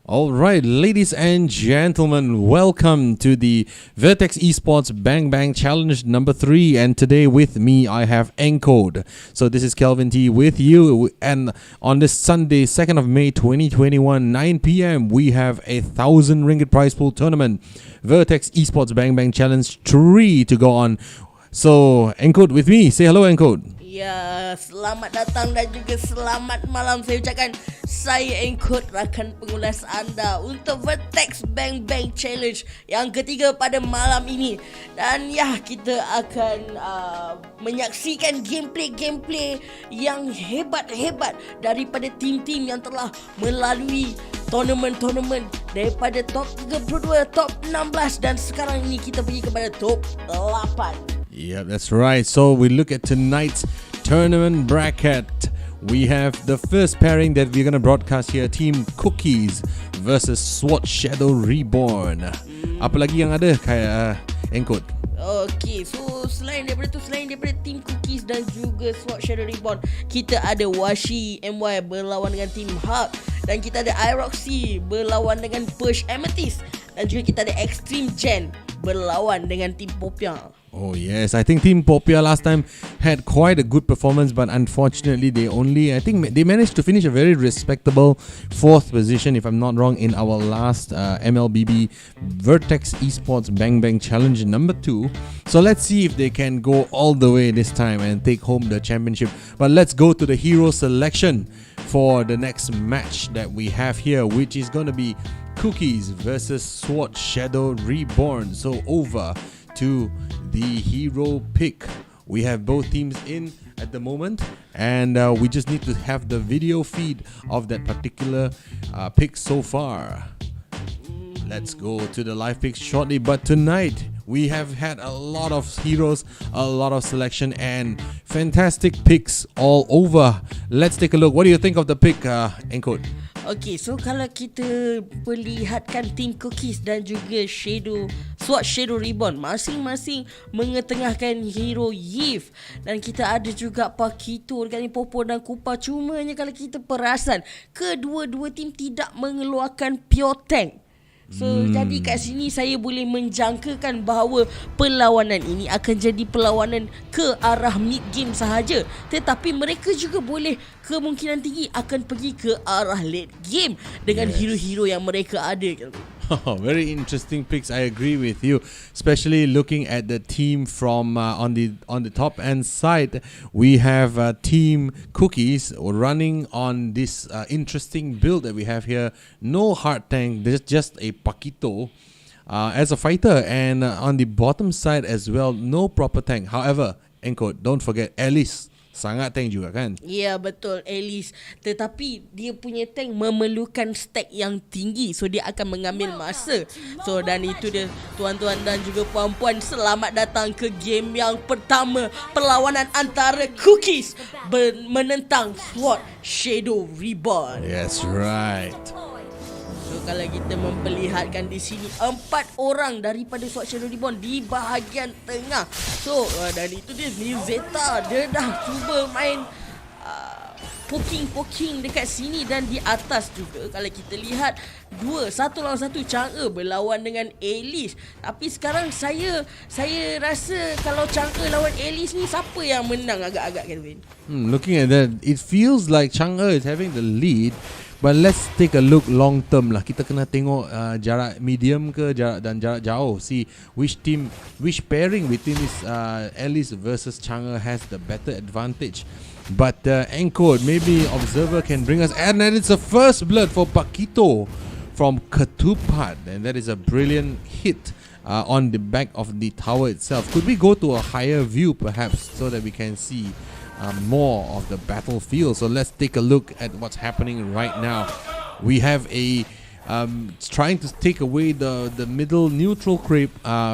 All right, ladies and gentlemen, welcome to the Vertex Esports Bang Bang Challenge number 3. And today with me, I have Encode. So this is Kelvin T with you. And on this Sunday, 2nd of May 2021, 9 p.m., we have a 1,000 ringgit prize pool tournament. Vertex Esports Bang Bang Challenge 3 to go on. So, Encode with me. Say hello, Encode. Ya, selamat datang dan juga selamat malam saya ucapkan. Saya Encode, rakan pengulas anda untuk Vertex Bang Bang Challenge yang ketiga pada malam ini. Dan ya, kita akan menyaksikan gameplay yang hebat-hebat daripada tim-tim yang telah melalui tournament daripada top 32, top 16 dan sekarang ini kita pergi kepada top 8. Yeah, that's right. So we look at tonight's tournament bracket. We have the first pairing that we're going to broadcast here, Team Cookies versus SWAT Shadow Reborn. Apa lagi yang ada kayak Encode? Okay, so selain daripada Team Cookies dan juga SWAT Shadow Reborn, kita ada Washi MY berlawan dengan Team Hub, dan kita ada Iroxy berlawan dengan Push Amethyst, dan juga kita ada Extreme Gen berlawan dengan Team Popia. Oh yes, I think Team Popia last time had quite a good performance, but unfortunately they managed to finish a very respectable 4th position, if I'm not wrong, in our last MLBB Vertex Esports Bang Bang Challenge number 2. So let's see if they can go all the way this time and take home the championship. But let's go to the hero selection for the next match that we have here, which is going to be Cookies versus SWAT Shadow Reborn. So over to the hero pick. We have both teams in at the moment, and we just need to have the video feed of that particular pick so far. Let's go to the live picks shortly, but tonight we have had a lot of heroes, a lot of selection, and fantastic picks all over. Let's take a look. What do you think of the pick, Encode? Okay, so kalau kita perlihatkan Team Cookies dan juga SWAT Shadow Reborn, masing-masing mengetengahkan hero Yves, dan kita ada juga Pakito dengan Popo dan Kupa. Cumanya kalau kita perasan, kedua-dua tim tidak mengeluarkan pure tank. So jadi kat sini saya boleh menjangkakan bahawa perlawanan ini akan jadi perlawanan ke arah mid game sahaja, tetapi mereka juga boleh kemungkinan tinggi akan pergi ke arah late game dengan hero-hero yang mereka ada. Oh, very interesting picks. I agree with you, especially looking at the team from on the top end side. We have Team Cookies running on this interesting build that we have here. No hard tank, there's just a Pakito as a fighter, and on the bottom side as well, no proper tank. However, Encode, don't forget Alice. Sangat tank juga kan? Ya, betul, Alice. Tetapi dia punya tank memerlukan stack yang tinggi, so dia akan mengambil masa. So dan itu dia, tuan-tuan dan juga puan-puan, selamat datang ke game yang pertama, perlawanan antara Cookies menentang SWAT Shadow Reborn. Yes, right. So kalau kita memperlihatkan di sini, 4 orang daripada SWAT Shadow Reborn di bahagian tengah. So dan itu dia, New Zeta, dia dah cuba main poking dekat sini, dan di atas juga kalau kita lihat 1 lawan 1 Chang'e berlawan dengan Alice. Tapi sekarang saya rasa kalau Chang'e lawan Alice ni, siapa yang menang agak-agak, Kelvin? Looking at that, it feels like Chang'e is having the lead. But let's take a look long term lah. Kita kena tengok jarak medium ke jarak jauh. See which pairing between this Alice versus Chang'e has the better advantage. But Encode, maybe Observer can bring us. And then it's a first blood for Pakito from Ketupat. And that is a brilliant hit on the back of the tower itself. Could we go to a higher view perhaps so that we can see more of the battlefield? So let's take a look at what's happening right now. We have a trying to take away the middle neutral creep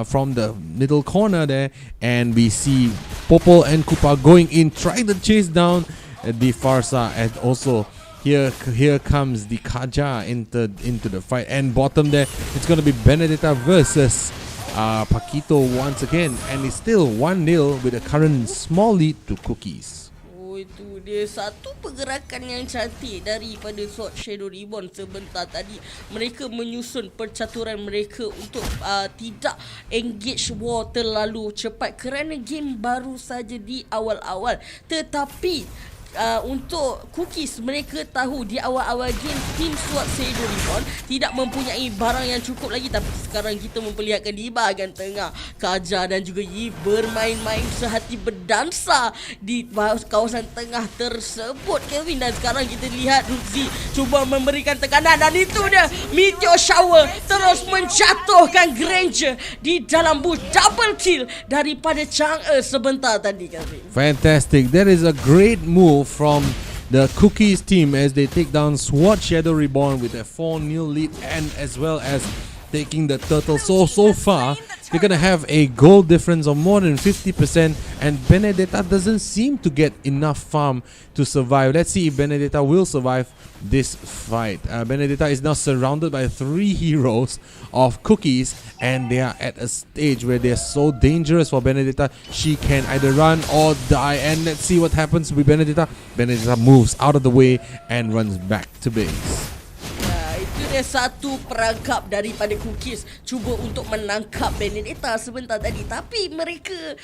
from the middle corner there, and we see Popo and Kupa going in, trying to chase down the Farsa, and also here comes the Kaja into the fight, and bottom there it's going to be Benedetta versus Pakito once again, and it's still 1-0 with a current small lead to Cookies. itu dia satu pergerakan yang cantik daripada Sword Shadow Reborn sebentar tadi. Mereka menyusun percaturan mereka untuk tidak engage war terlalu cepat kerana game baru saja di awal-awal. Tetapi untuk Cookies, mereka tahu di awal-awal game Team Sword Shadow Reborn tidak mempunyai barang yang cukup lagi. Tapi sekarang kita memperlihatkan di bahagian tengah Kaja dan juga Yi bermain-main sehati berdansa di kawasan tengah tersebut, Kevin. Dan sekarang kita lihat Ruzi cuba memberikan tekanan, dan itu dia Meteor Shower terus menjatuhkan Granger di dalam bush. Double kill daripada Chang'e sebentar tadi, Kevin. Fantastic. That is a great move from the Cookies team as they take down Sword Shadow Reborn with a 4-0 lead, and as well as taking the turtle. So far they're gonna have a goal difference of more than 50%, and Benedetta doesn't seem to get enough farm to survive. Let's see if Benedetta will survive this fight. Benedetta is now surrounded by 3 heroes of Cookies, and they are at a stage where they're so dangerous for Benedetta. She can either run or die, and let's see what happens with Benedetta. Benedetta moves out of the way and runs back to base. Itu dia satu perangkap daripada Cookies cuba untuk menangkap Benedetta sebentar tadi, tapi mereka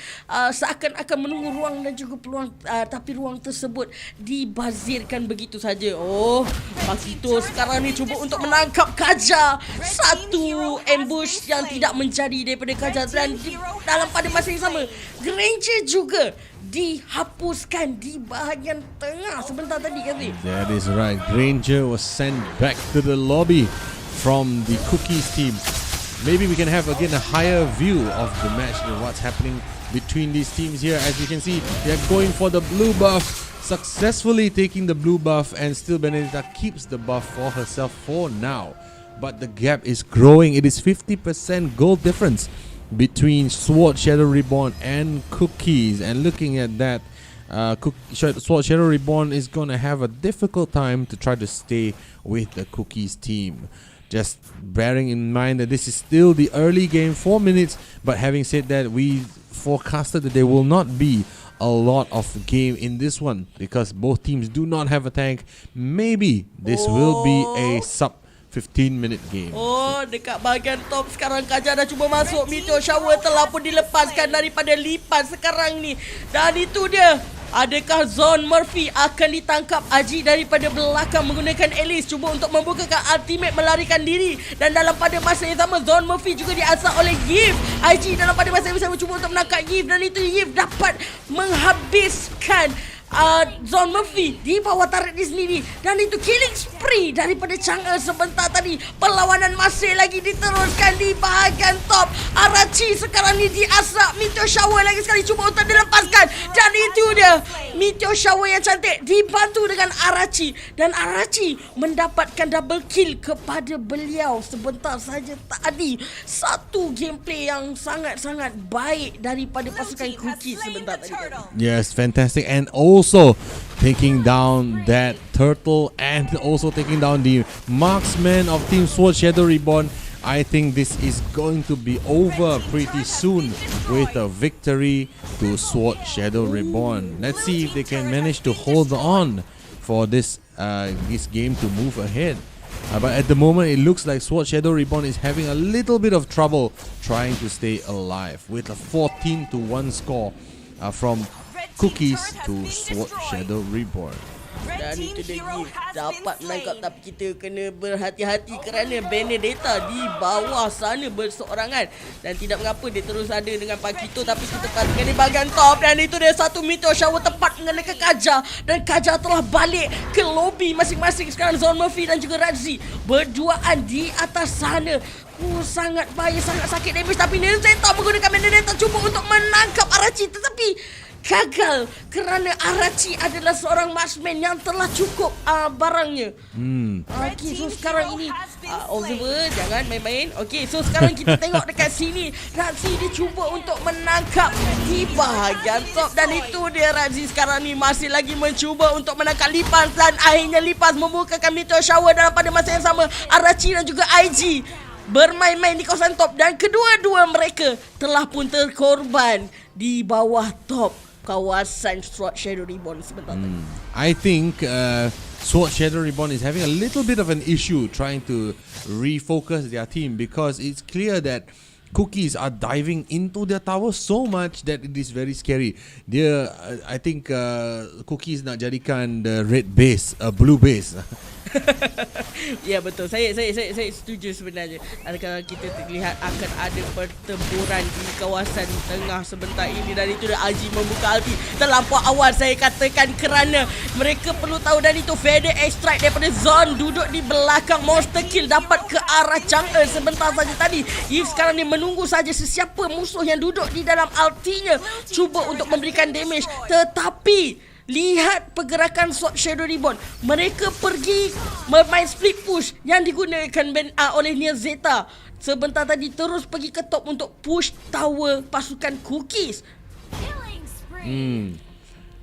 seakan-akan menunggu ruang dan juga peluang, tapi ruang tersebut dibazirkan begitu saja. Makito sekarang ni cuba untuk menangkap Kaja. Satu ambush yang tidak menjadi daripada Kaja, dan dalam pada masa yang sama Granger juga dihapuskan di bahagian tengah sebentar tadi, Kevin. That is right. Granger was sent back to the lobby from the Cookies team. Maybe we can have again a higher view of the match and what's happening between these teams here. As you can see, they're going for the blue buff, successfully taking the blue buff, and still Benedetta keeps the buff for herself for now. But the gap is growing. It is 50% goal difference between Sword Shadow Reborn and Cookies, and looking at that, Sword Shadow Reborn is going to have a difficult time to try to stay with the Cookies team. Just bearing in mind that this is still the early game, 4 minutes, but having said that, we forecasted that there will not be a lot of game in this one because both teams do not have a tank. Maybe this will be a sub 15-minute game. Dekat bahagian top sekarang Kaja dah cuba masuk. Meteor Shower telah pun dilepaskan daripada lipan sekarang ni. Dan itu dia. Adakah Zon Murphy akan ditangkap Aji daripada belakang menggunakan Alice cuba untuk membukakan ultimate melarikan diri, dan dalam pada masa yang sama Zon Murphy juga diasah oleh Yves. Aji dalam pada masa yang sama cuba untuk menangkap Yves, dan itu Yves dapat menghabiskan Zon Murphy di bawah turret dia sendiri, dan itu killing spree daripada Chang'e sebentar tadi. Perlawanan masih lagi diteruskan di bahagian top. Arachi sekarang ni diasap. Meteor Shower lagi sekali cuba untuk dilepaskan, dan itu dia Meteor Shower yang cantik dibantu dengan Arachi, dan Arachi mendapatkan double kill kepada beliau sebentar saja tadi. Satu gameplay yang sangat-sangat baik daripada pasukan Cookies sebentar tadi. Yes, fantastic. And also taking down that turtle, and also taking down the marksman of Team Sword Shadow Reborn. I think this is going to be over pretty soon with a victory to Sword Shadow Reborn. Let's see if they can manage to hold on for this game to move ahead. But at the moment, it looks like Sword Shadow Reborn is having a little bit of trouble trying to stay alive with a 14-1 score from Cookies to Sword Shadow Reborn. Dan itu dia dapat menangkap, tapi kita kena berhati-hati kerana Benedetta di bawah sana berseorangan, dan tidak mengapa dia terus ada dengan Pakito, tapi kita perhatikan di bahagian top, dan itu dia satu Meteor Shower tepat mengenakan Kaja, dan Kaja telah balik ke lobby masing-masing. Sekarang Zon Murphy dan juga Radzi berduaan di atas sana. Sangat bahaya, sangat sakit damage, tapi Nezeta menggunakan Benedetta cuba untuk menangkap Arachi, tetapi gagal kerana Arachi adalah seorang marksman yang telah cukup barangnya. Okay, so sekarang ini observer jangan main-main. Okay, so sekarang kita tengok dekat sini Radzi dia cuba untuk menangkap di bahagian top, dan itu dia Radzi sekarang ni masih lagi mencuba untuk menangkap Lipas, dan akhirnya Lipas membukakan Meteor Shower. Dan pada masa yang sama Arachi dan juga IG bermain-main di kawasan top, dan kedua-dua mereka telah pun terkorban di bawah top kawasan Sword Shadow Reborn sebentar tadi. I think Sword Shadow Reborn is having a little bit of an issue trying to refocus their team, because it's clear that Cookies are diving into their tower so much that it is very scary. Dia, I think Cookies nak jadikan the red base, blue base. Ya betul. Saya setuju sebenarnya. Kalau kita terlihat akan ada pertempuran di kawasan tengah sebentar ini, dan itu dah Aji membuka ulti terlampau awal saya katakan, kerana mereka perlu tahu, dan itu Feather Strike daripada Zone duduk di belakang monster kill dapat ke arah jungle sebentar saja tadi. If sekarang dia menunggu saja sesiapa musuh yang duduk di dalam ultinya cuba untuk memberikan damage, tetapi lihat pergerakan Sword Shadow Reborn. Mereka pergi bermain split push yang digunakan oleh Nia Zeta sebentar tadi, terus pergi ke top untuk push tower pasukan Cookies. And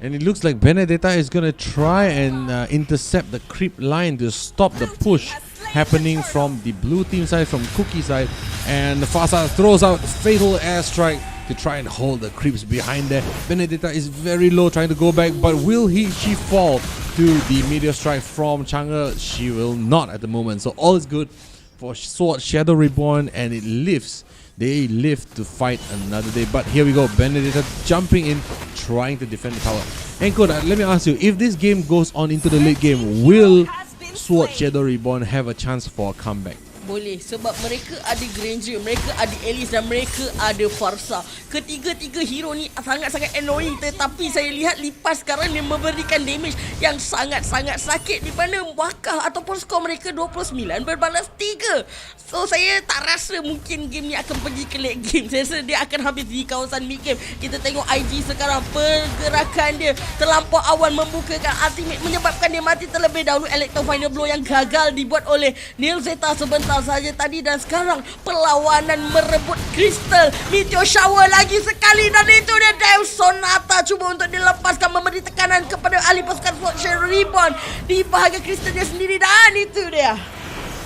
it looks like Benedetta is going to try and intercept the creep line to stop the push happening from the blue team side, from Cookie side. And Fasa throws out fatal airstrike to try and hold the creeps behind there. Benedetta is very low, trying to go back, but will she fall to the meteor strike from Chang'e? She will not at the moment. So all is good for Sword Shadow Reborn, and it lives. They live to fight another day. But here we go, Benedetta jumping in, trying to defend the tower. Enko, let me ask you, if this game goes on into the late game, will Sword Shadow Reborn have a chance for a comeback? Boleh, sebab mereka ada Granger, mereka ada Alice dan mereka ada Farsa. Ketiga-tiga hero ni sangat-sangat annoying, tetapi saya lihat Lipas sekarang dia memberikan damage yang sangat-sangat sakit, di mana wakah ataupun skor mereka 29 berbalas 3. So saya tak rasa mungkin game ni akan pergi ke late game. Saya rasa dia akan habis di kawasan mid game. Kita tengok IG sekarang, pergerakan dia terlampau awal membukakan ultimate menyebabkan dia mati terlebih dahulu. Electro Final Blow yang gagal dibuat oleh Neil Zeta sebentar saja tadi, dan sekarang perlawanan merebut Crystal. Meteor Shower lagi sekali, dan itu dia Dev Sonata cuba untuk dilepaskan, memberi tekanan kepada ahli pasukan Sword Shadow Reborn di bahagian Crystal dia sendiri, dan itu dia.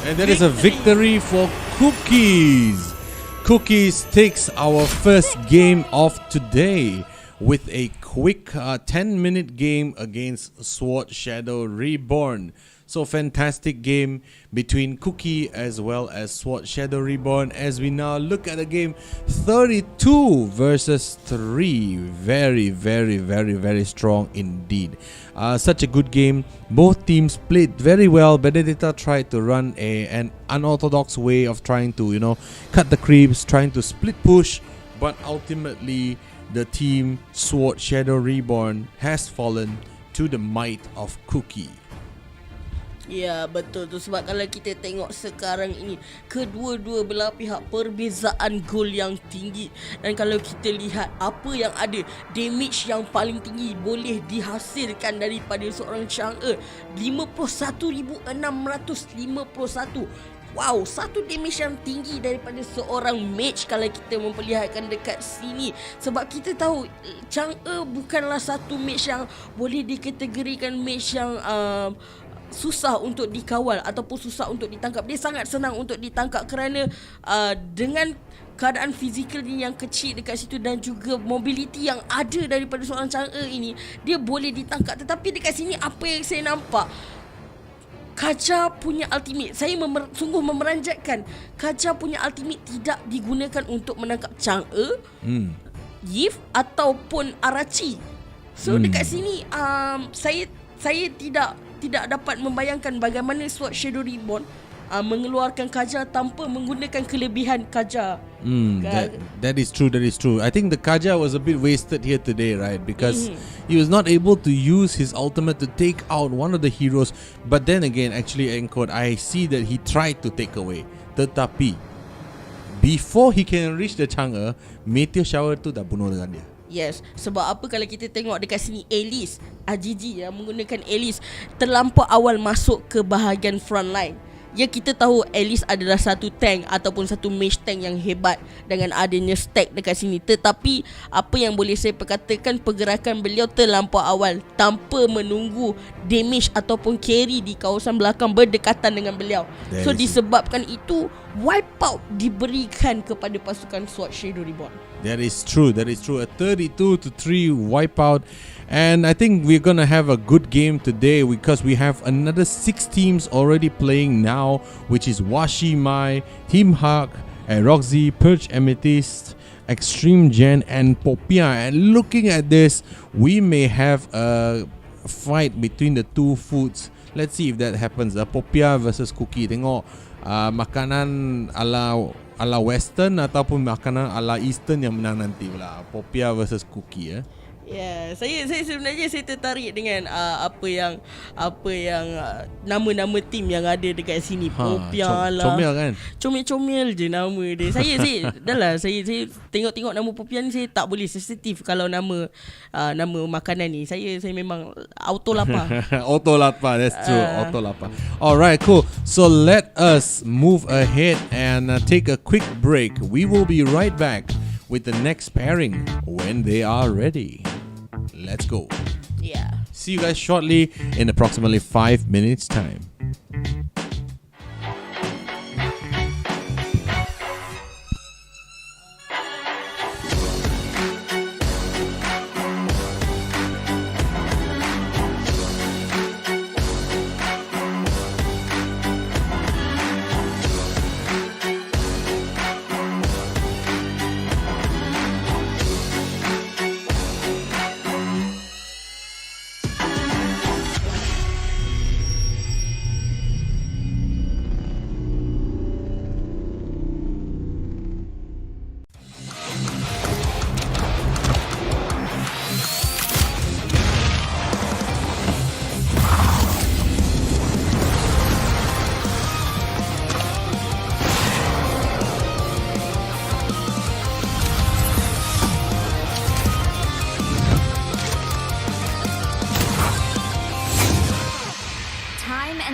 And that is a victory for Cookies. Cookies takes our first game of today with a quick 10-minute game against Sword Shadow Reborn. So fantastic game between Cookie as well as Sword Shadow Reborn, as we now look at the game 32 versus 3. Very, very, very, very strong indeed. Such a good game. Both teams played very well. Benedetta tried to run an unorthodox way of trying to, cut the creeps, trying to split push, but ultimately the team Sword Shadow Reborn has fallen to the might of Cookie. Ya betul tu, sebab kalau kita tengok sekarang ini kedua-dua belah pihak perbezaan gol yang tinggi, dan kalau kita lihat apa yang ada, damage yang paling tinggi boleh dihasilkan daripada seorang Chang'e 51,651. Wow, satu damage yang tinggi daripada seorang mage kalau kita memperlihatkan dekat sini. Sebab kita tahu Chang'e bukanlah satu mage yang boleh dikategorikan mage yang susah untuk dikawal ataupun susah untuk ditangkap. Dia sangat senang untuk ditangkap kerana dengan keadaan fizikal yang kecil dekat situ dan juga mobility yang ada daripada seorang Chang'e ini, dia boleh ditangkap. Tetapi dekat sini apa yang saya nampak, Kaja punya ultimate, saya sungguh memeranjatkan. Kaja punya ultimate tidak digunakan untuk menangkap Chang'e, Yif ataupun Arachi. So dekat sini saya tidak dapat membayangkan bagaimana Sword Shadow Reborn mengeluarkan Kaja tanpa menggunakan kelebihan Kaja. That is true. I think the Kaja was a bit wasted here today, right? Because he was not able to use his ultimate to take out one of the heroes. But then again, actually, Encode, I see that he tried to take away. Tetapi before he can reach the Chang'e, Meteor Shower tu dah bunuh dengan dia. Yes, sebab apa kalau kita tengok dekat sini, Alice, Gigi yang menggunakan Alice terlampau awal masuk ke bahagian front line. Ya kita tahu at least adalah satu tank ataupun satu mage tank yang hebat dengan adanya stack dekat sini. Tetapi apa yang boleh saya perkatakan, pergerakan beliau terlampau awal tanpa menunggu damage ataupun carry di kawasan belakang berdekatan dengan beliau. So disebabkan itu wipeout diberikan kepada pasukan SWAT Shadow Reborn. That is true. A 32-3 wipeout. And I think we're going to have a good game today because we have another 6 teams already playing now, which is Washi Mai, Team Hawk, Roxy, Perch Amethyst, Extreme Gen and Popia. And looking at this, we may have a fight between the two foods. Let's see if that happens. Popia versus Cookie. Tengok makanan ala Western ataupun makanan ala Eastern yang menang nanti pula. Popia versus Cookie. Ya, saya sebenarnya saya tertarik dengan apa yang nama-nama tim yang ada dekat sini. Popia lah. Comel kan? Comel je nama dia. Saya saya tengok nama Popia ni saya tak boleh sensitif kalau nama makanan ni. Saya memang auto lapar. Auto lapar, that's true. Auto lapar. Alright, cool. So let us move ahead and take a quick break. We will be right back with the next pairing when they are ready. Let's go. Yeah. See you guys shortly in approximately 5 minutes time.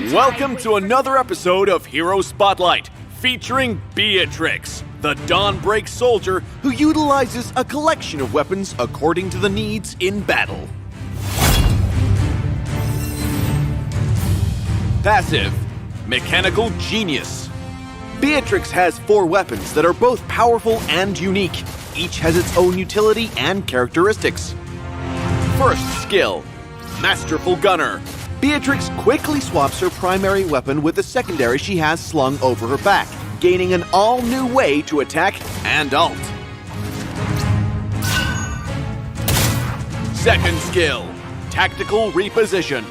Welcome to another episode of Hero Spotlight, featuring Beatrix, the Dawnbreak soldier who utilizes a collection of weapons according to the needs in battle. Passive, Mechanical Genius. Beatrix has 4 weapons that are both powerful and unique. Each has its own utility and characteristics. First skill, Masterful Gunner. Beatrix quickly swaps her primary weapon with the secondary she has slung over her back, gaining an all-new way to attack and ult. Second skill, Tactical Reposition.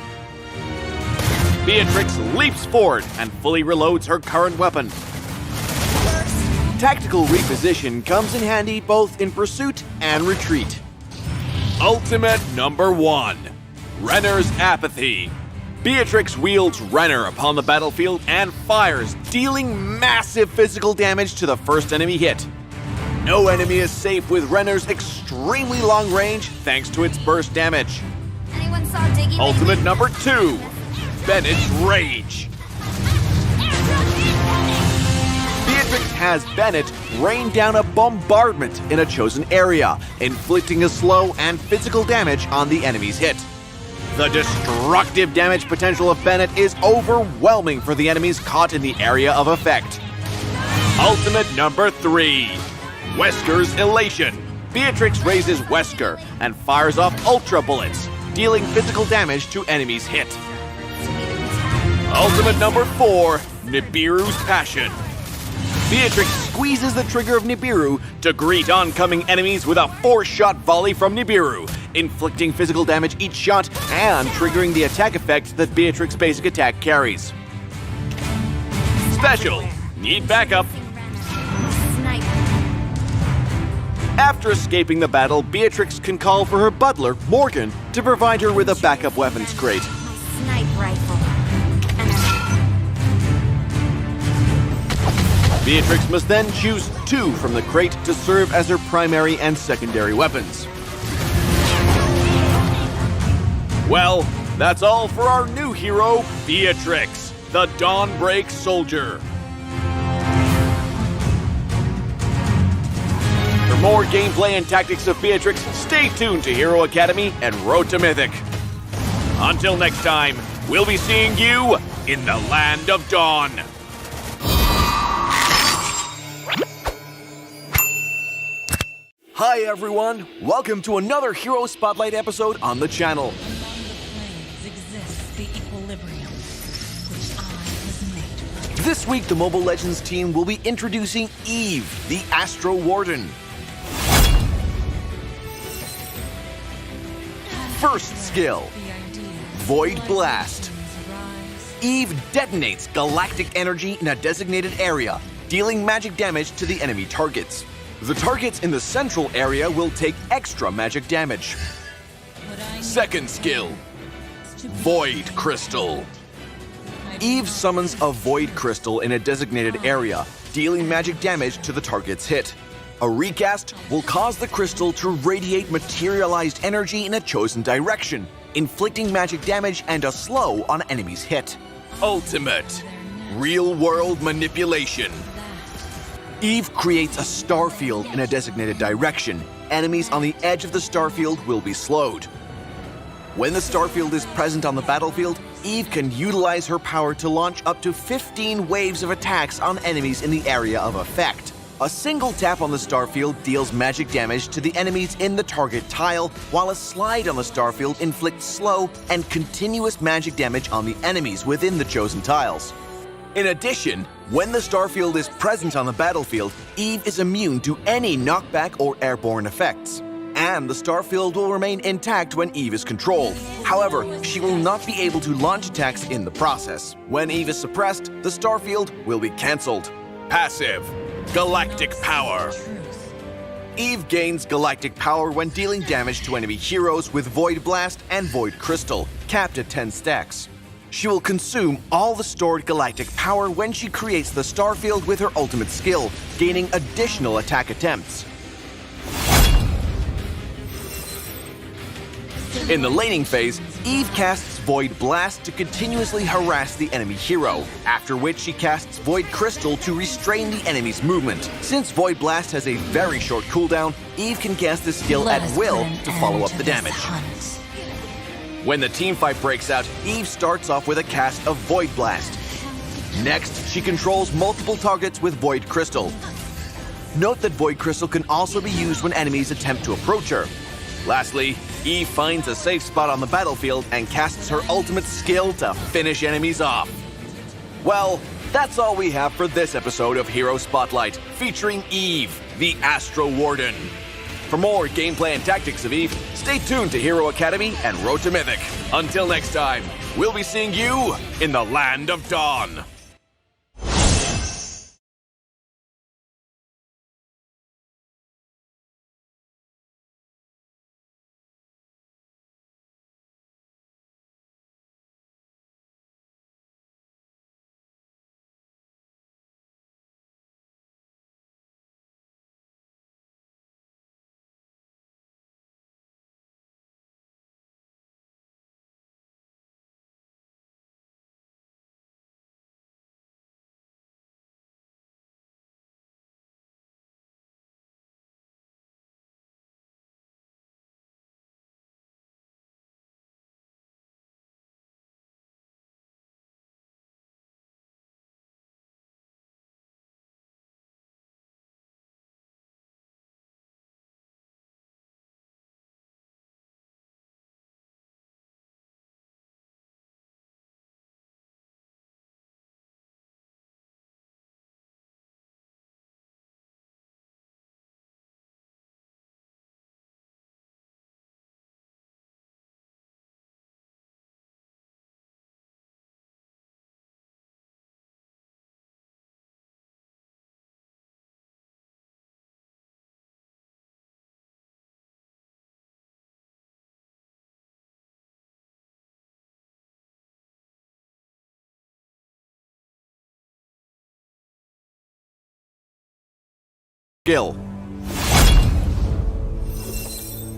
Beatrix leaps forward and fully reloads her current weapon. Tactical Reposition comes in handy both in pursuit and retreat. Ultimate number 1. Renner's Apathy. Beatrix wields Renner upon the battlefield and fires, dealing massive physical damage to the first enemy hit. No enemy is safe with Renner's extremely long range thanks to its burst damage. Anyone saw Diggy? Ultimate number 2, Bennett's Rage. Beatrix has Bennett rain down a bombardment in a chosen area, inflicting a slow and physical damage on the enemy's hit. The destructive damage potential of Bennett is overwhelming for the enemies caught in the area of effect. Ultimate number 3, Wesker's Elation. Beatrix raises Wesker and fires off Ultra Bullets, dealing physical damage to enemies hit. Ultimate number 4, Nibiru's Passion. Beatrix squeezes the trigger of Nibiru to greet oncoming enemies with a 4-shot volley from Nibiru, inflicting physical damage each shot and triggering the attack effect that Beatrix's basic attack carries. Special, need backup. Sniper. After escaping the battle, Beatrix can call for her butler, Morgan, to provide her with a backup weapons crate. My snipe rifle. Beatrix must then choose 2 from the crate to serve as her primary and secondary weapons. Well, that's all for our new hero, Beatrix. the Dawnbreak Soldier. For more gameplay and tactics of Beatrix, stay tuned to Hero Academy and Road to Mythic. Until next time, we'll be seeing you in the Land of Dawn. Hi everyone, welcome to another Hero Spotlight episode on the channel. Among the planes exists the equilibrium, which I was made for. This week, the Mobile Legends team will be introducing Eve, the Astro Warden. First skill, The idea Void Blast. rise. Eve detonates galactic energy in a designated area, dealing magic damage to the enemy targets. The targets in the central area will take extra magic damage. What I need Second skill, is to be Void Crystal. I Eve summons a Void Crystal in a designated area, dealing magic damage to the target's hit. A recast will cause the crystal to radiate materialized energy in a chosen direction, inflicting magic damage and a slow on enemies' hit. Ultimate, real-world manipulation. Eve creates a star field in a designated direction. Enemies on the edge of the star field will be slowed. When the star field is present on the battlefield, Eve can utilize her power to launch up to 15 waves of attacks on enemies in the area of effect. A single tap on the star field deals magic damage to the enemies in the target tile, while a slide on the star field inflicts slow and continuous magic damage on the enemies within the chosen tiles. In addition, when the starfield is present on the battlefield, Eve is immune to any knockback or airborne effects. And the starfield will remain intact when Eve is controlled. However, she will not be able to launch attacks in the process. When Eve is suppressed, the starfield will be cancelled. Passive, Galactic Power. truth. Eve gains galactic power when dealing damage to enemy heroes with Void Blast and Void Crystal, capped at 10 stacks. She will consume all the stored galactic power when she creates the starfield with her ultimate skill, gaining additional attack attempts. In the laning phase, Eve casts Void Blast to continuously harass the enemy hero, after which she casts Void Crystal to restrain the enemy's movement. Since Void Blast has a very short cooldown, Eve can cast this skill Let at us will put an to follow end up to the this damage. hunt. When the teamfight breaks out, Eve starts off with a cast of Void Blast. Next, she controls multiple targets with Void Crystal. Note that Void Crystal can also be used when enemies attempt to approach her. Lastly, Eve finds a safe spot on the battlefield and casts her ultimate skill to finish enemies off. Well, that's all we have for this episode of Hero Spotlight, featuring Eve, the Astro Warden. For more gameplay and tactics of Eve, stay tuned to Hero Academy and Road to Mythic. Until next time, we'll be seeing you in the Land of Dawn. Skill.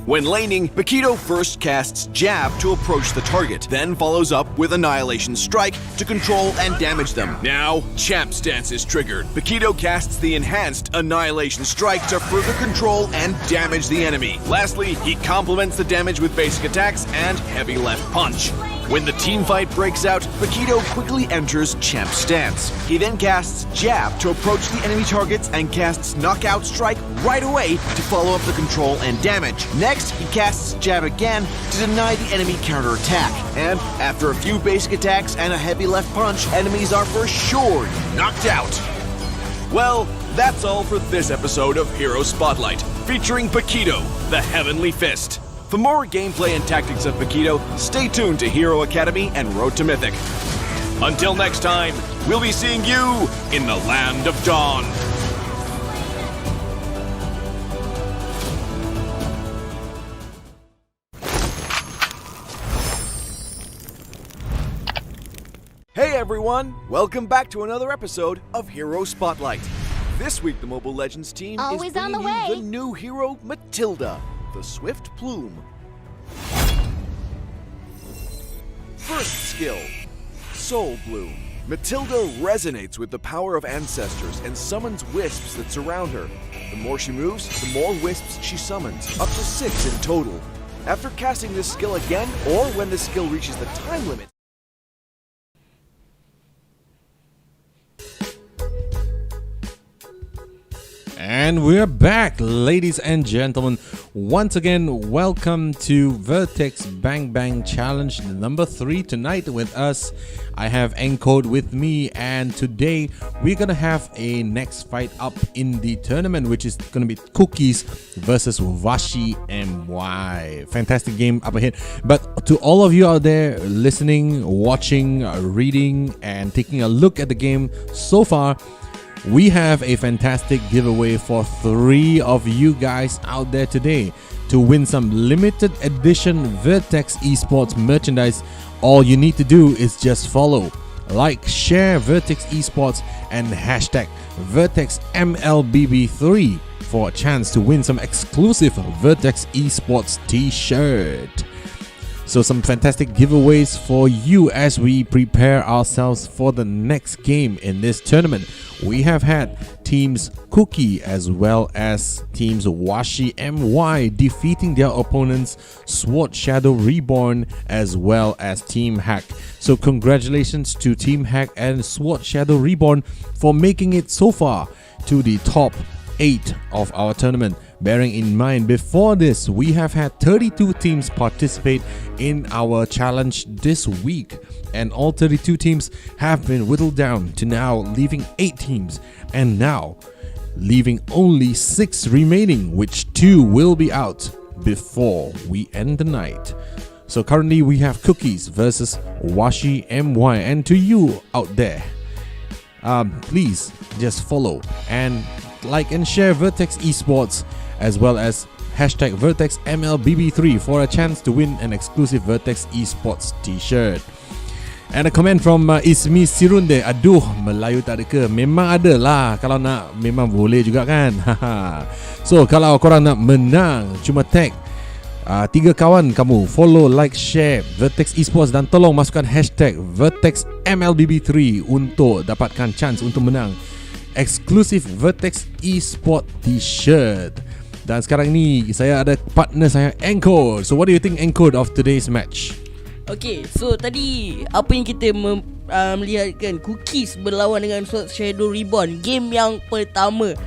When laning, Paquito first casts Jab to approach the target, then follows up with Annihilation Strike to control and damage them. Now, Champ Stance is triggered. Paquito casts the enhanced Annihilation Strike to further control and damage the enemy. Lastly, he complements the damage with basic attacks and heavy left punch. When the team fight breaks out, Paquito quickly enters Champ Stance. He then casts Jab to approach the enemy targets and casts Knockout Strike right away to follow up the control and damage. Next, he casts Jab again to deny the enemy counterattack. And after a few basic attacks and a heavy left punch, enemies are for sure knocked out. Well, that's all for this episode of Hero Spotlight, featuring Paquito, the Heavenly Fist. For more gameplay and tactics of Paquito, stay tuned to Hero Academy and Road to Mythic. Until next time, we'll be seeing you in the Land of Dawn. Hey everyone, welcome back to another episode of Hero Spotlight. This week the Mobile Legends team Always is on bringing the you way. the new hero Matilda, the Swift Plume. First skill, Soul Bloom. Matilda resonates with the power of ancestors and summons wisps that surround her. The more she moves, the more wisps she summons, up to 6 in total. After casting this skill again, or when the skill reaches the time limit, And we're back, ladies and gentlemen. Once again, welcome to Vertex Bang Bang Challenge number 3 tonight with us. I have Encode with me, and today we're gonna have a next fight up in the tournament, which is gonna be Cookies versus Washi MY. Fantastic game up ahead. But to all of you out there listening, watching, reading, and taking a look at the game so far, we have a fantastic giveaway for 3 of you guys out there today. To win some limited edition Vertex Esports merchandise, all you need to do is just follow, like, share Vertex Esports and hashtag Vertex MLBB3 for a chance to win some exclusive Vertex Esports t-shirt. So some fantastic giveaways for you as we prepare ourselves for the next game in this tournament. We have had teams Cookie as well as teams Washi MY defeating their opponents Sword Shadow Reborn as well as Team Hack. So congratulations to Team Hack and Sword Shadow Reborn for making it so far to the top 8 of our tournament. Bearing in mind, before this, we have had 32 teams participate in our challenge this week, and all 32 teams have been whittled down to now leaving 8 teams, and now leaving only 6 remaining, which 2 will be out before we end the night. So currently we have Cookies versus Washi MY, and to you out there, please just follow and like and share Vertex Esports as well as hashtag Vertex MLBB3 for a chance to win an exclusive Vertex Esports t-shirt. And a comment from Ismi Sirunde. Aduh, Melayu tak ada ke? Memang ada lah. Kalau nak, memang boleh juga kan. So, kalau korang nak menang, cuma tag 3 kawan kamu, follow, like, share Vertex Esports dan tolong masukkan hashtag Vertex MLBB3 untuk dapatkan chance untuk menang exclusive Vertex Esports t-shirt. Dan sekarang ni saya ada partner saya, Encode. So what do you think, Encode, of today's match? Okay, so tadi apa yang kita melihatkan, Cookies berlawan dengan Sword Shadow Reborn, game yang pertama.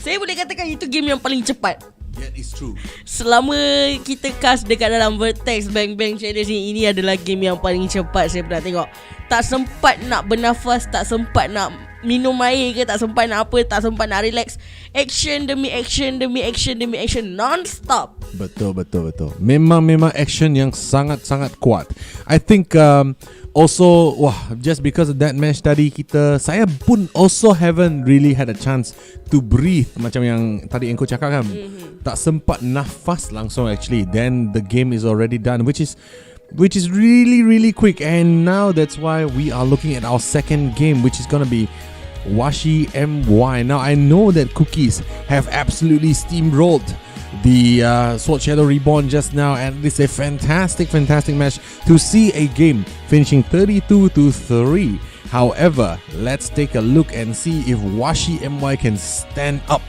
Saya boleh katakan itu game yang paling cepat. Yeah, it's true. Selama kita cast dekat dalam Vertex Bang Bang Challenge ni, ini adalah game yang paling cepat saya pernah tengok. Tak sempat nak bernafas, tak sempat nak minum air ke, tak sempat nak apa, tak sempat nak relax. Action demi action demi action demi action, non-stop. Betul. Memang action yang sangat kuat. I think also, just because of that match tadi, saya pun also haven't really had a chance to breathe, macam yang tadi Engko cakap kan. Tak sempat nafas langsung actually. Then the game is already done, which is really quick. And now that's why we are looking at our second game, which is gonna be Washi MY. Now I know that Cookies have absolutely steamrolled the Sword Shadow Reborn just now, and it's a fantastic match to see a game finishing 32-3. However, let's take a look and see if Washi MY can stand up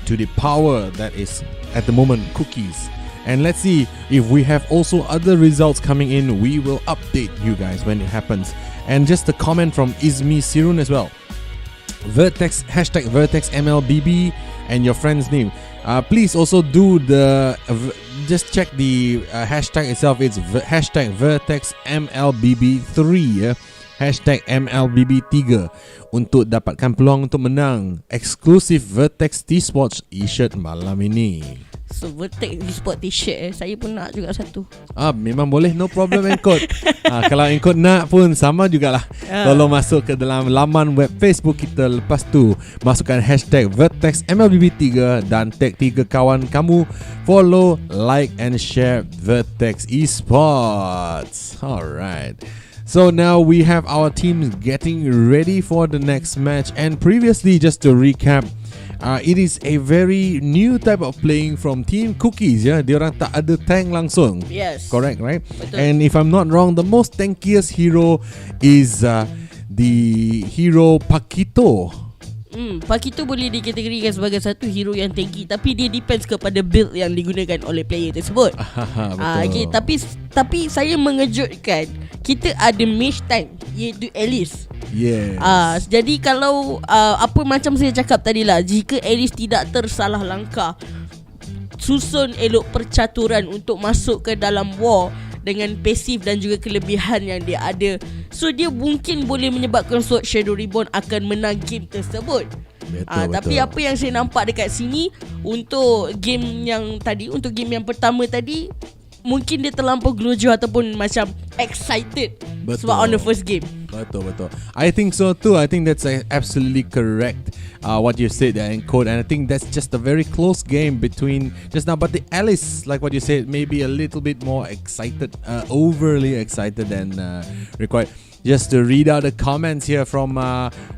to the power that is at the moment Cookies. And let's see if we have also other results coming in. We will update you guys when it happens. And just a comment from Izmi Sirun as well. Vertex, hashtag Vertex MLBB and your friend's name. Please also do the just check the hashtag itself. It's hashtag Vertex MLBB3 ya. Hashtag MLBB3 untuk dapatkan peluang untuk menang eksklusif Vertex Esports e-shirt malam ini. So Vertex Esports t-shirt saya pun nak juga satu. Memang boleh, no problem Encode. Kalau Encode nak pun sama jugalah. Tolong masuk ke dalam laman web Facebook kita. Lepas tu masukkan hashtag Vertex MLBB3 dan tag 3 kawan kamu. Follow, like and share Vertex Esports. Alright. So now we have our teams getting ready for the next match. And previously, just to recap, it is a very new type of playing from Team Cookies. Ya, diorang tak ada tank langsung. Yes. Correct, right? Betul. And if I'm not wrong, the most tankiest hero is the hero Paquito. Paquito boleh dikategorikan sebagai satu hero yang tanky, tapi dia depends kepada build yang digunakan oleh player tersebut. Betul. Okay, tapi saya mengejutkan, kita ada mage tank iaitu Alice. Yes. Jadi kalau apa macam saya cakap tadi lah, jika Alice tidak tersalah langkah, susun elok percaturan untuk masuk ke dalam war dengan pasif dan juga kelebihan yang dia ada, so dia mungkin boleh menyebabkan Sword Shadow Reborn akan menang game tersebut. Tapi apa yang saya nampak dekat sini, untuk game yang tadi, untuk game yang pertama tadi, mungkin dia terlampau gelojoh ataupun macam excited. Sebab on the first game. Betul. I think so too. I think that's absolutely correct what you said there in code. And I think that's just a very close game between just now. But the Alice, like what you said, maybe a little bit more excited, overly excited than required. Just to read out the comments here from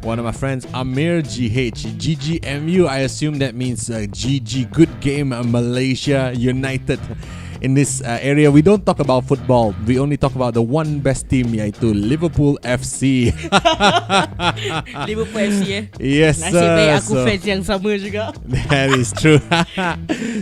one of my friends, Amir GH, GGMU. I assume that means GG, good game, Malaysia United. In this area, we don't talk about football. We only talk about the one best team, iaitu Liverpool FC. Liverpool FC Yes, nasib baik aku fans yang sama juga. That is true.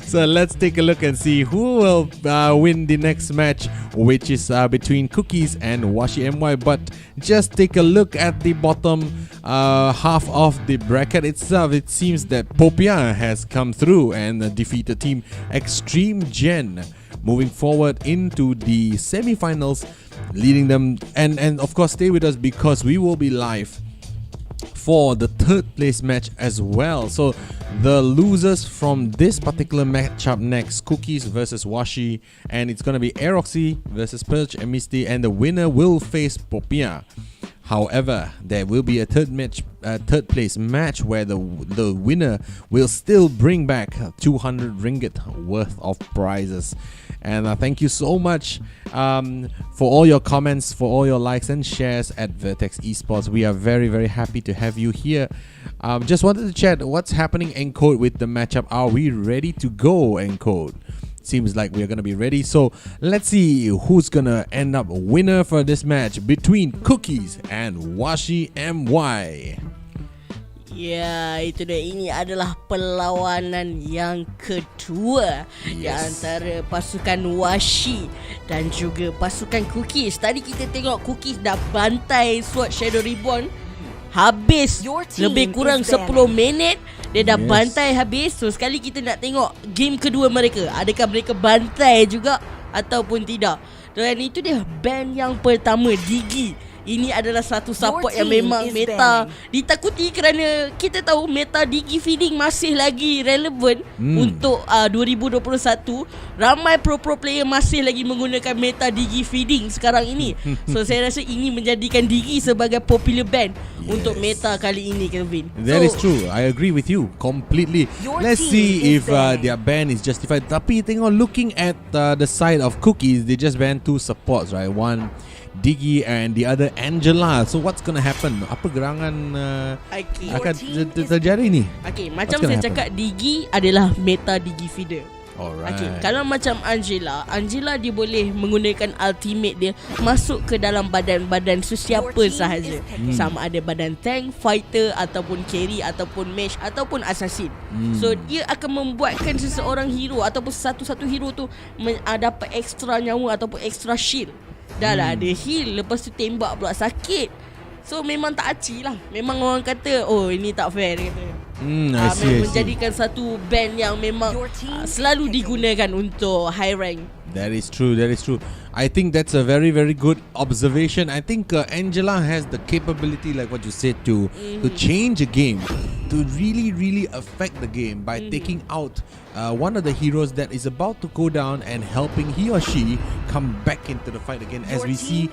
So let's take a look and see who will win the next match, which is between Cookies and Washi MY. But just take a look at the bottom half of the bracket itself. It seems that Popia has come through and defeated team Extreme Gen, moving forward into the semi-finals, leading them. And of course, stay with us because we will be live for the third place match as well. So the losers from this particular matchup next, Cookies versus Washi, and it's going to be Aeroxy versus Perch and Misty, and the winner will face Popia. However, there will be a third place match where the winner will still bring back 200 ringgit worth of prizes. And thank you so much for all your comments, for all your likes and shares at Vertex Esports. We are very, very happy to have you here. Just wanted to chat what's happening Encode with the matchup. Are we ready to go, Encode? Seems like we're gonna be ready. So let's see who's gonna end up winner for this match between Cookies and Washi MY. Ya, itu dia. Ini adalah perlawanan yang kedua di antara pasukan Washi dan juga pasukan Cookies. Tadi kita tengok Cookies dah bantai Sword Shadow Reborn habis lebih kurang 10 minit. Dia dah bantai habis. So sekali kita nak tengok game kedua mereka, adakah mereka bantai juga ataupun tidak. Dan itu dia band yang pertama, Digi. Ini adalah satu support yang memang meta ditakuti, kerana kita tahu meta Digi feeding masih lagi relevan untuk 2021. Ramai pro player masih lagi menggunakan meta Digi feeding sekarang ini. So saya rasa ini menjadikan Digi sebagai popular band untuk meta kali ini, Kelvin. That is true. I agree with you completely. Let's see if their ban is justified. Tapi tengok, looking at the side of Cookies, they just banned 2 supports, right? One Diggy and the other Angela. So what's gonna happen? Apa gerangan akan terjadi ni? Okay, macam saya cakap, Diggy adalah meta Digi feeder. Alright. Okay, kalau macam Angela dia boleh menggunakan ultimate dia masuk ke dalam badan-badan sesiapa sahaja. Sama ada badan tank, fighter ataupun carry ataupun mage ataupun assassin. So dia akan membuatkan seseorang hero ataupun satu-satu hero tu dapat extra nyawa ataupun extra shield. Dah lah ada heal, lepas tu tembak pula sakit. So memang tak aci lah. Memang orang kata, oh ini tak fair, dia kata. I see. Menjadikan satu band yang memang selalu digunakan untuk high rank. That is true. I think that's a very, very good observation. I think Angela has the capability, like what you said, to change a game, to really, really affect the game by taking out one of the heroes that is about to go down and helping he or she come back into the fight again. As we see,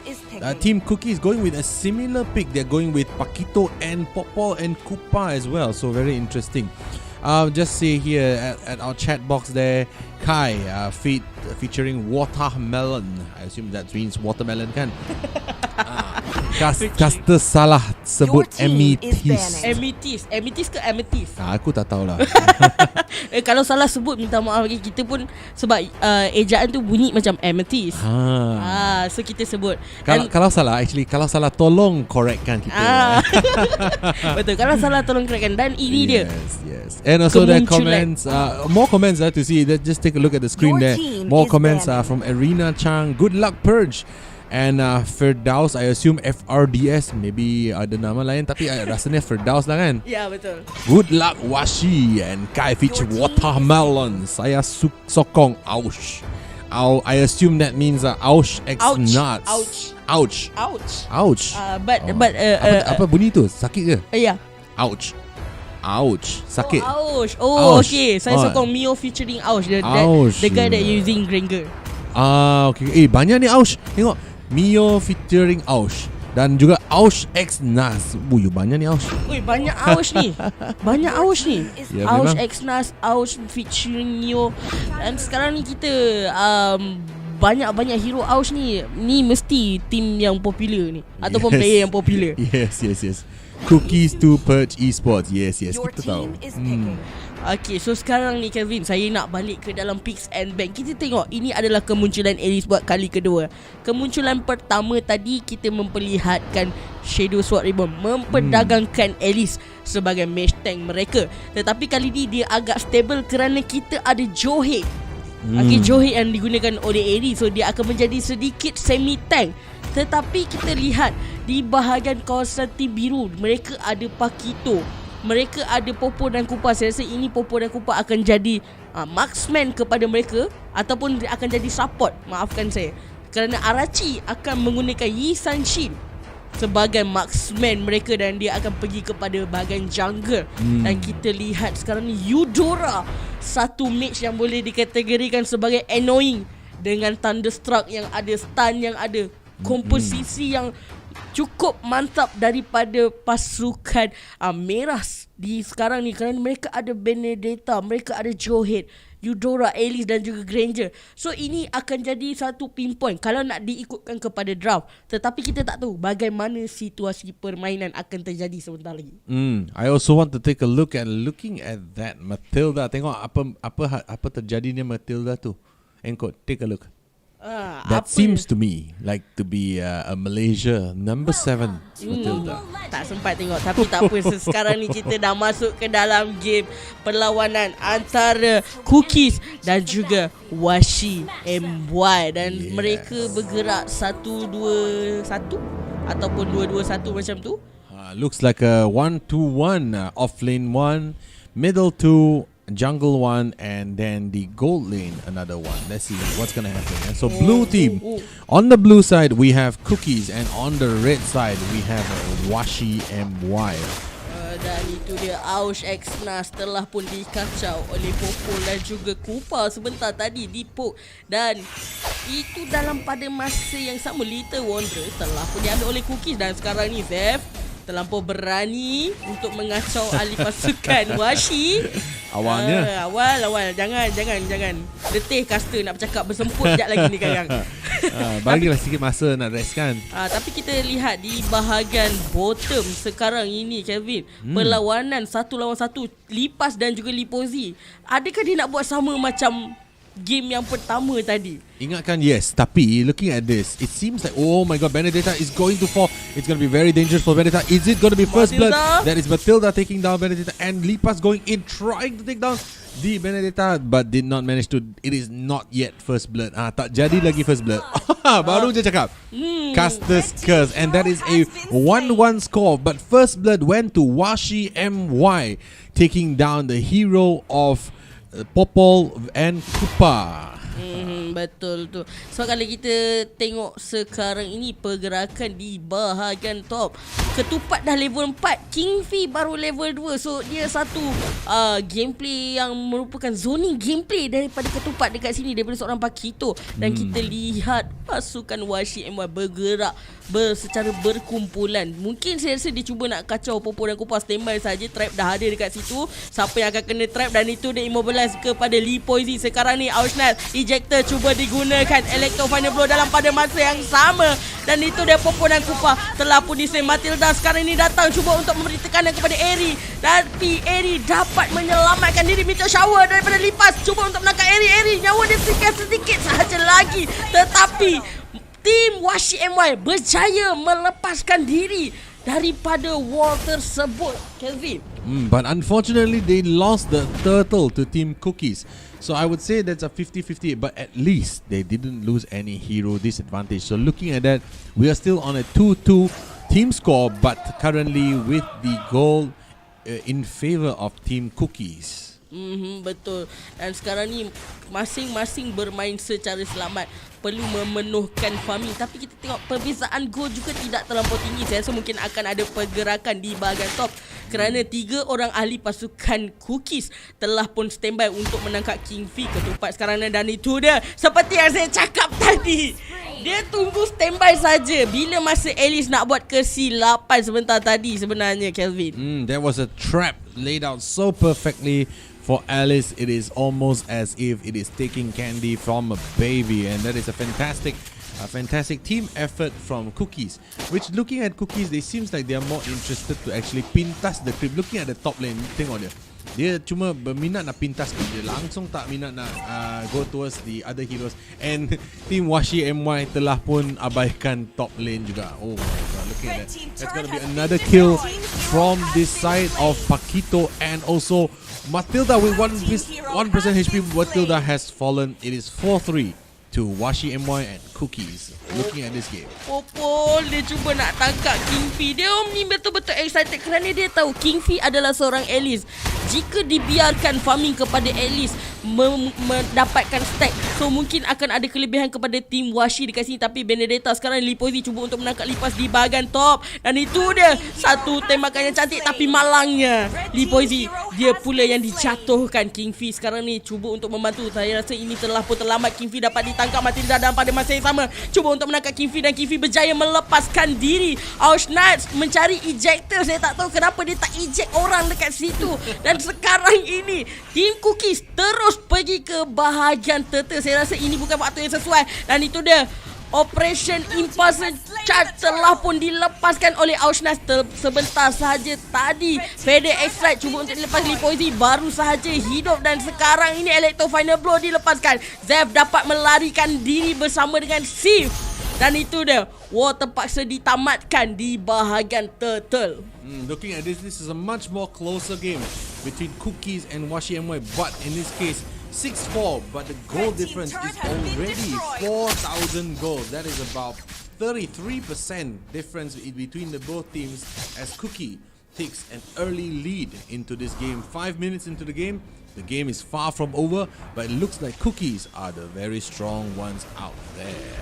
Team Cookie is going with a similar pick. They're going with Paquito and Popol and Koopa as well. So very interesting. Just say here at our chat box there, Kai featuring Watermelon. I assume that means watermelon kan? Caster salah sebut amethyst. Amethyst ke amethyst? Aku tak tahulah. Kalau salah sebut minta maaf lagi. Kita pun sebab ejaan tu bunyi macam amethyst. So kita sebut. Kalau salah, kalau salah tolong correctkan kita. Betul. Kalau salah tolong correctkan. Dan ini dia. Yes. And also there are comments, more comments to see. Just take a look at the screen there. More comments from Arena Chang. Good luck Purge. And Firdaus, I assume FRDS, maybe ada nama lain tapi rasanya Firdaus lah kan. Ya, betul. Good luck Washi and Kai feature Watermelon. Saya sokong Ouch. I assume that means Ouch X nuts. Ouch. But apa bunyi tu? Sakit ke? Ya. Ouch. Sakit. Ouch. Okay. Saya sokong Mio featuring Ouch. The guy that using Granger. Okay. Banyak ni Ouch. Tengok Mio featuring Ouch dan juga Ouch X Nas. Banyak ni Ouch. Banyak Ouch ni. Ya, Ouch memang. X Nas, Ouch featuring Mio. Dan sekarang ni kita banyak hero Ouch ni. Ni mesti team yang popular ni ataupun player yang popular. Yes. Cookies to Purge Esports. Yes. Kita tahu. Okay, so sekarang ni Kevin, saya nak balik ke dalam picks and ban. Kita tengok ini adalah kemunculan Alice buat kali kedua. Kemunculan pertama tadi kita memperlihatkan Shadow Sword Ribbon memperdagangkan Alice sebagai mage tank mereka. Tetapi kali ni dia agak stable kerana kita ada Johead. Okay, Johead yang digunakan oleh Alice, so dia akan menjadi sedikit semi tank. Tetapi kita lihat di bahagian kawasan tim biru, mereka ada Paquito, mereka ada Popo dan Koopa. Saya rasa ini Popo dan Koopa akan jadi marksman kepada mereka ataupun akan jadi support. Maafkan saya. Kerana Arachi akan menggunakan Yi Sanshin sebagai marksman mereka dan dia akan pergi kepada bahagian jungle. Dan kita lihat sekarang ni Eudora, satu mage yang boleh dikategorikan sebagai annoying dengan Thunderstruck yang ada, stun yang ada, komposisi yang cukup mantap daripada pasukan merah di sekarang ni kerana mereka ada Benedetta, mereka ada Johead, Eudora, Alice dan juga Granger. So ini akan jadi satu pinpoint kalau nak diikutkan kepada draft. Tetapi kita tak tahu bagaimana situasi permainan akan terjadi sebentar lagi. I also want to take a looking at that Matilda. Tengok apa terjadinya Matilda tu. Engkau take a look. That seems to me like to be a Malaysia number 7 Matilda. Tak sempat tengok, tapi tak apa. Sekarang ni kita dah masuk ke dalam game perlawanan antara Cookies dan juga Washi MY. Dan mereka bergerak 1-2-1 ataupun 2-2-1 macam tu. Looks like a 1-2-1, off lane 1, middle 2, jungle 1, and then the gold lane another 1. Let's see what's gonna happen. So blue team, on the blue side we have Cookies, and on the red side we have Washi MY. Dan itu dia Aush X-Nas telah pun dikacau oleh Popol dan juga Koopa sebentar tadi di poke. Dan itu dalam pada masa yang sama Little Wanderer telah pun diambil oleh Cookies. Dan sekarang ni Zev terlampau berani untuk mengacau ahli pasukan Washi. Awalnya Awal Jangan letih caster nak bercakap bersemput sekejap lagi ni sekarang. Bagilah sikit masa nak rest kan. Tapi kita lihat di bahagian bottom sekarang ini Kevin, perlawanan 1 lawan 1 Lipas dan juga Lipozi. Adakah dia nak buat sama macam game yang pertama tadi. Ingatkan, yes. Tapi looking at this, it seems like, oh my god, Benedetta is going to fall. It's going to be very dangerous for Benedetta. Is it going to be first blood? That is Matilda taking down Benedetta, and Lipas going in, trying to take down the Benedetta, but did not manage to. It is not yet first blood. Tak jadi lagi first blood. Baru je cakap. Caster's Curse, and that is a 1-1 score. But first blood went to Washi MY, taking down the hero of Popol and Kupa. Betul tu. So kalau kita tengok sekarang ini pergerakan di bahagian top, Ketupat dah level 4, Kingfi baru level 2. So dia satu gameplay yang merupakan zoning gameplay daripada Ketupat dekat sini, daripada seorang Pakito. Dan kita lihat pasukan Washi MY bergerak secara berkumpulan. Mungkin saya rasa dia cuba nak kacau Popo dan Kupa. Standby saja, trap dah ada dekat situ. Siapa yang akan kena trap, dan itu dia immobilize kepada Lee Poisey. Sekarang ni Ausnat ejector cuba digunakan, Electro Final Blow dalam pada masa yang sama. Dan itu dia Popo dan Kupa telah pun disay. Matilda sekarang ini datang cuba untuk memberi tekanan kepada Eri, tapi Eri dapat menyelamatkan diri. Meteor Shower daripada Lipas cuba untuk menangkap Eri. Nyawa dia tinggal sedikit sahaja lagi, tetapi tim Washi MY berjaya melepaskan diri daripada wall tersebut, Kelvin. But unfortunately, they lost the turtle to Team Cookies. So I would say that's a 50-50, but at least they didn't lose any hero disadvantage. So looking at that, we are still on a 2-2 team score, but currently with the goal in favor of Team Cookies. Betul. Dan sekarang ni masing-masing bermain secara selamat, perlu memenuhkan farming. Tapi kita tengok perbezaan gol juga tidak terlampau tinggi. Saya rasa mungkin akan ada pergerakan di bahagian top, kerana 3 orang ahli pasukan Cookies telah pun standby untuk menangkap Kingfi Ketupat sekarang ni. Dan itu dia, seperti yang saya cakap tadi, dia tunggu standby saja bila masa Alice nak buat kesilapan sebentar tadi sebenarnya, Kelvin. There was a trap laid out so perfectly for Alice. It is almost as if it is taking candy from a baby, and that is a fantastic team effort from Cookies. Which, looking at Cookies, they seems like they are more interested to actually pintas the creep. Looking at the top lane, tengok dia cuma berminat nak pintas, dia langsung tak minat nak go towards the other heroes. And Team Washi MY telah pun abaikan top lane juga. Oh my god, looking at that, that's gonna be another kill from this side of Pakito. And also Matilda with 1% HP. Matilda has fallen. It is 4-3 to Washi MY and Cookies. Looking at this game, Popol dia cuba nak tangkap Kingfi. Dia ni betul-betul excited kerana dia tahu Kingfi adalah seorang Alice. Jika dibiarkan farming kepada Alice mendapatkan stack, so mungkin akan ada kelebihan kepada tim Washi dekat sini. Tapi Benedetta sekarang Lipozi cuba untuk menangkap Lipas di bahagian top, dan itu dia satu tembakan yang cantik, tapi malangnya Lipozi dia pula yang dijatuhkan. Kingfi sekarang ni cuba untuk membantu. Saya rasa ini telah pun terlambat. Kingfi dapat ditangkap Matilda, dan pada masa yang sama cuba untuk menangkap Kingfi, dan Kingfi berjaya melepaskan diri. Ausnats mencari ejector. Saya tak tahu kenapa dia tak eject orang dekat situ. Dan sekarang ini Team Cookies terus pergi ke bahagian turtle. Saya rasa ini bukan waktu yang sesuai, dan itu dia Operation Impulse Charge telah pun dilepaskan oleh Ausnats sebentar sahaja tadi. Fede Extract cuba untuk dilepas Lipozi, baru sahaja hidup, dan sekarang ini Electro Final Blow dilepaskan. Zev dapat melarikan diri bersama dengan Sif, dan itu dia war terpaksa ditamatkan di bahagian turtle. Looking at this is a much more closer game between Cookies and Washi MY, but in this case 6-4, but the goal difference is already 4,000 gold. That is about 33% difference between the both teams, as Cookie takes an early lead into this game. 5 minutes into the game is far from over, but it looks like Cookies are the very strong ones out there.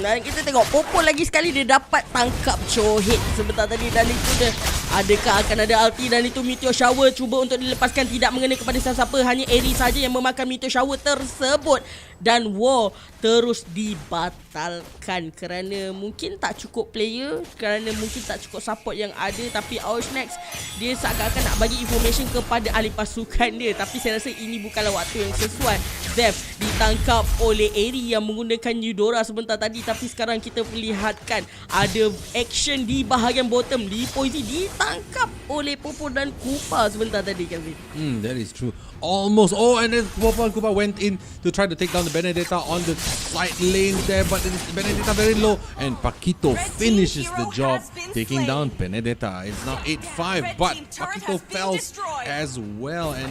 Dan kita tengok Popo lagi sekali dia dapat tangkap Chohead sebentar tadi, dan itu dia, adakah akan ada ulti? Dan itu Meteor Shower cuba untuk dilepaskan, tidak mengena kepada siapa-siapa, hanya Eri saja yang memakan Meteor Shower tersebut, dan war terus dibatalkan kerana mungkin tak cukup player, kerana mungkin tak cukup support yang ada. Tapi Ausnax dia seakan-akan nak bagi information kepada ahli pasukan dia, tapi saya rasa ini bukanlah waktu yang sesuai. them. Ditangkap oleh Eri yang menggunakan Eudora sebentar tadi. Tapi sekarang kita perlihatkan ada action di bahagian bottom. Lee Poisi ditangkap oleh Popo dan Kupa sebentar tadi, Kevin. That is true. Almost. Oh, and then Popo and Kupa went in to try to take down the Benedetta on the side lanes there, but Benedetta very low, and Paquito finishes the job, taking down Benedetta. It's now 8-5, but Paquito fell as well, and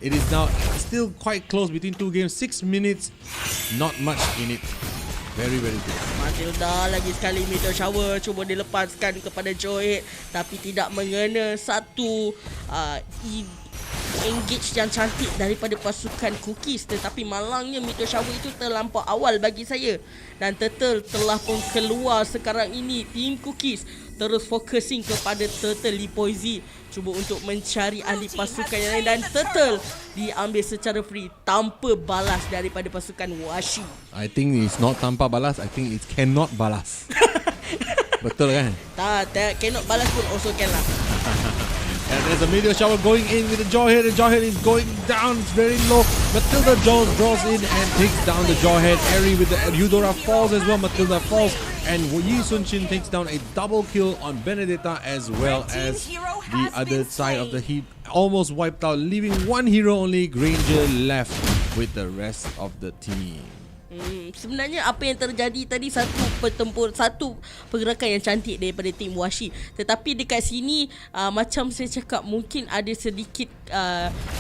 it is now still quite close between two games. 6 minutes, not much in it. Very, very good. Matilda lagi sekali meteor shower cuba dilepaskan kepada Joet, tapi tidak mengena. Satu engage yang cantik daripada pasukan Cookies, tetapi malangnya meteor shower itu terlampau awal bagi saya. Dan Turtle telah pun keluar sekarang ini. Team Cookies terus focusing kepada Turtle. Lee Poisi cuba untuk mencari ahli pasukan yang lain, dan Turtle diambil secara free tanpa balas daripada pasukan Washi. I think it's not tanpa balas, I think it cannot balas. Betul kan? Tak cannot balas pun also can lah. And there's a meteor shower going in with the Jawhead. The Jawhead is going down. It's very low. Matilda Jones draws in and takes down the Jawhead. Eri with the Eudora falls as well. Matilda falls. And Yi Sun-Shin takes down a double kill on Benedetta as well as the other side of the heap. Almost wiped out, leaving one hero only, Granger, left with the rest of the team. Sebenarnya apa yang terjadi tadi satu pergerakan yang cantik daripada tim Washi, tetapi dekat sini macam saya cakap mungkin ada sedikit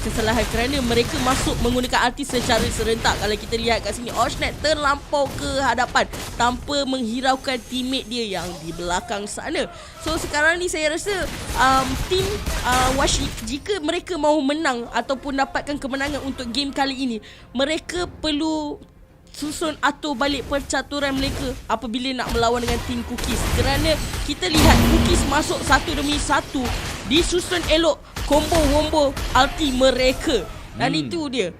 kesalahan kerana mereka masuk menggunakan artis secara serentak. Kalau kita lihat kat sini, Oshnet terlampau ke hadapan tanpa menghiraukan teammate dia yang di belakang sana. So sekarang ni saya rasa tim Washi, jika mereka mahu menang ataupun dapatkan kemenangan untuk game kali ini, mereka perlu susun atur balik percaturan mereka apabila nak melawan dengan tim Cookies. Kerana kita lihat Cookies masuk satu demi satu, disusun elok combo-wombo ulti mereka. Dan itu dia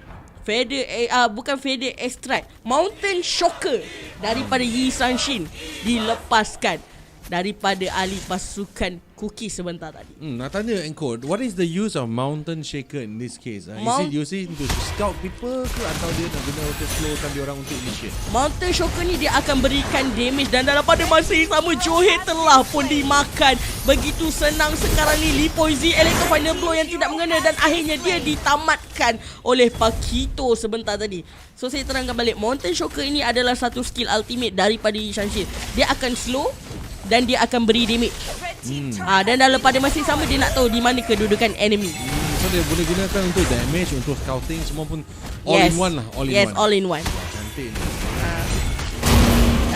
bukan feather extract, Mountain Shocker daripada Yi Sun-Shin dilepaskan daripada ahli pasukan Cookies sebentar tadi. Nak tanya Engkau, what is the use of Mountain Shaker in this case? Is it to scout people ke, atau dia nak guna untuk slowkan dia orang untuk initiate? Mountain Shocker ni dia akan berikan damage, dan dalam pada masa yang sama Johet telah pun dimakan. Begitu senang sekarang ni Lee Poisi Electro Final Blow yang tidak mengena, dan akhirnya dia ditamatkan oleh Paquito sebentar tadi. So saya terangkan balik, Mountain Shocker ini adalah satu skill ultimate daripada Yi Sun-Shin. Dia akan slow dan dia akan beri damage. Dan dalam pada masa yang sama dia nak tahu di mana kedudukan enemy. So dia boleh gunakan untuk damage, untuk scouting, semua pun all in one lah. All in one. Cantik.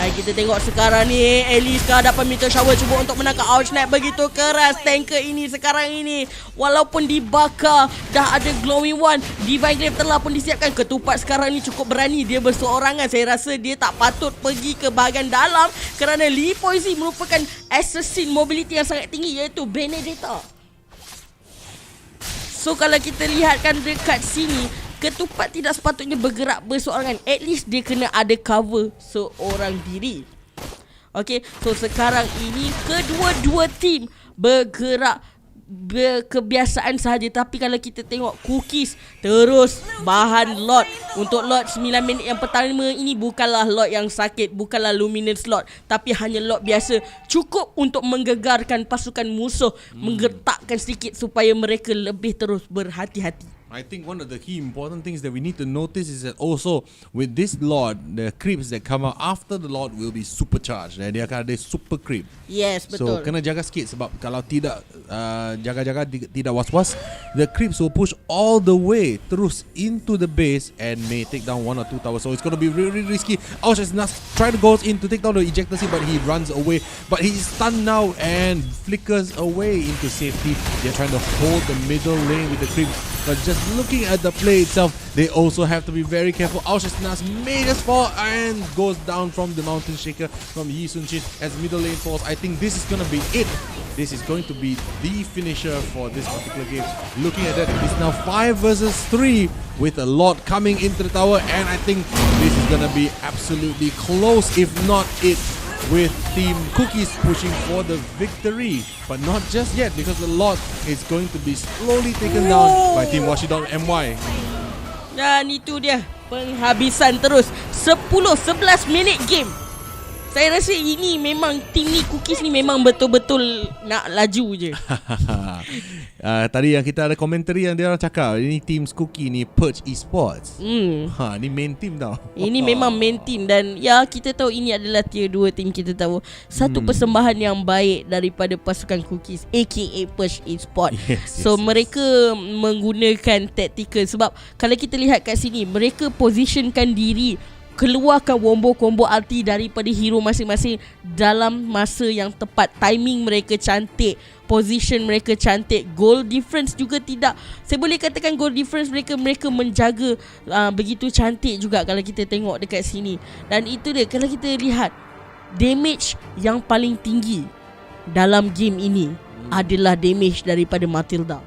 Kita tengok sekarang ni Ellie ke hadapan meteor shower, cuba untuk menangkap Outsnap. Begitu keras tanker ini sekarang ini, walaupun dibakar. Dah ada glowing one, Divine Grave telah pun disiapkan. Ketupat sekarang ni cukup berani, dia berseorangan. Saya rasa dia tak patut pergi ke bahagian dalam kerana Lee Poisi merupakan assassin mobility yang sangat tinggi, iaitu Benedetta. So kalau kita lihatkan dekat sini, ketupat tidak sepatutnya bergerak berseorangan. At least dia kena ada cover seorang diri. Okay, so sekarang ini kedua-dua tim bergerak berkebiasaan sahaja. Tapi kalau kita tengok Cookies terus bahan lot. Untuk lot 9 minit yang pertama ini bukanlah lot yang sakit, bukanlah luminous lot, tapi hanya lot biasa, cukup untuk menggegarkan pasukan musuh, menggertakkan sedikit supaya mereka lebih terus berhati-hati. I think one of the key important things that we need to notice is that also with this Lord, the creeps that come out after the Lord will be supercharged. Dia akan ada super creep. Yes, betul. So kena jaga sikit, sebab kalau tidak jaga-jaga, tidak was-was, the creeps will push all the way terus into the base and may take down 1 or 2 towers. So it's going to be really, really risky. Aushas try to go in to take down the ejector seat, but he runs away. But he's stunned now and flickers away into safety. They're trying to hold the middle lane with the creeps, but just looking at the play itself, they also have to be very careful. Aushas may just fall and goes down from the Mountain Shaker from Yi Sun-Shin as middle lane falls. I think this is going to be it. This is going to be the finisher for this particular game. Looking at that, it's now 5 versus 3 with a lot coming into the tower, and I think this is going to be absolutely close, if not it, with Team Cookies pushing for the victory. But not just yet, because the lot is going to be slowly taken down by Team Washi.my. Dan itu dia penghabisan terus 10-11 minit game. Saya rasa ini memang tim ni Cookies ni memang betul-betul nak laju je. Tadi yang kita ada komentari yang dia orang cakap ini tim Cookie ni Perch Esports. Ni main team tau. Ini memang main team dan ya kita tahu ini adalah tier 2 team, kita tahu satu persembahan yang baik daripada pasukan Cookies aka Perch Esports. So mereka menggunakan tactical sebab kalau kita lihat kat sini mereka positionkan diri, keluarkan combo ulti daripada hero masing-masing dalam masa yang tepat. Timing mereka cantik, position mereka cantik, goal difference juga tidak, saya boleh katakan goal difference mereka menjaga begitu cantik juga kalau kita tengok dekat sini. Dan itu dia, kalau kita lihat damage yang paling tinggi dalam game ini adalah damage daripada Matilda.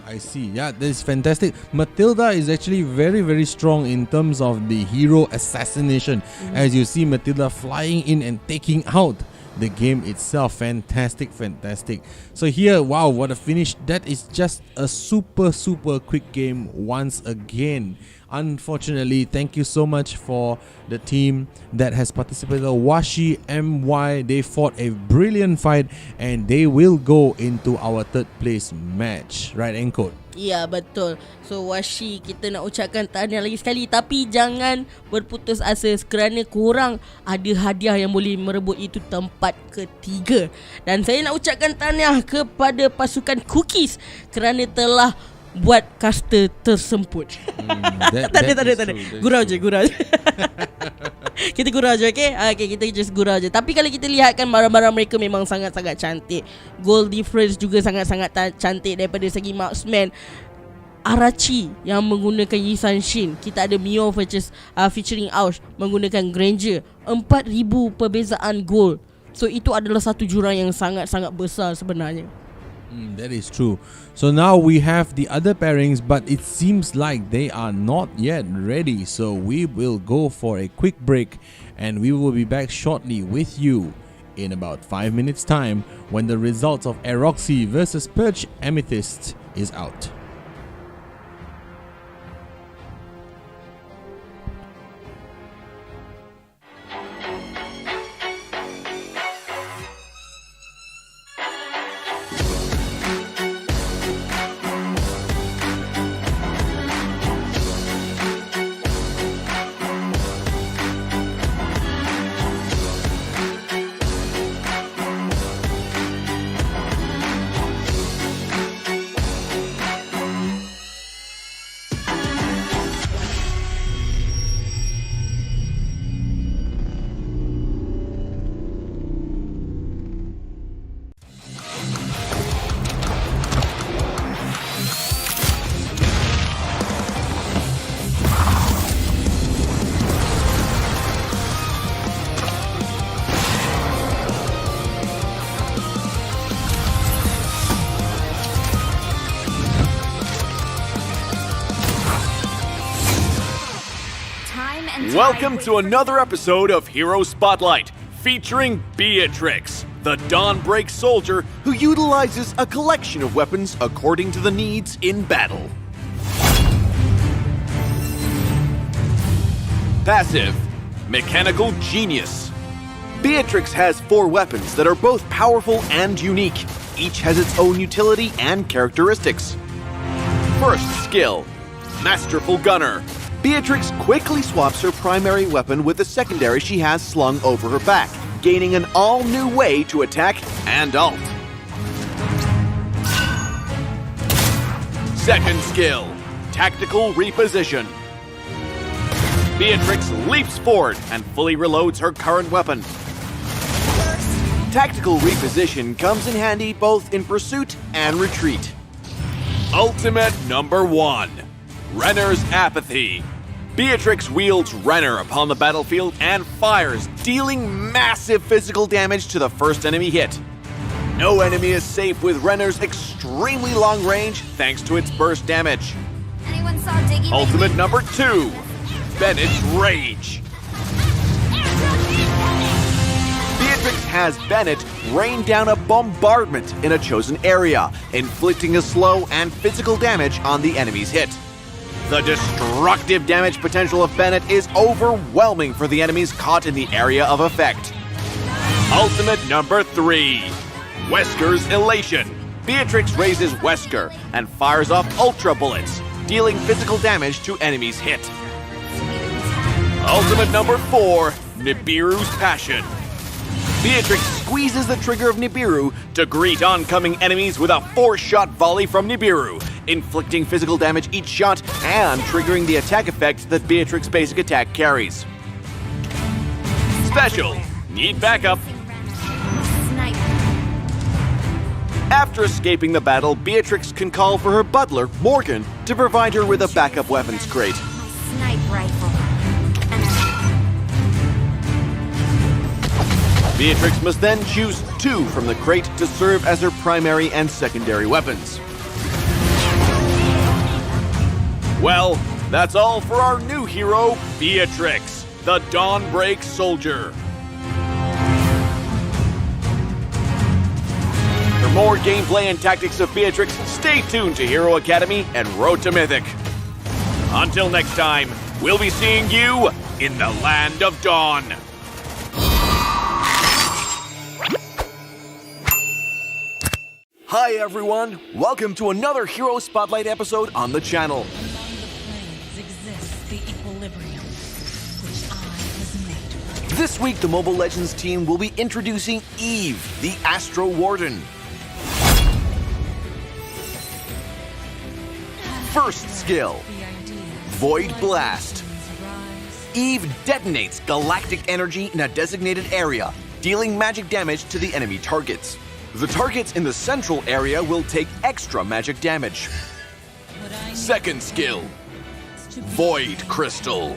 I see. Yeah, that is fantastic. Matilda is actually very, very strong in terms of the hero assassination. As you see Matilda flying in and taking out the game itself. Fantastic. So here, wow, what a finish. That is just a super quick game once again. Unfortunately, thank you so much for the team that has participated. Washi MY, they fought a brilliant fight and they will go into our third place match. Right, Encode? Ya, betul. So Washi, kita nak ucapkan tahniah lagi sekali, tapi jangan berputus asa kerana korang ada hadiah yang boleh merebut, itu tempat ketiga. Dan saya nak ucapkan tahniah kepada pasukan Cookies kerana telah buat caster tersemput. Tak ada. Gurau je. Kita gurau je, okay? Okay, kita just gurau je. Tapi kalau kita lihat kan barang-barang mereka memang sangat-sangat cantik. Goal difference juga sangat-sangat cantik daripada segi marksman. Arachi yang menggunakan Yisan Shin. Kita ada Mio featuring Aush menggunakan Granger. 4,000 perbezaan gol. So itu adalah satu jurang yang sangat-sangat besar sebenarnya. That is true. So now we have the other pairings, but it seems like they are not yet ready. So we will go for a quick break and we will be back shortly with you in about 5 minutes time when the results of Aeroxy versus Perch Amethyst is out. Welcome to another episode of Hero Spotlight, featuring Beatrix, the Dawnbreak soldier who utilizes a collection of weapons according to the needs in battle. Passive, Mechanical Genius. Beatrix has 4 weapons that are both powerful and unique. Each has its own utility and characteristics. First skill, Masterful Gunner. Beatrix quickly swaps her primary weapon with the secondary she has slung over her back, gaining an all-new way to attack and ult. Second skill, Tactical Reposition. Beatrix leaps forward and fully reloads her current weapon. Tactical Reposition comes in handy both in pursuit and retreat. Ultimate number 1, Renner's Apathy. Beatrix wields Renner upon the battlefield and fires, dealing massive physical damage to the first enemy hit. No enemy is safe with Renner's extremely long range thanks to its burst damage. Anyone saw Diggy Ultimate number 2, Bennett's Rage. Beatrix has Bennett rain down a bombardment in a chosen area, inflicting a slow and physical damage on the enemy's hit. The destructive damage potential of Bennett is overwhelming for the enemies caught in the area of effect. Ultimate number 3. Wesker's Elation. Beatrix raises Wesker and fires off Ultra Bullets, dealing physical damage to enemies hit. Ultimate number 4. Nibiru's Passion. Beatrix squeezes the trigger of Nibiru to greet oncoming enemies with a 4-shot volley from Nibiru, inflicting physical damage each shot and triggering the attack effect that Beatrix's basic attack carries. Special. Need backup. Sniper. After escaping the battle, Beatrix can call for her butler, Morgan, to provide her with a backup weapons crate. My sniper rifle. Beatrix must then choose 2 from the crate to serve as her primary and secondary weapons. Well, that's all for our new hero, Beatrix, the Dawnbreak Soldier. For more gameplay and tactics of Beatrix, stay tuned to Hero Academy and Road to Mythic. Until next time, we'll be seeing you in the Land of Dawn. Hi everyone, welcome to another Hero Spotlight episode on the channel. Among the planes exists the equilibrium, which I has made. This week the Mobile Legends team will be introducing Eve, the Astro Warden. First skill, The idea Void Blast. arise. Eve detonates galactic energy in a designated area, dealing magic damage to the enemy targets. The targets in the central area will take extra magic damage. What I Second skill, need to be Void Crystal.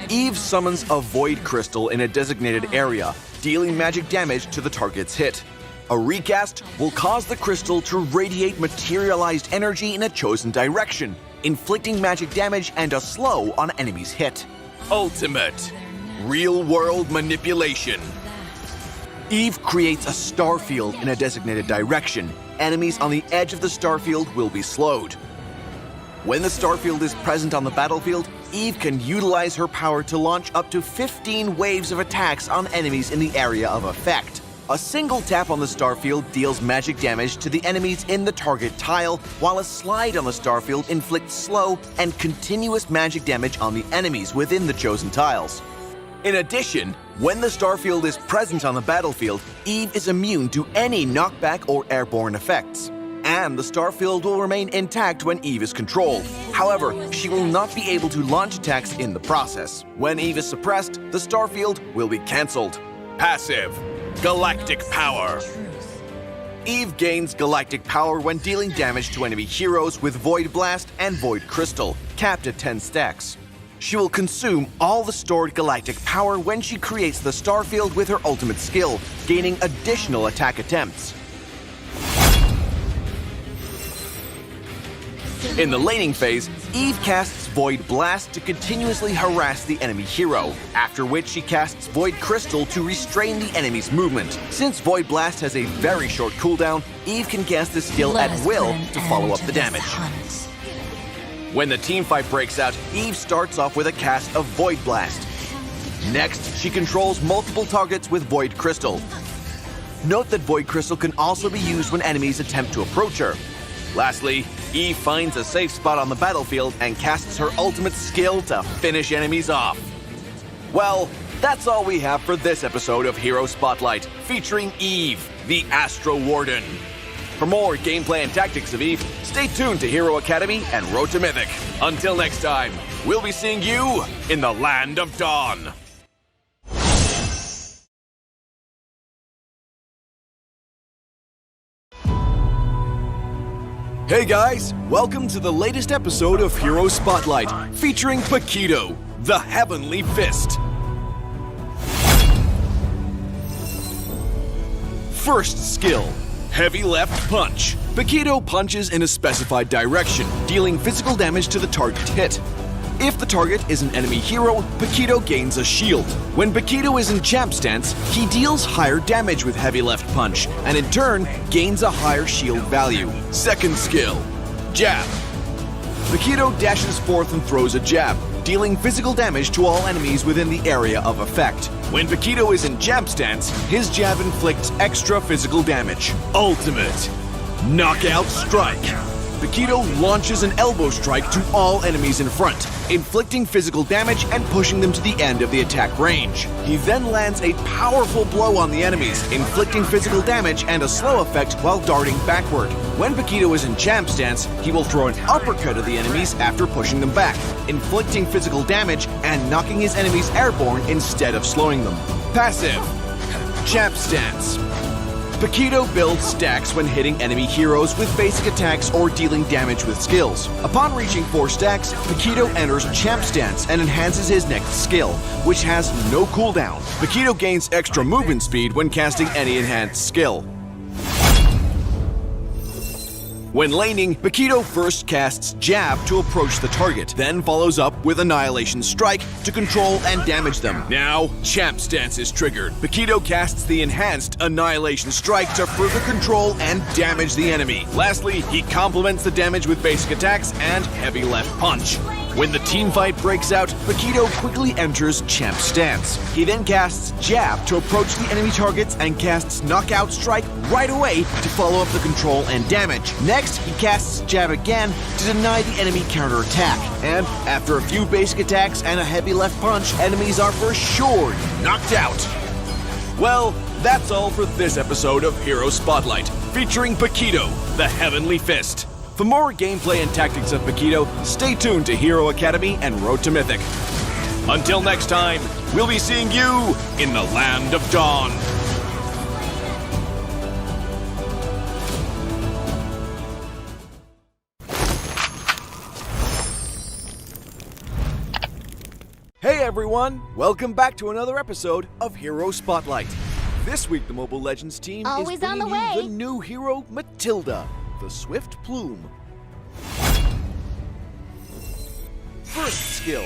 Eve summons a Void Crystal in a designated area, dealing magic damage to the target's hit. A recast will cause the crystal to radiate materialized energy in a chosen direction, inflicting magic damage and a slow on enemies' hit. Ultimate, Real-World Manipulation. Eve creates a star field in a designated direction. Enemies on the edge of the star field will be slowed. When the star field is present on the battlefield, Eve can utilize her power to launch up to 15 waves of attacks on enemies in the area of effect. A single tap on the star field deals magic damage to the enemies in the target tile, while a slide on the star field inflicts slow and continuous magic damage on the enemies within the chosen tiles. In addition, when the starfield is present on the battlefield, Eve is immune to any knockback or airborne effects. And the starfield will remain intact when Eve is controlled. However, she will not be able to launch attacks in the process. When Eve is suppressed, the starfield will be cancelled. Passive, Galactic Power. Eve gains galactic power when dealing damage to enemy heroes with Void Blast and Void Crystal, capped at 10 stacks. She will consume all the stored galactic power when she creates the starfield with her ultimate skill, gaining additional attack attempts. In the laning phase, Eve casts Void Blast to continuously harass the enemy hero, after which she casts Void Crystal to restrain the enemy's movement. Since Void Blast has a very short cooldown, Eve can cast this skill Let at us will put an to follow end up to the this damage. hunt. When the teamfight breaks out, Eve starts off with a cast of Void Blast. Next, she controls multiple targets with Void Crystal. Note that Void Crystal can also be used when enemies attempt to approach her. Lastly, Eve finds a safe spot on the battlefield and casts her ultimate skill to finish enemies off. Well, that's all we have for this episode of Hero Spotlight, featuring Eve, the Astro Warden. For more gameplay and tactics of Eve, stay tuned to Hero Academy and Road to Mythic. Until next time, we'll be seeing you in the Land of Dawn. Hey guys, welcome to the latest episode of Hero Spotlight, featuring Paquito, the Heavenly Fist. First skill, Heavy Left Punch. Paquito punches in a specified direction, dealing physical damage to the target hit. If the target is an enemy hero, Paquito gains a shield. When Paquito is in champ stance, he deals higher damage with Heavy Left Punch, and in turn, gains a higher shield value. Second skill, Jab. Paquito dashes forth and throws a jab, dealing physical damage to all enemies within the area of effect. When Paquito is in jab stance, his jab inflicts extra physical damage. Ultimate Knockout Strike. Paquito launches an elbow strike to all enemies in front, inflicting physical damage and pushing them to the end of the attack range. He then lands a powerful blow on the enemies, inflicting physical damage and a slow effect while darting backward. When Paquito is in jab stance, he will throw an uppercut at the enemies after pushing them back, inflicting physical damage and knocking his enemies airborne instead of slowing them. Passive Jab stance. Paquito builds stacks when hitting enemy heroes with basic attacks or dealing damage with skills. Upon reaching 4 stacks, Paquito enters Champ Stance and enhances his next skill, which has no cooldown. Paquito gains extra movement speed when casting any enhanced skill. When laning, Paquito first casts Jab to approach the target, then follows up with Annihilation Strike to control and damage them. Now, Champ Stance is triggered. Paquito casts the enhanced Annihilation Strike to further control and damage the enemy. Lastly, he complements the damage with basic attacks and heavy left punch. When the team fight breaks out, Paquito quickly enters Champ Stance. He then casts Jab to approach the enemy targets and casts Knockout Strike right away to follow up the control and damage. Next, he casts Jab again to deny the enemy counterattack. And after a few basic attacks and a heavy left punch, enemies are for sure knocked out. Well, that's all for this episode of Hero Spotlight, featuring Paquito, the Heavenly Fist. For more gameplay and tactics of Paquito, stay tuned to Hero Academy and Road to Mythic. Until next time, we'll be seeing you in the Land of Dawn. Hey everyone, welcome back to another episode of Hero Spotlight. This week the Mobile Legends team Always is on the bringing you way. the new hero Matilda, the Swift Plume. First skill,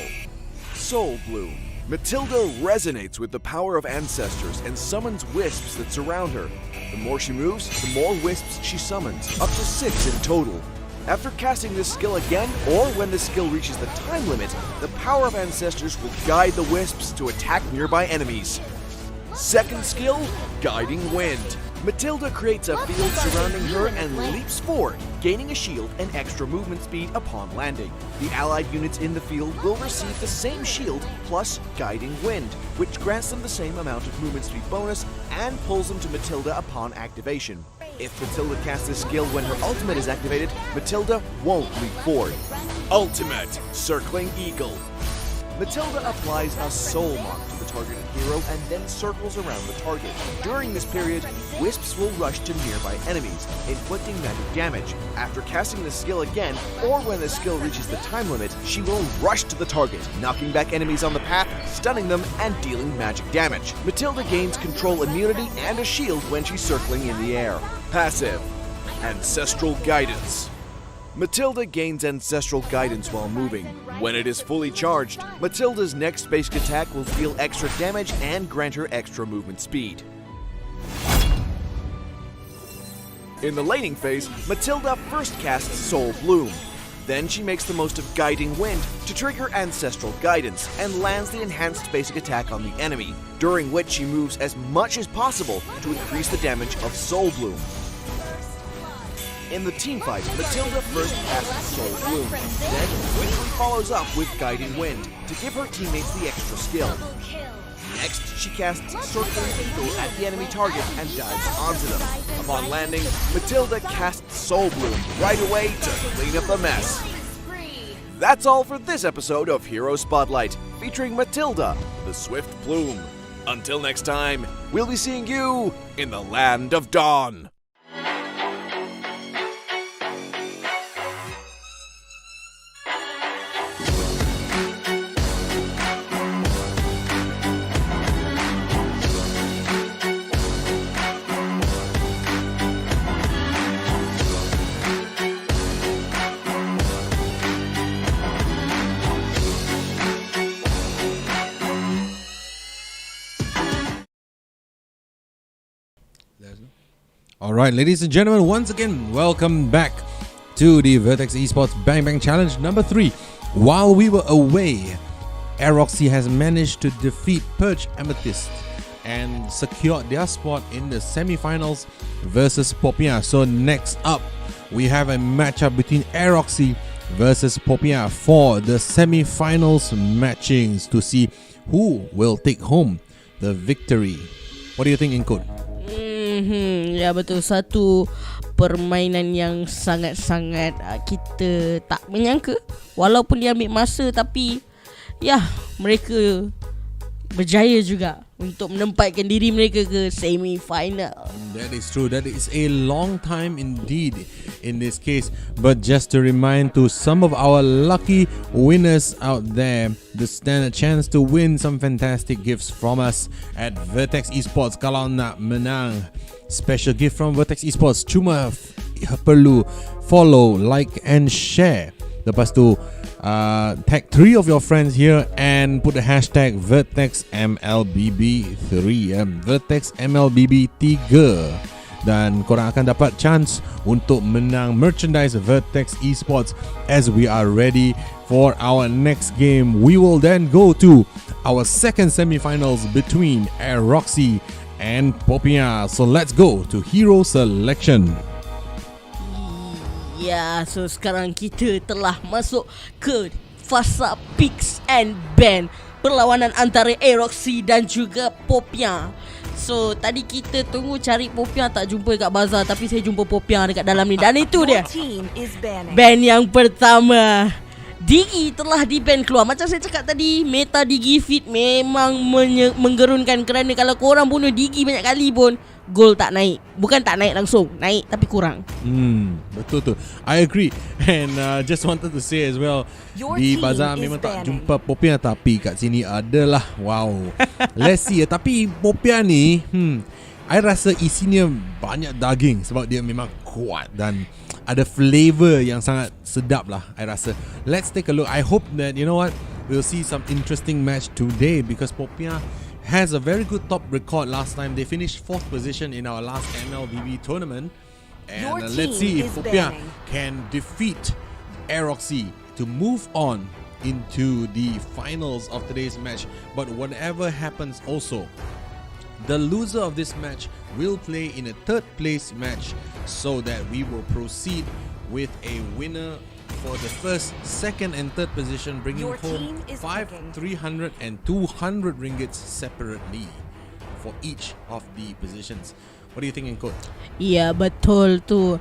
Soul Bloom. Matilda resonates with the power of ancestors and summons wisps that surround her. The more she moves, the more wisps she summons, up to 6 in total. After casting this skill again, or when the skill reaches the time limit, the power of ancestors will guide the wisps to attack nearby enemies. Second skill, Guiding Wind. Matilda creates a field surrounding her and leaps forward, gaining a shield and extra movement speed upon landing. The allied units in the field will receive the same shield plus Guiding Wind, which grants them the same amount of movement speed bonus and pulls them to Matilda upon activation. If Matilda casts this skill when her ultimate is activated, Matilda won't leap forward. Ultimate Circling Eagle. Matilda applies a soul mark to the targeted hero and then circles around the target. During this period, wisps will rush to nearby enemies, inflicting magic damage. After casting the skill again, or when the skill reaches the time limit, she will rush to the target, knocking back enemies on the path, stunning them, and dealing magic damage. Matilda gains control immunity and a shield when she's circling in the air. Passive, Ancestral Guidance. Matilda gains Ancestral Guidance while moving. When it is fully charged, Matilda's next basic attack will deal extra damage and grant her extra movement speed. In the laning phase, Matilda first casts Soul Bloom. Then she makes the most of Guiding Wind to trigger Ancestral Guidance and lands the enhanced basic attack on the enemy, during which she moves as much as possible to increase the damage of Soul Bloom. In the teamfight, Matilda first casts Soul Bloom, then quickly follows up with Guiding Wind to give her teammates the extra skill. Next, she casts Circling Eagle at the enemy target and dives onto them. Upon landing, Matilda casts Soul Bloom right away to clean up the mess. That's all for this episode of Hero Spotlight, featuring Matilda, the Swift Plume. Until next time, we'll be seeing you in the Land of Dawn. All right, ladies and gentlemen, once again, welcome back to the Vertex Esports Bang Bang Challenge number 3. While we were away, Aeroxy has managed to defeat Purge Amethyst and secured their spot in the semi-finals versus Popia. So next up, we have a matchup between Aeroxy versus Popia for the semi-finals matchings to see who will take home the victory. What do you think, Inkut? Ya betul, satu permainan yang sangat-sangat kita tak menyangka. Walaupun dia ambil masa, tapi ya, mereka berjaya juga untuk menempatkan diri mereka ke semi-final. That is true. That is a long time indeed in this case. But just to remind to some of our lucky winners out there, to stand a chance to win some fantastic gifts from us at Vertex Esports. Kalau nak menang special gift from Vertex Esports, cuma perlu follow, like and share. Lepas tu tag 3 of your friends here and put the hashtag Vertex MLBB3, Vertex MLBB 3, dan korang akan dapat chance untuk menang merchandise Vertex Esports as we are ready for our next game. We will then go to our second semi-finals between Aeroxy and Popia. So let's go to hero selection. Ya, so sekarang kita telah masuk ke fasa picks and ban, perlawanan antara Aeroxy dan juga Popia. So tadi kita tunggu cari Popia, tak jumpa kat bazar, tapi saya jumpa Popia dekat dalam ni. Dan itu dia ban yang pertama. Digi telah di-ban keluar. Macam saya cakap tadi, meta Digi Fit memang menggerunkan, kerana kalau korang bunuh Digi banyak kali pun gol tak naik. Bukan tak naik langsung, naik tapi kurang. Betul tu. I agree. And just wanted to say as well, di bazar memang tak jumpa Popia, tapi kat sini adalah. Wow. Let's see. Tapi Popia ni I rasa isinya banyak daging sebab dia memang kuat dan ada flavor yang sangat sedap lah, I rasa. Let's take a look. I hope that, you know what, we'll see some interesting match today, because Popia has a very good top record last time. They finished 4th position in our last MLBB tournament. And let's see if Popia can defeat Aeroxy to move on into the finals of today's match. But whatever happens also, the loser of this match will play in a 3rd place match, so that we will proceed with a winner for the 1st, 2nd and 3rd position, bringing home 5, 300 and 200 ringgits separately for each of the positions. What do you think, Encode? Ya, betul tu.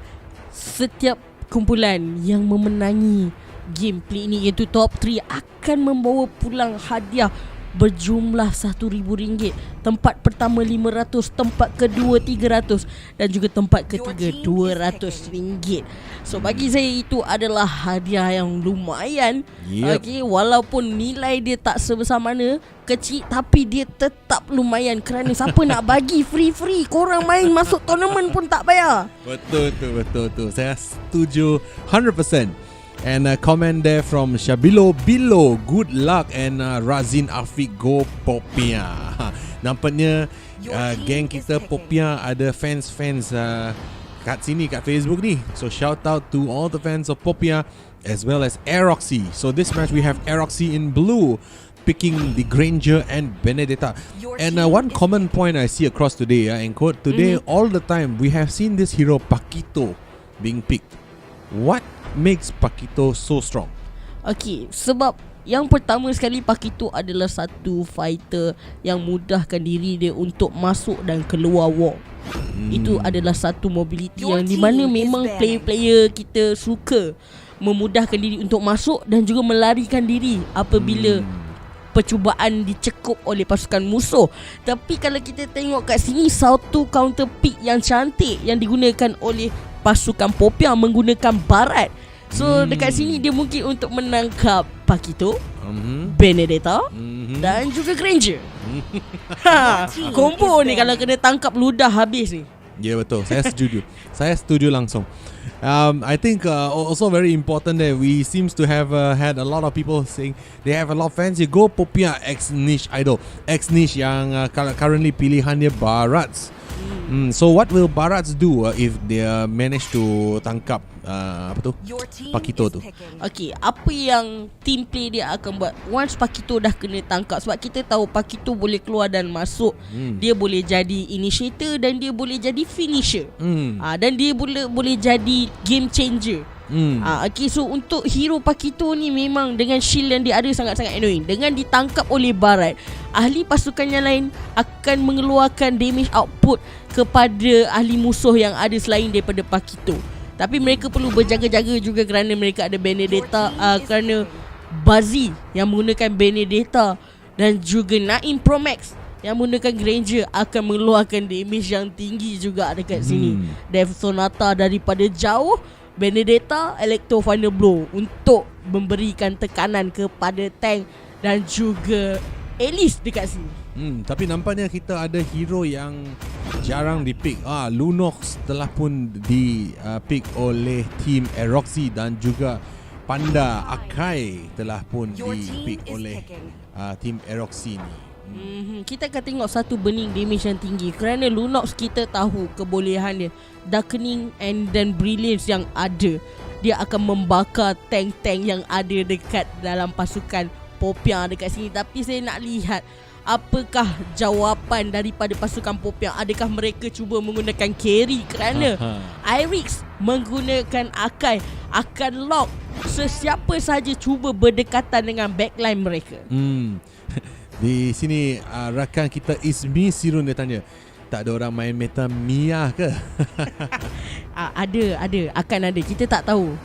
Setiap kumpulan yang memenangi gameplay ini, iaitu top 3, akan membawa pulang hadiah berjumlah RM1,000. Tempat pertama RM500, tempat kedua RM300 dan juga tempat ketiga RM200. So bagi saya itu adalah hadiah yang lumayan. Okay, walaupun nilai dia tak sebesar mana, kecil, tapi dia tetap lumayan, kerana siapa nak bagi free-free, korang main masuk tournament pun tak bayar. Betul tu. Saya setuju 100%. And a comment there from Shabilo Bilo, good luck, and Razin Afiq, go Popia. Nampaknya geng kita Popia ada fans kat sini, kat Facebook ni. So shout out to all the fans of Popia as well as Aeroxy. So this match we have Aeroxy in blue picking the Granger and Benedetta. And one common point I see across today, Encode, today all the time we have seen this hero Paquito being picked. What makes Paquito so strong? Okay, sebab yang pertama sekali, Paquito adalah satu fighter yang mudahkan diri dia untuk masuk dan keluar war. Itu adalah satu mobility yang di mana memang player-player kita suka memudahkan diri untuk masuk dan juga melarikan diri apabila percubaan dicekup oleh pasukan musuh. Tapi kalau kita tengok kat sini, satu counter pick yang cantik yang digunakan oleh pasukan Popia menggunakan barat. So dekat sini dia mungkin untuk menangkap Paquito, Benedetta dan juga Granger. Combo ni kalau kena tangkap ludah habis ni. Ya, betul. Saya setuju. Saya setuju langsung. I think also very important that we seems to have had a lot of people saying they have a lot of fans. You go Popia ex-niche idol, ex-niche yang currently pilihan dia Barats. So what will Barats do if they manage to tangkap Pakito tu? Okay, apa yang team play dia akan buat once Pakito dah kena tangkap? Sebab kita tahu Pakito boleh keluar dan masuk. Dia boleh jadi initiator dan dia boleh jadi finisher. Dan dia boleh jadi game changer. Okay, so untuk hero Pakito ni memang dengan shield yang dia ada sangat-sangat annoying. Dengan ditangkap oleh Barat, ahli pasukan yang lain akan mengeluarkan damage output kepada ahli musuh yang ada selain daripada Pakito. Tapi mereka perlu berjaga-jaga juga kerana mereka ada Benedetta, kerana Bazzi yang menggunakan Benedetta dan juga Naim Promax yang menggunakan Granger akan mengeluarkan damage yang tinggi juga dekat sini. Death Sonata daripada jauh, Benedetta Electro Final Blow untuk memberikan tekanan kepada tank dan juga Alice dekat sini. Tapi nampaknya kita ada hero yang jarang di-pick. Lunox telah pun di-pick oleh Team Eroxy dan juga Panda Akai telah pun di-pick oleh Team Eroxy ni. Kita akan tengok satu burning damage yang tinggi kerana Lunox kita tahu kebolehan dia, Darkening and then Brilliance yang ada. Dia akan membakar tank-tank yang ada dekat dalam pasukan Popiang dekat sini. Tapi saya nak lihat apakah jawapan daripada pasukan Popiang. Adakah mereka cuba menggunakan carry kerana Irix menggunakan Akai akan lock sesiapa sahaja cuba berdekatan dengan backline mereka. Di sini rakan kita Ismi Sirun dia tanya, tak ada orang main meta Mia ke? Ada akan ada. Kita tak tahu.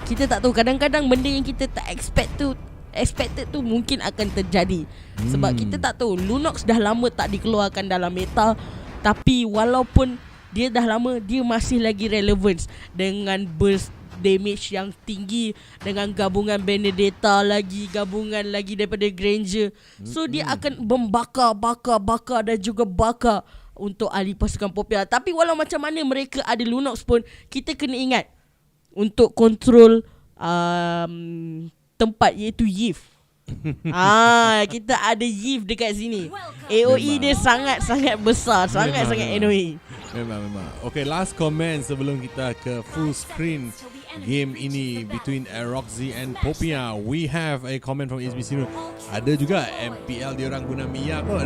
Kadang-kadang benda yang kita tak expected tu mungkin akan terjadi. Sebab kita tak tahu, Lunox dah lama tak dikeluarkan dalam meta, tapi walaupun dia dah lama, dia masih lagi relevance dengan burst damage yang tinggi, dengan gabungan Benedetta lagi, gabungan lagi daripada Granger. So dia akan membakar dan juga bakar untuk ahli pasukan Popiah. Tapi walau macam mana mereka ada Lunox pun, kita kena ingat untuk kontrol tempat iaitu Yif. Kita ada Yif dekat sini. AOE dia sangat-sangat besar, sangat-sangat annoying. Memang. Okay, last comment sebelum kita ke full screen game ini between Roxy and Popia. We have a comment from SBC. Ada juga MPL dia orang guna Mia kot.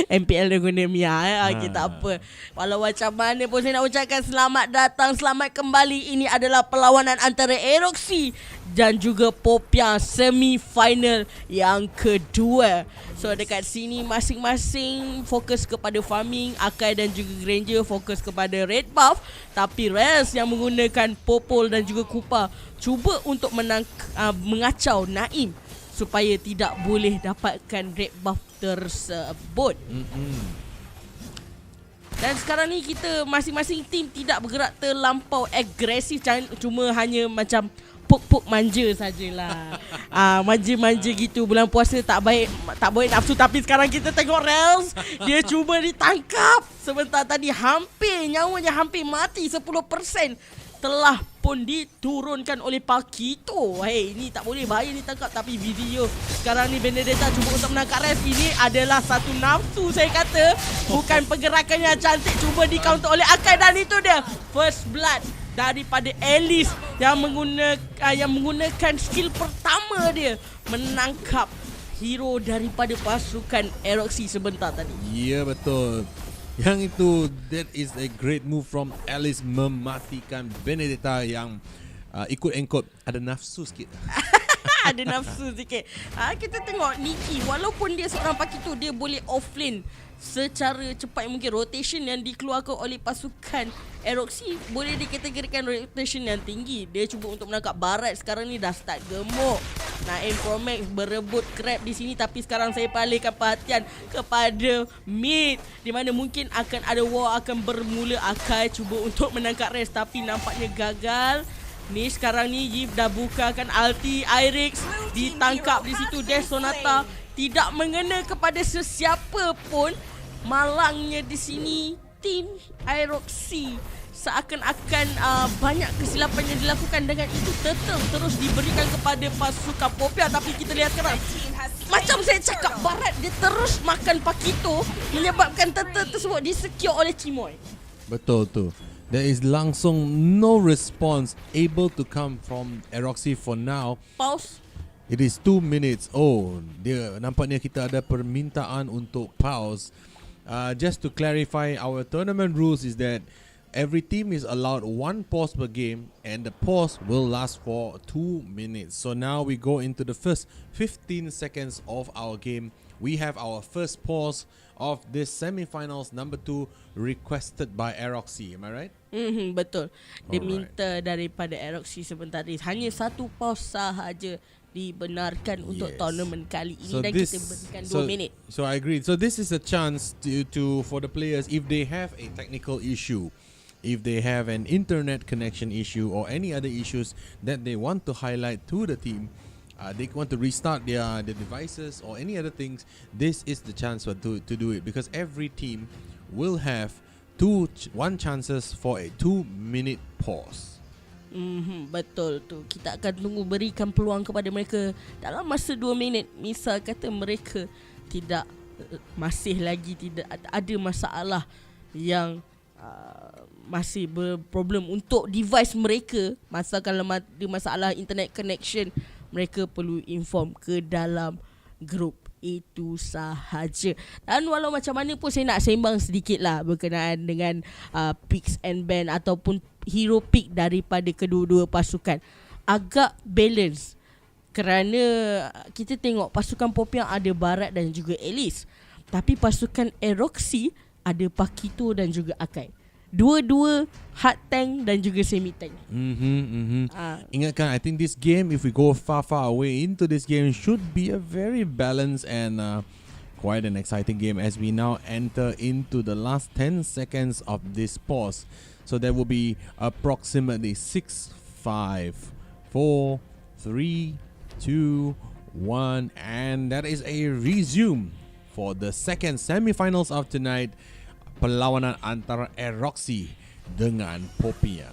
MPL dia guna Mia. Okay, tak apa. Walau macam mana pun saya nak ucapkan selamat datang, selamat kembali. Ini adalah perlawanan antara Roxy dan juga Popia semi-final yang kedua. So dekat sini masing-masing fokus kepada farming. Akai dan juga Granger fokus kepada red buff. Tapi Rels yang menggunakan Popol dan juga Kupa cuba untuk mengacau Naim supaya tidak boleh dapatkan red buff tersebut. Dan sekarang ni kita masing-masing tim tidak bergerak terlampau agresif, cuma hanya macam pok-pok manja sajalah. Manja-manja gitu. Bulan puasa tak baik nafsu. Tapi sekarang kita tengok Rels, dia cuba ditangkap. Sebentar tadi nyawanya hampir mati. 10% telah pun diturunkan oleh Pakito. Ini tak boleh, bahaya ni tangkap. Tapi video sekarang ni Benedetta cuba untuk menangkap Rels. Ini adalah satu nafsu saya kata. Bukan pergerakan yang cantik. Cuba di-counter oleh Akai dan itu dia first blood daripada Alice yang menggunakan skill pertama dia menangkap hero daripada pasukan Roxy sebentar tadi. Ya, betul. Yang itu, that is a great move from Alice mematikan Benedetta yang ikut engkot. Ada nafsu sikit. Ada nafsu sikit. Kita tengok Nikki, walaupun dia seorang Pakito, dia boleh offlane secara cepat mungkin. Rotation yang dikeluarkan oleh pasukan Roxy boleh dikategorikan rotation yang tinggi. Dia cuba untuk menangkap Barat. Sekarang ni dah start gemuk. Naim Promax berebut crab di sini. Tapi sekarang saya palingkan perhatian kepada mid, di mana mungkin akan ada war akan bermula. Akai cuba untuk menangkap Rest tapi nampaknya gagal. Ni sekarang ni Yif dah bukakan ulti. Irix ditangkap di situ. Death Sonata tidak mengena kepada sesiapa pun. Malangnya di sini tim Roxy seakan-akan banyak kesilapan yang dilakukan. Dengan itu Turtle terus diberikan kepada pasukan Popia. Tapi kita lihat sekarang, macam saya cakap, Barat dia terus makan Pakito, menyebabkan Turtle tersebut disecure oleh Cimoy. Betul tu. There is langsung no response able to come from Aeroxy for now. Pause. It is 2 minutes. Oh, dia nampaknya kita ada permintaan untuk pause. Just to clarify, our tournament rules is that every team is allowed 1 pause per game, and the pause will last for 2 minutes. So now we go into the first 15 seconds of our game. We have our first pause of this semi-finals number 2 requested by Aeroxy. Am I right? Betul. Dia Alright. minta daripada Aeroxy sebentar ni. Hanya 1 pause sahaja dibenarkan untuk tournament kali ini, dan kita berikan 2 minit. So I agree. So this is a chance to for the players, if they have a technical issue, if they have an internet connection issue or any other issues that they want to highlight to the team, they want to restart their devices or any other things, this is the chance to do it, because every team will have 1 chances for a 2-minute pause. Betul tu. Kita akan tunggu berikan peluang kepada mereka dalam masa 2 minit. Misal kata mereka tidak masih lagi tidak ada masalah yang masih berproblem untuk device mereka, kalau ada masalah internet connection, mereka perlu inform ke dalam grup. Itu sahaja. Dan walau macam mana pun, saya nak sembang sedikit lah berkenaan dengan picks and ban ataupun hero pick daripada kedua-dua pasukan. Agak balance, kerana kita tengok pasukan Popiang ada Barat dan juga Alice, tapi pasukan Aeroxy ada Pakito dan juga Akai. Dua-dua hard tank dan juga semi tank. Ingatkan, I think this game, if we go far away into this game, should be a very balanced and quite an exciting game as we now enter into the last 10 seconds of this pause. So there will be approximately 6, 5, 4, 3, 2, 1, and that is a resume for the second semi-finals of tonight. Perlawanan antara Aeroxy dengan Popia.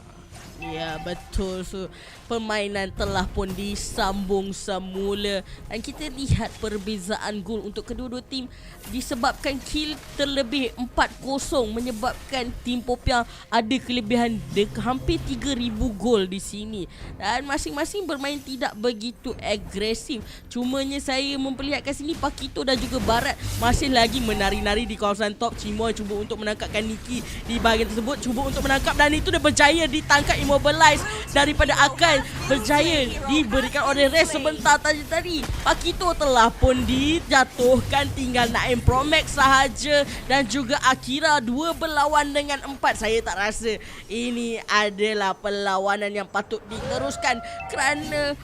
Ya, betul. So, permainan telah pun disambung semula, dan kita lihat perbezaan gol untuk kedua-dua tim disebabkan kill terlebih 4-0, menyebabkan tim Popiang ada kelebihan hampir 3,000 gol di sini, dan masing-masing bermain tidak begitu agresif. Cumanya saya memperlihatkan sini Pakito dan juga Barat masih lagi menari-nari di kawasan top. Cimoy cuba untuk menangkapkan Nikki di bahagian tersebut, cuba untuk menangkap, dan itu dia berjaya ditangkap, immobilize daripada Akai, berjaya diberikan oleh rest sebentar tadi. Pakito telah pun dijatuhkan, tinggal Naim Promax sahaja dan juga Akira. 2 berlawan dengan 4. Saya tak rasa ini adalah perlawanan yang patut diteruskan, kerana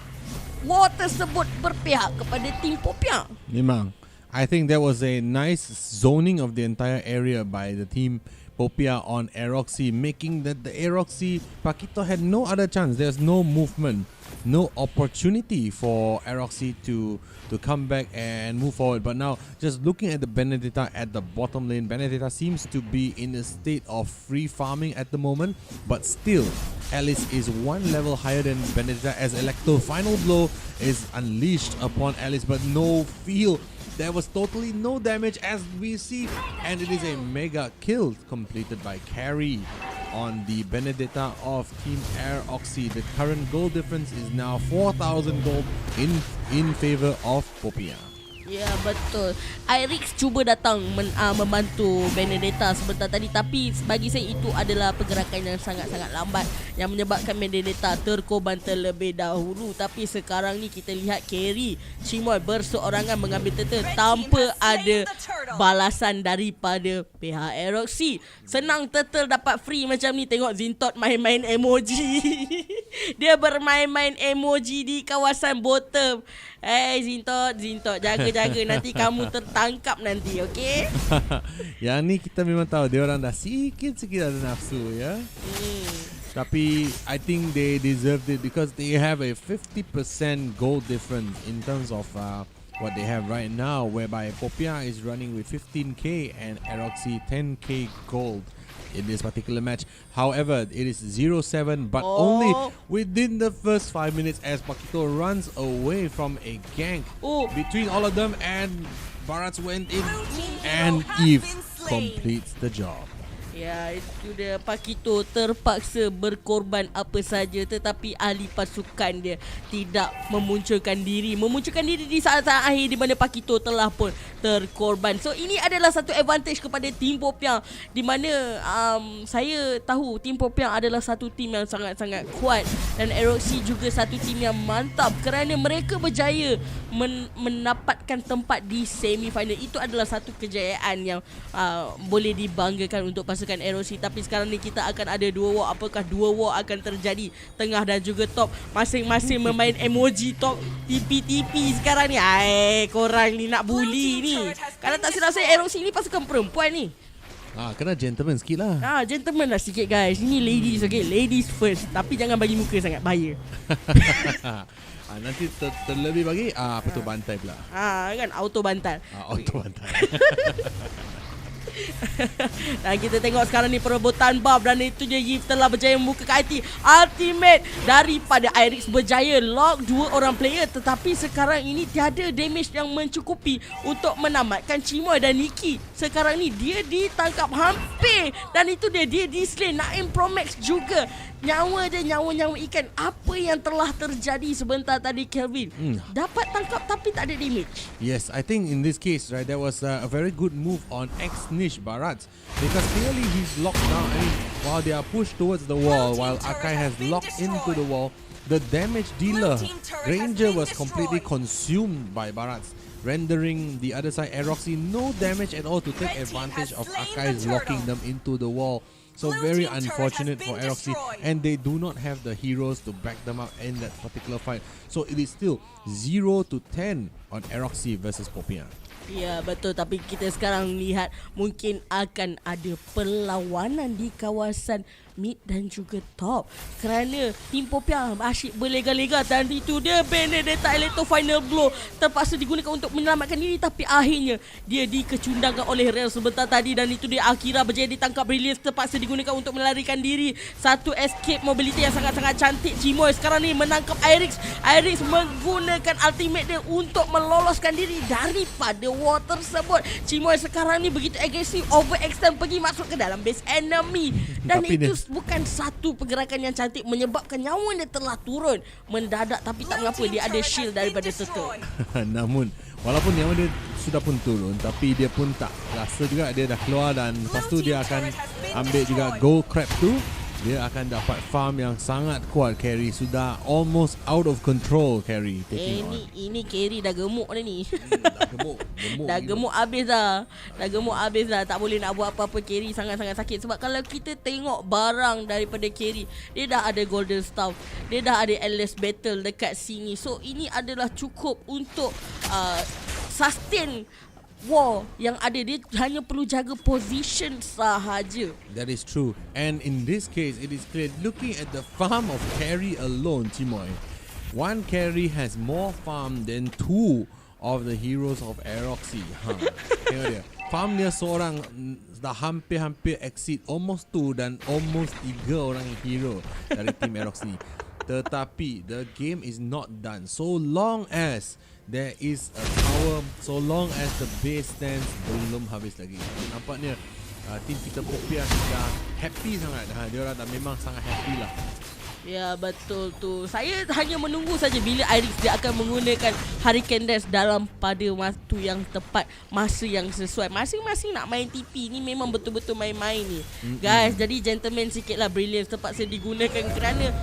war tersebut berpihak kepada tim Popiang. Memang, I think there was a nice zoning of the entire area by the team Popia on Aeroxy, making that the Aeroxy Pakito had no other chance. There's no movement, no opportunity for Aeroxy to come back and move forward. But now, just looking at the Benedetta at the bottom lane, Benedetta seems to be in a state of free farming at the moment, but still Alice is 1 level higher than Benedetta as Electro final blow is unleashed upon Alice, but no feel. There was totally no damage as we see, and it is a mega kill completed by Carry on the Benedetta of Team Aeroxy. The current goal difference is now 4,000 gold in favor of Popia. Ya, betul. Irix cuba datang membantu Benedetta sebentar tadi, tapi bagi saya itu adalah pergerakan yang sangat-sangat lambat yang menyebabkan Benedetta terkorban terlebih dahulu. Tapi sekarang ni kita lihat Carry Cimoy berseorangan mengambil turtle tanpa ada balasan daripada pihak Aeroxy. Senang turtle dapat free macam ni. Tengok Zintot main-main emoji. Dia bermain-main emoji di kawasan bottom. Zintot, jaga-jaga, nanti kamu tertangkap nanti, okey? Yang ni kita memang tahu dia orang dah sikit-sikit ada nafsu, ya. Tapi I think they deserved it because they have a 50% goal difference in terms of what they have right now, whereby Popia is running with 15k and Aeroxy 10k gold. in this particular match. However, it is 0-7, but only within the first 5 minutes as Pakito runs away from a gank between all of them, and Barats went in and Eve completes the job. Ya, itu dia. Pakito terpaksa berkorban apa saja, tetapi ahli pasukan dia tidak memunculkan diri di saat-saat akhir di mana Pakito telah pun terkorban. So ini adalah satu advantage kepada tim Popiang, di mana saya tahu tim Popiang adalah satu tim yang sangat-sangat kuat, dan Eroxy juga satu tim yang mantap kerana mereka berjaya mendapatkan tempat di semi-final. Itu adalah satu kejayaan yang boleh dibanggakan untuk pasukan Erosi. Tapi sekarang ni kita akan ada dua war. Apakah dua war akan terjadi tengah dan juga top? Masing-masing memain emoji top tipi-tipi sekarang ni. Korang ni nak bully ni. Kalau tak silap saya, Erosi ni pasukan perempuan ni. Kena gentleman sikit lah. Gentleman lah sikit guys. Ini ladies, okay? Ladies first. Tapi jangan bagi muka sangat bahaya. Nanti terlebih bagi apa tu, bantai pula. Kan auto bantal. Auto bantai. Dan kita tengok sekarang ni perebutan bab, dan itu dia Yves telah berjaya membuka ke IT ultimate daripada Irix, berjaya lock 2 orang player, tetapi sekarang ini tiada damage yang mencukupi untuk menamatkan Cimoy dan Nikki. Sekarang ni dia ditangkap hampir, dan itu dia di-slay. Naim Promax juga nyawa ikan. Apa yang telah terjadi sebentar tadi, Kelvin? Dapat tangkap tapi tak ada damage. Yes, I think in this case, right, there was a very good move on ex-Niche Barats, because clearly he's locked now. I mean, while they are pushed towards the wall, while Akai has locked into the wall, the damage dealer Granger was completely consumed by Barats, rendering the other side Eroxy no damage at all to take advantage of Akai's locking them into the wall. So very unfortunate for Eroxy, and they do not have the heroes to back them up in that particular fight. So it is still 0-10 on Eroxy versus Popiang. Ya, betul. Tapi kita sekarang lihat mungkin akan ada perlawanan di kawasan mid dan juga top, kerana tim Popiang asyik berlega-lega, dan itu dia Benedetta Eleto final blow terpaksa digunakan untuk menyelamatkan diri, tapi akhirnya dia dikecundangkan oleh Real sebentar tadi, dan itu dia Akira berjaya ditangkap. Brilliance terpaksa digunakan untuk melarikan diri. Satu escape mobility yang sangat-sangat cantik. Cimoy sekarang ni menangkap Irix. Irix menggunakan ultimate dia untuk meloloskan diri daripada war tersebut. Cimoy sekarang ni begitu agresif, overextend, pergi masuk ke dalam base enemy, dan tapi itu bukan satu pergerakan yang cantik, menyebabkan nyawa dia telah turun mendadak. Tapi tak mengapa, dia ada shield daripada Turtle. Namun walaupun nyawa dia sudah pun turun, tapi dia pun tak rasa juga dia dah keluar, dan lepas tu dia akan ambil juga gold crab tu. Dia akan dapat farm yang sangat kuat. Carry sudah almost out of control. Carry Ini carry dah gemuk dah ni. dah gemuk Dah gemuk habis dah. Tak boleh nak buat apa-apa. Carry sangat-sangat sakit. Sebab kalau kita tengok barang daripada carry, dia dah ada golden staff, dia dah ada endless battle dekat sini. So ini adalah cukup untuk sustain war yang ada. Dia hanya perlu jaga position sahaja. That is true. And in this case, it is clear, looking at the farm of carry alone, Cimoy, one carry has more farm than two of the heroes of Eroxy. Tengok dia, farm dia seorang dah hampir-hampir exceed almost 2 dan almost 3 orang hero dari tim Eroxy. Tetapi the game is not done so long as there is a tower, so long as the base stands belum habis lagi. Nampaknya tim kita Popiang sudah happy sangat. Dia orang dah memang sangat happy lah. Ya, betul tu. Saya hanya menunggu saja bila Irix dia akan menggunakan Hurricane Dash dalam pada waktu yang tepat, masa yang sesuai. Masing-masing nak main TP ni memang betul-betul main-main ni. Guys, jadi gentleman sikit lah. Brilliance terpaksa digunakan kerana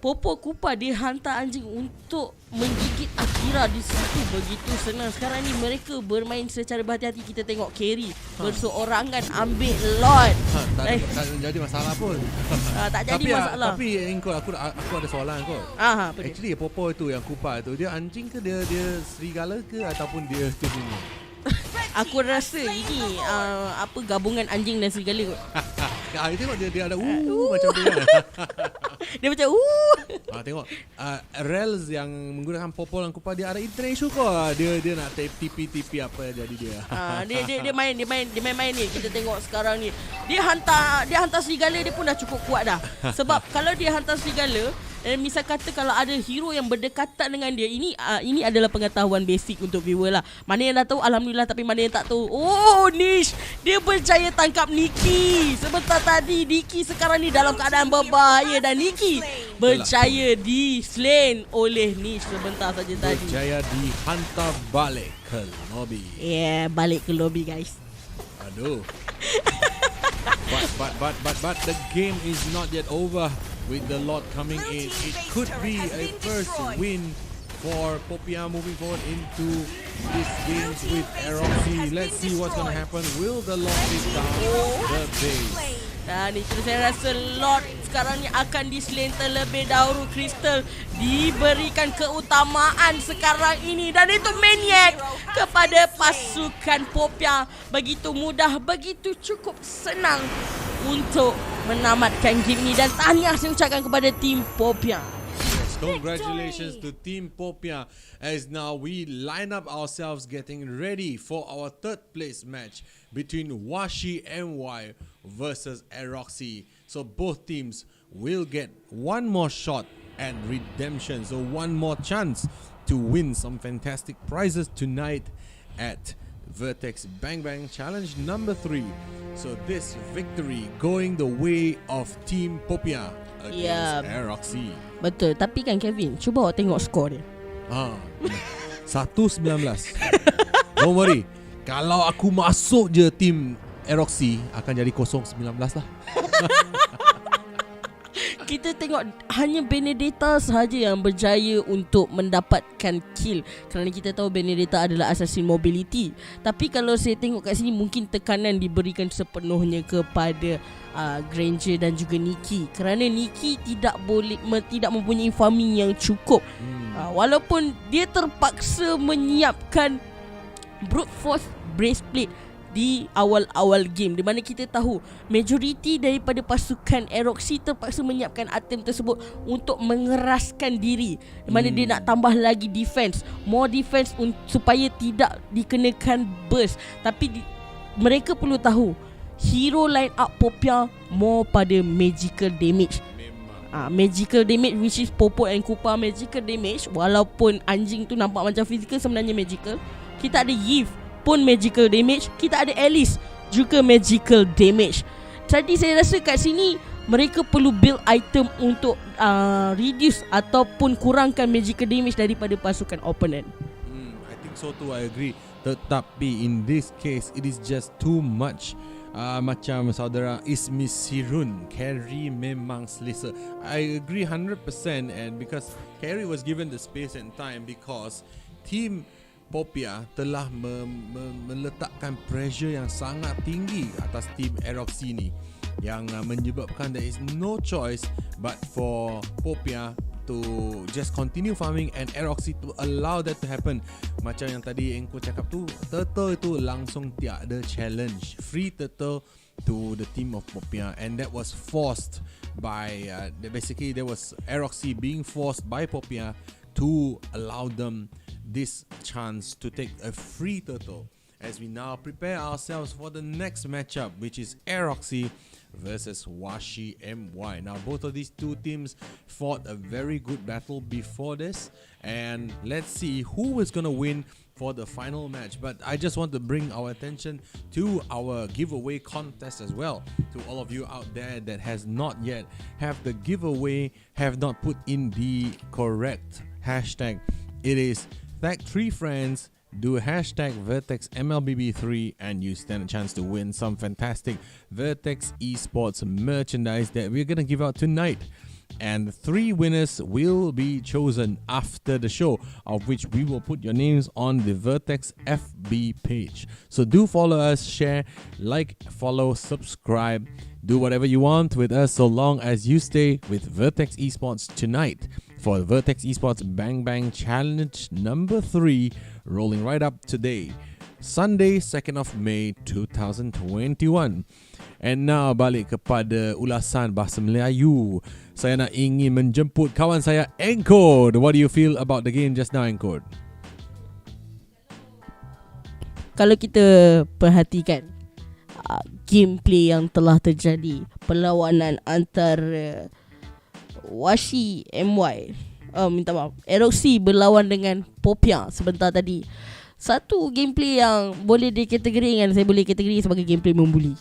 Popo Kupa dia hantar anjing untuk menggigit Akira di situ. Begitu senang. Sekarang ni mereka bermain secara berhati-hati. Kita tengok carry berseorangan ambil Lord. Tak jadi masalah pun. Tak jadi masalah. Tapi aku ada soalan kot. Actually Popo itu yang Kupa itu, dia anjing ke dia serigala ke ataupun dia tu semua? Aku rasa ini gabungan anjing dan serigala kot. Tengok dia ada macam tu kan. Dia macam Tengok Rels yang menggunakan popol dan kupa, dia ada international kok. Dia nak TP apa jadi dia. Dia main ni. Kita tengok sekarang ni. Dia hantar serigala dia pun dah cukup kuat dah. Sebab kalau dia hantar serigala, misal kata kalau ada hero yang berdekatan dengan dia, ini adalah pengetahuan basic untuk viewer lah. Mana yang dah tahu alhamdulillah, tapi mana yang tak tahu, Nish dia berjaya tangkap Nikki sebentar tadi. Nikki sekarang ni dalam keadaan berbahaya dan Nikki berjaya di-slain oleh Nish sebentar saja tadi. Berjaya dihantar balik ke lobby. Balik ke lobby guys. Aduh. But the game is not yet over. With the lot coming in, it could be a first win for Popia moving forward into this game with Eroxy. Let's see what's going to happen. Will the lot take down the base? Dan itu saya rasa Lord sekarang ni akan dislain terlebih dahulu. Crystal diberikan keutamaan sekarang ini, dan itu Maniac kepada pasukan Popia. Begitu mudah, begitu cukup senang untuk menamatkan game ini. Dan tahniah saya ucapkan kepada tim Popia. Yes, congratulations to Team Popia, as now we line up ourselves getting ready for our third place match between Washi MY versus Eroxy. So both teams will get one more shot at redemption, so one more chance to win some fantastic prizes tonight at Vertex Bang Bang Challenge number 3. So this victory going the way of Team Popia against Eroxy. Betul, tapi kan Kevin, cuba awak tengok skor dia. 1-19. Don't worry, kalau aku masuk je Team Eroxy akan jadi 0-19 lah. Kita tengok hanya Benedetta sahaja yang berjaya untuk mendapatkan kill, kerana kita tahu Benedetta adalah assassin mobility. Tapi kalau saya tengok kat sini, mungkin tekanan diberikan sepenuhnya kepada Granger dan juga Nikki, kerana Nikki tidak mempunyai farming yang cukup. Walaupun dia terpaksa menyiapkan brute force breastplate di awal-awal game, di mana kita tahu majoriti daripada pasukan Eroxy terpaksa menyiapkan item tersebut untuk mengeraskan diri, di mana dia nak tambah lagi defense, more defense supaya tidak dikenakan burst. Tapi mereka perlu tahu hero line up Popia more pada magical damage. Magical damage, which is Popo and Kupa magical damage. Walaupun anjing tu nampak macam physical, sebenarnya magical. Kita ada Yves pun magical damage. Kita ada Alice juga magical damage. Jadi saya rasa kat sini mereka perlu build item untuk reduce ataupun kurangkan magical damage daripada pasukan opponent. I think so too, I agree. Tetapi in this case, it is just too much. Macam saudara Ismi Sirun, carry memang selesa. I agree 100%, and because carry was given the space and time, because team Popia telah meletakkan pressure yang sangat tinggi atas team Eroxy ni, yang menyebabkan there is no choice but for Popia to just continue farming and Eroxy to allow that to happen. Macam yang tadi Engko cakap tu, turtle itu langsung tiada challenge, free turtle to the team of Popia, and that was forced by basically there was Eroxy being forced by Popia to allow them this chance to take a free turtle, as we now prepare ourselves for the next matchup, which is Eroxy versus Washi MY. Now both of these two teams fought a very good battle before this, and let's see who is going to win for the final match. But I just want to bring our attention to our giveaway contest as well, to all of you out there that has not yet have the giveaway, have not put in the correct hashtag. It is tag 3 friends, do hashtag Vertex MLBB3, and you stand a chance to win some fantastic Vertex Esports merchandise that we're going to give out tonight. And 3 winners will be chosen after the show, of which we will put your names on the Vertex FB page. So do follow us, share, like, follow, subscribe, do whatever you want with us, so long as you stay with Vertex Esports tonight for the Vertex Esports Bang Bang Challenge number 3, rolling right up today. Sunday 2nd of May 2021. And now balik kepada ulasan bahasa Melayu. Saya nak ingin menjemput kawan saya Encode. What do you feel about the game just now, Encode? Kalau kita perhatikan gameplay yang telah terjadi, perlawanan antara Washi MY Eroxy berlawan dengan Popia sebentar tadi. Satu gameplay yang boleh dikategorikan, saya boleh kategori sebagai gameplay membuli.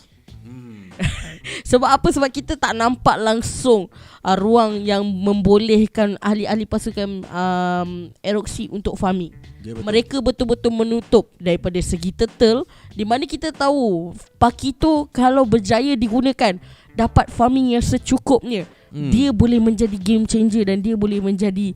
Sebab apa? Sebab kita tak nampak langsung ruang yang membolehkan ahli-ahli pasukan Eroxy untuk farming. Mereka betul-betul menutup daripada segi turtle, di mana kita tahu Pakito kalau berjaya digunakan dapat farming yang secukupnya. Dia boleh menjadi game changer dan dia boleh menjadi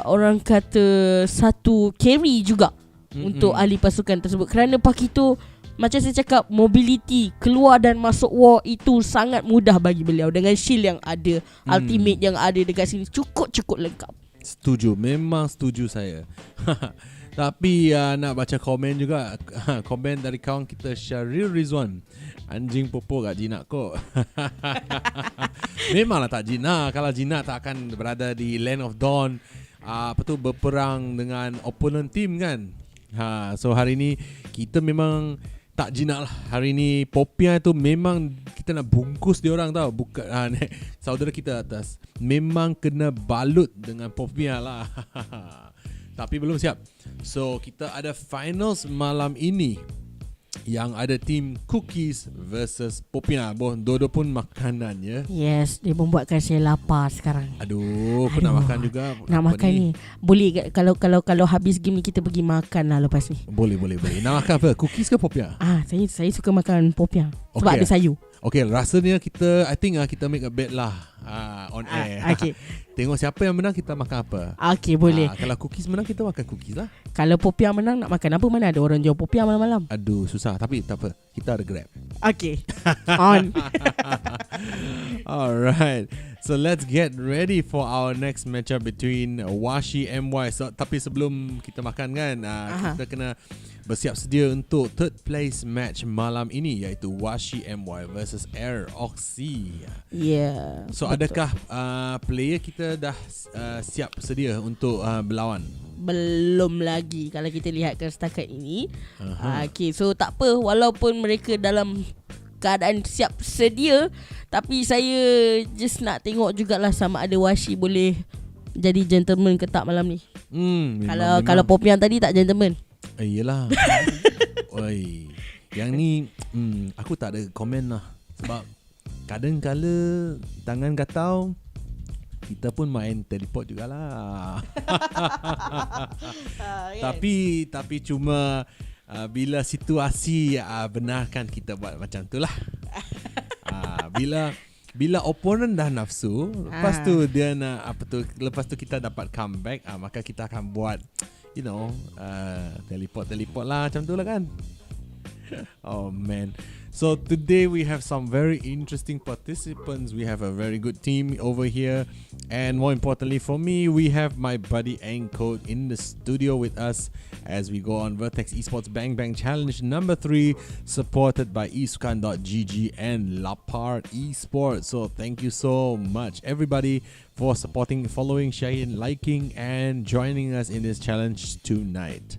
orang kata satu carry juga untuk ahli pasukan tersebut. Kerana Pakito, macam saya cakap, mobility keluar dan masuk war itu sangat mudah bagi beliau dengan shield yang ada, ultimate yang ada dekat sini, cukup lengkap. Setuju, memang setuju saya. Tapi nak baca komen juga. Komen dari kawan kita Syaril Rizwan. Anjing popo kat jinak kok. Memanglah tak jinak. Kalau jinak tak akan berada di Land of Dawn, berperang dengan opponent team kan. So hari ni kita memang tak jinak lah. Hari ni Popia tu memang kita nak bungkus dia orang tau. Bukan saudara kita atas memang kena balut dengan Popia lah. Tapi belum siap. So kita ada finals malam ini yang ada team Cookies versus Popia. Dua-dua pun makanan ya. Yes, dia membuatkan saya lapar sekarang. Aduh, aku nak makan juga. Nak makan ni. Boleh kalau habis game ni kita pergi makan lah lepas ni. Boleh. Nak makan apa? Cookies ke Popia? Saya suka makan Popia sebab ada sayur. Okay, rasanya I think kita make a bet lah on air. Okay. Tengok siapa yang menang kita makan apa. Okay, boleh. Kalau cookies menang kita makan cookies lah. Kalau Popia menang nak makan apa? Mana ada orang jual Popia malam-malam. Aduh, susah. Tapi tak apa, kita ada Grab. Okay. On. Alright. So let's get ready for our next matchup between Washi MY. Tapi sebelum kita makan kan, kita kena bersiap sedia untuk third place match malam ini, iaitu Washi MY versus Air Oxy. Yeah. So betul. Adakah player kita dah siap sedia untuk berlawan? Belum lagi kalau kita lihatkan setakat ini. Okay, so tak apa, walaupun mereka dalam keadaan siap sedia, tapi saya just nak tengok jugalah sama ada Washi boleh jadi gentleman ke tak malam ni. Kalau Popian tadi tak gentleman. Yelah. Oi, yang ni aku tak ada komen lah. Sebab kadang-kala tangan gatau, kita pun main teleport jugalah. Tapi cuma bila situasi benarkan kita buat macam tu lah. Bila opponent dah nafsu, lepas tu dia nak lepas tu kita dapat comeback, maka kita akan buat teleport lah macam tu lah kan. Oh man. So today we have some very interesting participants. We have a very good team over here, and more importantly for me, we have my buddy Encode in the studio with us as we go on Vertex Esports Bang Bang Challenge number 3, supported by esukan.gg and Lapar Esports. So thank you so much everybody for supporting, following, sharing, liking and joining us in this challenge tonight.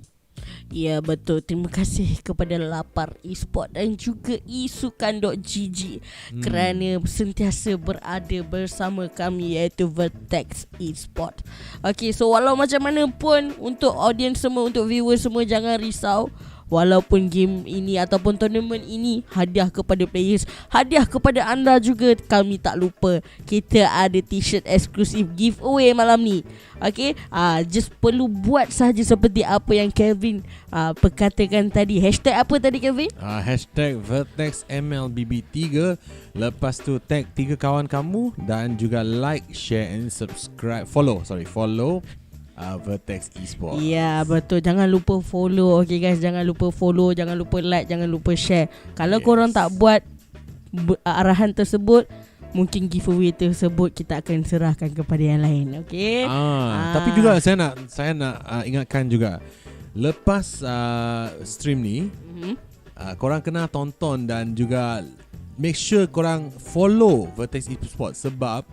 Ya, betul. Terima kasih kepada Lapar Esports dan juga esukan.gg kerana sentiasa berada bersama kami, iaitu Vertex Esports. Okay, so walau macam mana pun, untuk audience semua, untuk viewers semua, jangan risau. Walaupun game ini ataupun tournament ini hadiah kepada players, hadiah kepada anda juga, kami tak lupa kita ada t-shirt eksklusif giveaway malam ni. Okay, just perlu buat sahaja seperti apa yang Kelvin perkatakan tadi. Hashtag apa tadi Kelvin? Hashtag Vertex MLBB 3. Lepas tu tag 3 kawan kamu dan juga like, share and subscribe. Follow Vertex Esports. Ya, betul. Jangan lupa follow. Okay guys, jangan lupa follow, jangan lupa like, jangan lupa share. Kalau korang tak buat arahan tersebut, mungkin giveaway tersebut kita akan serahkan kepada yang lain. Okay. Tapi juga saya nak ingatkan juga, lepas stream ni, korang kena tonton dan juga make sure korang follow Vertex Esports sebab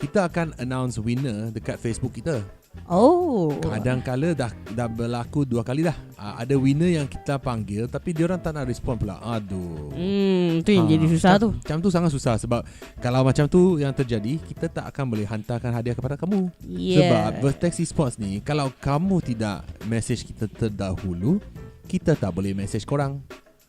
kita akan announce winner dekat Facebook kita. Oh. Kadang-kala dah berlaku 2 kali dah. Ada winner yang kita panggil tapi diorang tak nak respon pula. Aduh. Tu yang jadi susah tu. Macam tu sangat susah sebab kalau macam tu yang terjadi, kita tak akan boleh hantarkan hadiah kepada kamu. Sebab Vertex Esports ni, kalau kamu tidak message kita terdahulu, kita tak boleh message korang.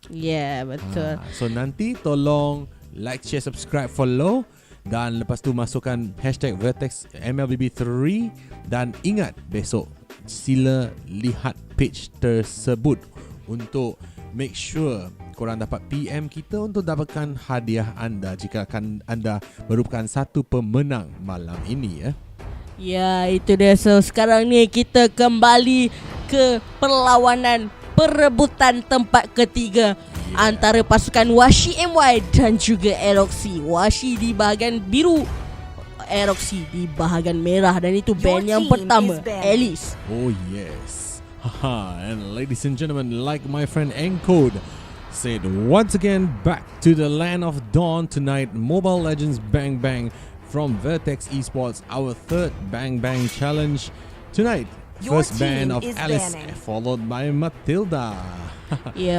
Betul. So nanti tolong like, share, subscribe, follow. Dan lepas tu masukkan hashtag Vertex MLBB 3. Dan ingat besok sila lihat page tersebut untuk make sure korang dapat PM kita untuk dapatkan hadiah anda jika akan anda merupakan satu pemenang malam ini ya. Itu dia. So sekarang ni kita kembali ke perlawanan perebutan tempat ketiga antara pasukan Washi MY dan juga Eroxy. Washi di bahagian biru, Eroxy di bahagian merah, dan itu band yang pertama, Alice. Oh yes. And ladies and gentlemen, like my friend Encode said, once again back to the land of dawn tonight. Mobile Legends Bang Bang from Vertex Esports, our third Bang Bang challenge tonight. First ban of Alice followed by Matilda.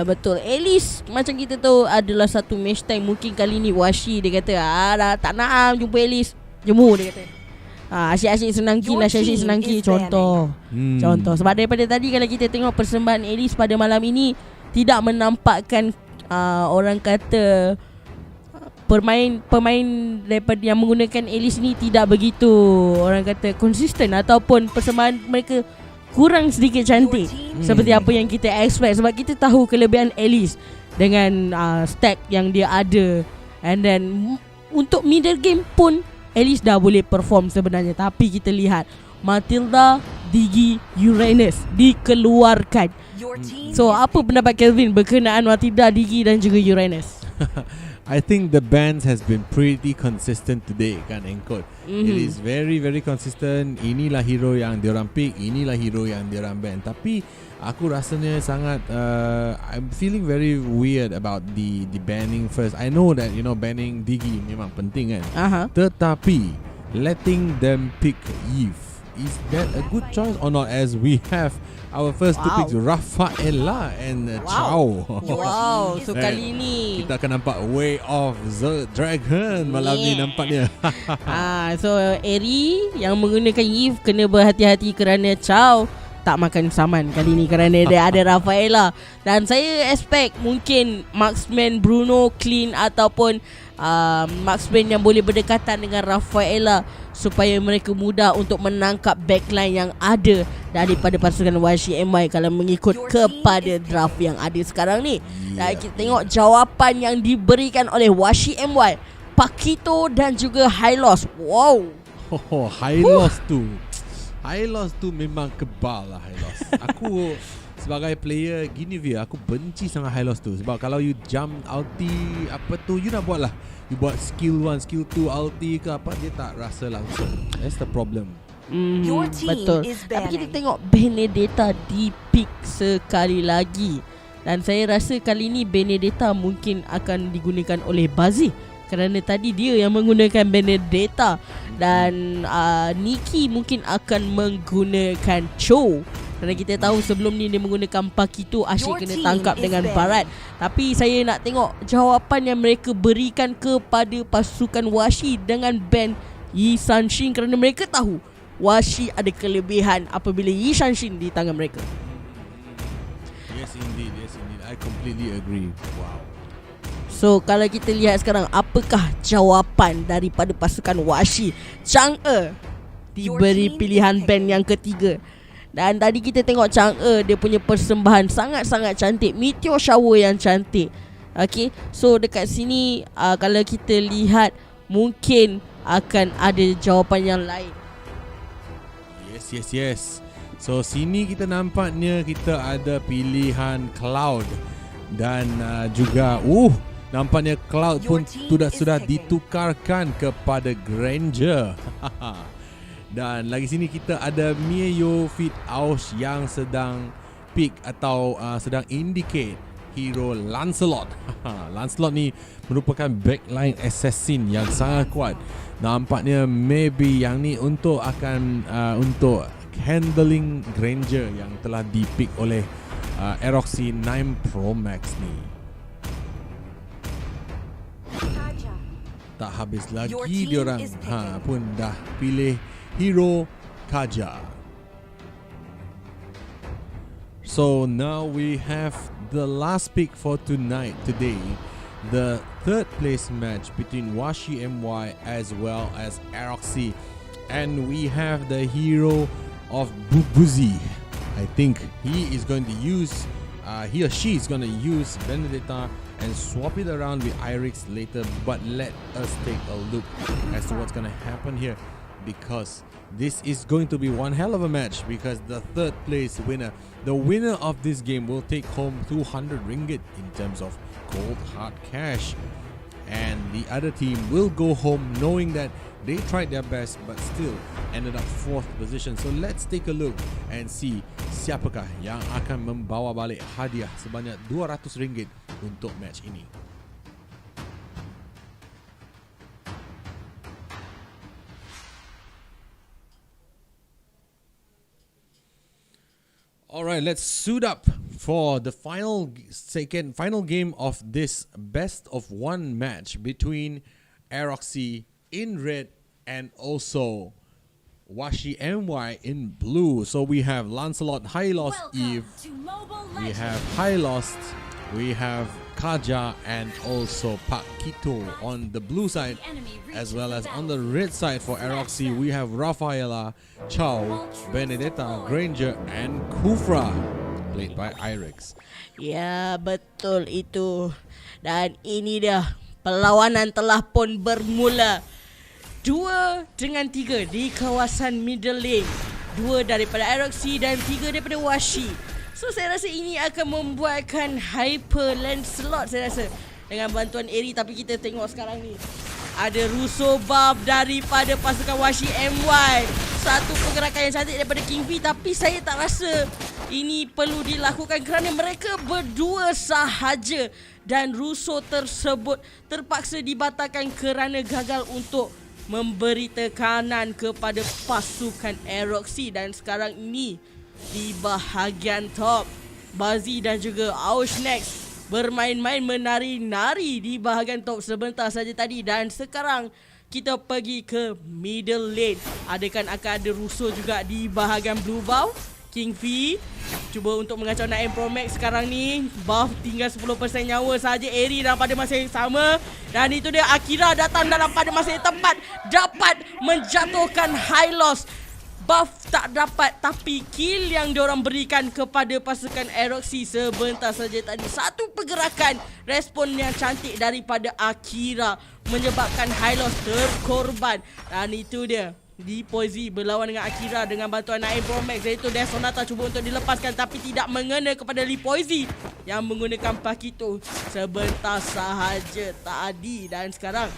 Betul. Alice macam kita tahu adalah satu match time. Mungkin kali ni Washi dia kata dah tak nak jumpa Alice, jemu dia kata. Asyik-asyik senangki lah, asyik senangki. Contoh sebab daripada tadi kalau kita tengok persembahan Alice pada malam ini tidak menampakkan orang kata pemain daripada yang menggunakan Alice ni tidak begitu orang kata konsisten, ataupun persembahan mereka kurang sedikit cantik seperti apa yang kita expect. Sebab kita tahu kelebihan Alice dengan stack yang dia ada, and then untuk middle game pun Alice dah boleh perform sebenarnya. Tapi kita lihat Matilda, Digi, Uranus dikeluarkan. So apa pendapat Kelvin berkenaan Matilda, Digi dan juga Uranus? I think the bands has been pretty consistent today kan, Encode. It is very very consistent. Inilah hero yang diorang pick, inilah hero yang diorang ban. Tapi aku rasanya sangat I'm feeling very weird about the banning first. I know that banning Digi memang penting kan. Tetapi letting them pick Eve, is that a good choice or not, as we have our first two picks, Rafaela and Chow. So kali ni kita akan nampak Way of the Dragon malam ni nampaknya. So Eri yang menggunakan Eve kena berhati-hati kerana Chow tak makan saman kali ni kerana dia ada Rafaela. Dan saya expect mungkin marksman Bruno, Clean ataupun marksman yang boleh berdekatan dengan Rafaela supaya mereka mudah untuk menangkap backline yang ada daripada pasukan Washi MY kalau mengikut kepada draft yang ada sekarang ni. Dan kita tengok jawapan yang diberikan oleh Washi MY, Pakito dan juga Hylos. Hylos tu memang kebal lah Hylos. Aku sebagai player gini via, aku benci sangat Hylos tu. Sebab kalau you jump ulti apa tu, you nak buat lah, you buat skill 1, skill 2 ulti ke apa, dia tak rasa langsung. That's the problem. Betul. Tapi kita tengok Benedetta di-pick sekali lagi. Dan saya rasa kali ni Benedetta mungkin akan digunakan oleh Bazi, kerana tadi dia yang menggunakan Benedetta. Dan Nikki mungkin akan menggunakan Cho, kerana kita tahu sebelum ni dia menggunakan Pakito, asyik kena tangkap dengan barat. Tapi saya nak tengok jawapan yang mereka berikan kepada pasukan Washi dengan ban Yi Sanshin, kerana mereka tahu Washi ada kelebihan apabila Yi Sanshin di tangan mereka. Yes indeed, I completely agree. Wow. So kalau kita lihat sekarang, apakah jawapan daripada pasukan Washi? Chang'e diberi pilihan band yang ketiga. Dan tadi kita tengok Chang'e, dia punya persembahan sangat-sangat cantik, meteor shower yang cantik. Okay, so dekat sini kalau kita lihat mungkin akan ada jawapan yang lain. Yes. So sini kita nampaknya kita ada pilihan Cloud. Dan juga nampaknya Cloud pun sudah ditukarkan kepada Granger. Dan lagi sini kita ada Mieyo Fit Aus yang sedang pick atau sedang indicate hero Lancelot. Lancelot ni merupakan backline assassin yang sangat kuat. Nampaknya maybe yang ni untuk untuk handling Granger yang telah dipick oleh Aeroxy 9 Pro Max ni. Tak habis lagi diorang pun dah pilih hero Kaja. So now we have the last pick for today, the third place match between Washi MY as well as Aeroxy, and we have the hero of Bubuzi. I think he is going to use he or she is going to use Benedetta and swap it around with Irix later, but let us take a look as to what's going to happen here, because this is going to be one hell of a match, because the third place winner, the winner of this game, will take home 200 ringgit in terms of cold hard cash, and the other team will go home knowing that they tried their best but still ended up 4th position. So let's take a look and see siapakah yang akan membawa balik hadiah sebanyak 200 ringgit untuk match ini. Alright, let's suit up for the final game of this best of one match between Aeroxy in red and also Washi MY in blue. So we have Lancelot, High Lost Eve, we have High Lost, we have Kaja, and also Pakito on the blue side, as well as on the red side for Aeroxy we have Rafaela, Chow, Benedetta, Granger, and Kufra, played by Irix. Ya, betul itu. Dan ini dia, perlawanan telah pun bermula. 2 dengan 3 di kawasan middle lane. 2 daripada Aeroxy dan 3 daripada Washi. So saya rasa ini akan membuatkan hyper Lancelot, saya rasa, dengan bantuan Eri. Tapi kita tengok sekarang ni, ada Russo buff daripada pasukan Washi MY. Satu pergerakan yang cantik daripada King V, tapi saya tak rasa ini perlu dilakukan kerana mereka berdua sahaja, dan Russo tersebut terpaksa dibatalkan kerana gagal untuk memberi tekanan kepada pasukan Aeroxy. Dan sekarang ini di bahagian top, Bazi dan juga Aushnex bermain-main menari-nari di bahagian top sebentar saja tadi. Dan sekarang kita pergi ke middle lane. Adakah akan ada Russo juga di bahagian blue buff? King V cuba untuk mengacau Naim Pro Max sekarang ni. Buff tinggal 10% nyawa saja. Eri dalam pada masa yang sama. Dan itu dia, Akira datang dalam pada masa yang tepat, dapat menjatuhkan High Loss. Buff tak dapat, tapi kill yang diorang berikan kepada pasukan Aeroxy sebentar saja tadi, satu pergerakan respon yang cantik daripada Akira menyebabkan High Loss terkorban. Dan itu dia, di Poisi berlawan dengan Akira dengan bantuan Naim Pro Max, iaitu Death Sonata cuba untuk dilepaskan tapi tidak mengena kepada Lee Poisi yang menggunakan Pakito sebentar sahaja tadi. Dan sekarang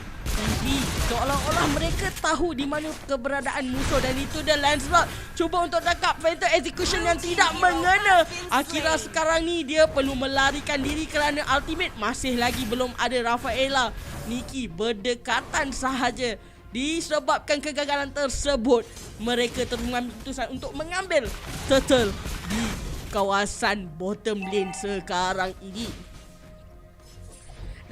seolah-olah mereka tahu di mana keberadaan musuh, dan itu dia Lancelot cuba untuk tangkap Phantom Execution yang tidak mengena. Akira sekarang ni dia perlu melarikan diri kerana ultimate masih lagi belum ada. Rafaela, Nikki berdekatan sahaja. Disebabkan kegagalan tersebut, mereka mengambil keputusan untuk mengambil turtle di kawasan bottom lane sekarang ini.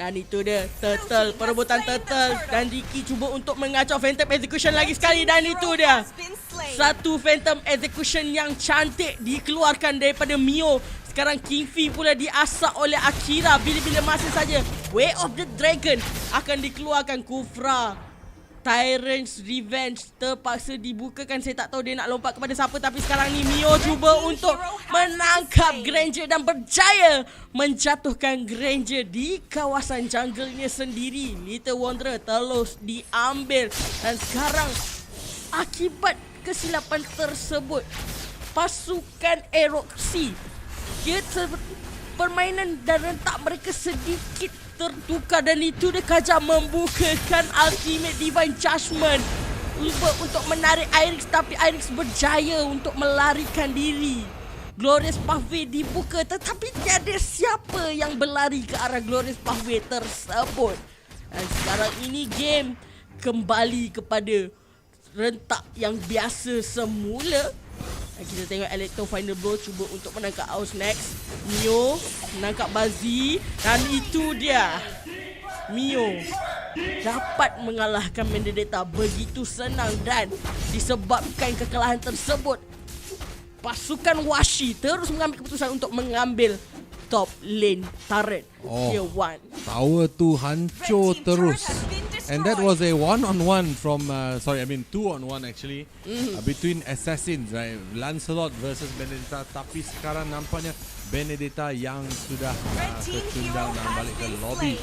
Dan itu dia, turtle, perebutan turtle, dan Ricky cuba untuk mengacau Phantom Execution lagi sekali. Dan itu dia, satu Phantom Execution yang cantik dikeluarkan daripada Mio. Sekarang King V pula diasak oleh Akira. Bila-bila masa saja Way of the Dragon akan dikeluarkan. Kufra, Tyrant's Revenge terpaksa dibukakan. Saya tak tahu dia nak lompat kepada siapa, tapi sekarang ni Mio cuba untuk menangkap Granger dan berjaya menjatuhkan Granger di kawasan jungle-nya sendiri. Little Wanderer terus diambil, dan sekarang akibat kesilapan tersebut, pasukan Aeroxy, permainan dan rentak mereka sedikit tertukar. Dan itu dia, Kaja membukakan Ultimate Divine Judgment untuk menarik Irix, tapi Irix berjaya untuk melarikan diri Glorious Pathway dibuka, tetapi tiada siapa yang berlari ke arah Glorious Pathway tersebut. Dan sekarang ini game kembali kepada rentak yang biasa semula. Dan kita tengok Electro Final Blow cuba untuk menangkap Aus next. Mio menangkap Bazi, dan itu dia. Mio dapat mengalahkan Vendetta begitu senang, dan disebabkan kekalahan tersebut, pasukan Washi terus mengambil keputusan untuk mengambil top lane turret tier 1. Tower tu hancur terus. And that was a 1-on-1 from 2-on-1 actually, between assassins, right? Lancelot versus Benedetta, tapi sekarang nampaknya Benedetta yang sudah kecundang dan balik ke lobby.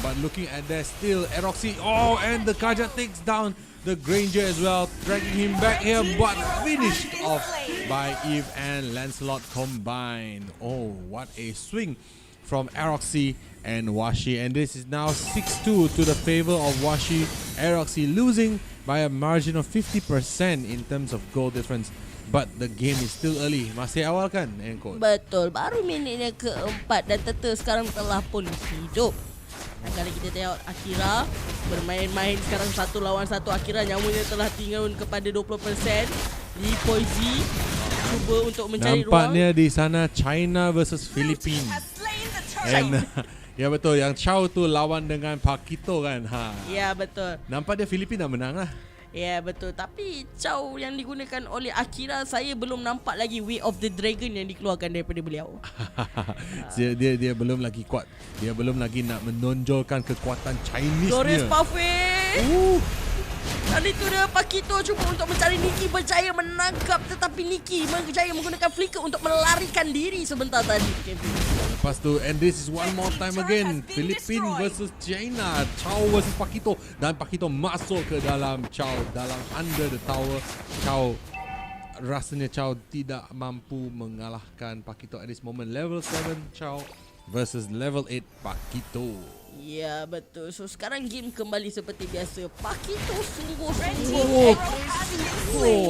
But looking at that, still Eroxy, and the Kaja takes down the Granger as well, dragging him back here, but finished off by Eve and Lancelot combined. Oh, what a swing from Eroxy and Washi, and this is now 6-2 to the favor of Washi. Eroxy losing by a margin of 50% in terms of goal difference, but the game is still early. Masih awal kan, Encode? Betul, baru minitnya keempat dan Teta sekarang telah pun hidup. Dan kalau kita tengok Akira bermain-main sekarang 1 lawan 1, Akira nyawanya telah tinggal kepada 20%. Li Poizi cuba untuk mencari Nampaknya ruang. di sana China versus Philippines. And ya betul, yang Chow tu lawan dengan Pakito kan. Ya betul. Nampak dia Filipina menang lah. Ya betul. Tapi Chow yang digunakan oleh Akira, saya belum nampak lagi Way of the Dragon yang dikeluarkan daripada beliau. dia belum lagi kuat. Dia belum lagi nak menonjolkan kekuatan Chinese Glorious dia. Pathway. Dan itu dia, Pakito cuba untuk mencari Nikki, berjaya menangkap, tetapi Nikki berjaya menggunakan flicker untuk melarikan diri sebentar tadi. Lepas tu, and this is one more time again, Philippines versus China, Chow versus Pakito, dan Pakito masuk ke dalam Chow, dalam under the tower. Chow, rasanya Chow tidak mampu mengalahkan Pakito at this moment. Level 7 Chow versus level 8 Pakito. Ya betul. So sekarang game kembali seperti biasa. Pakito sungguh-sungguh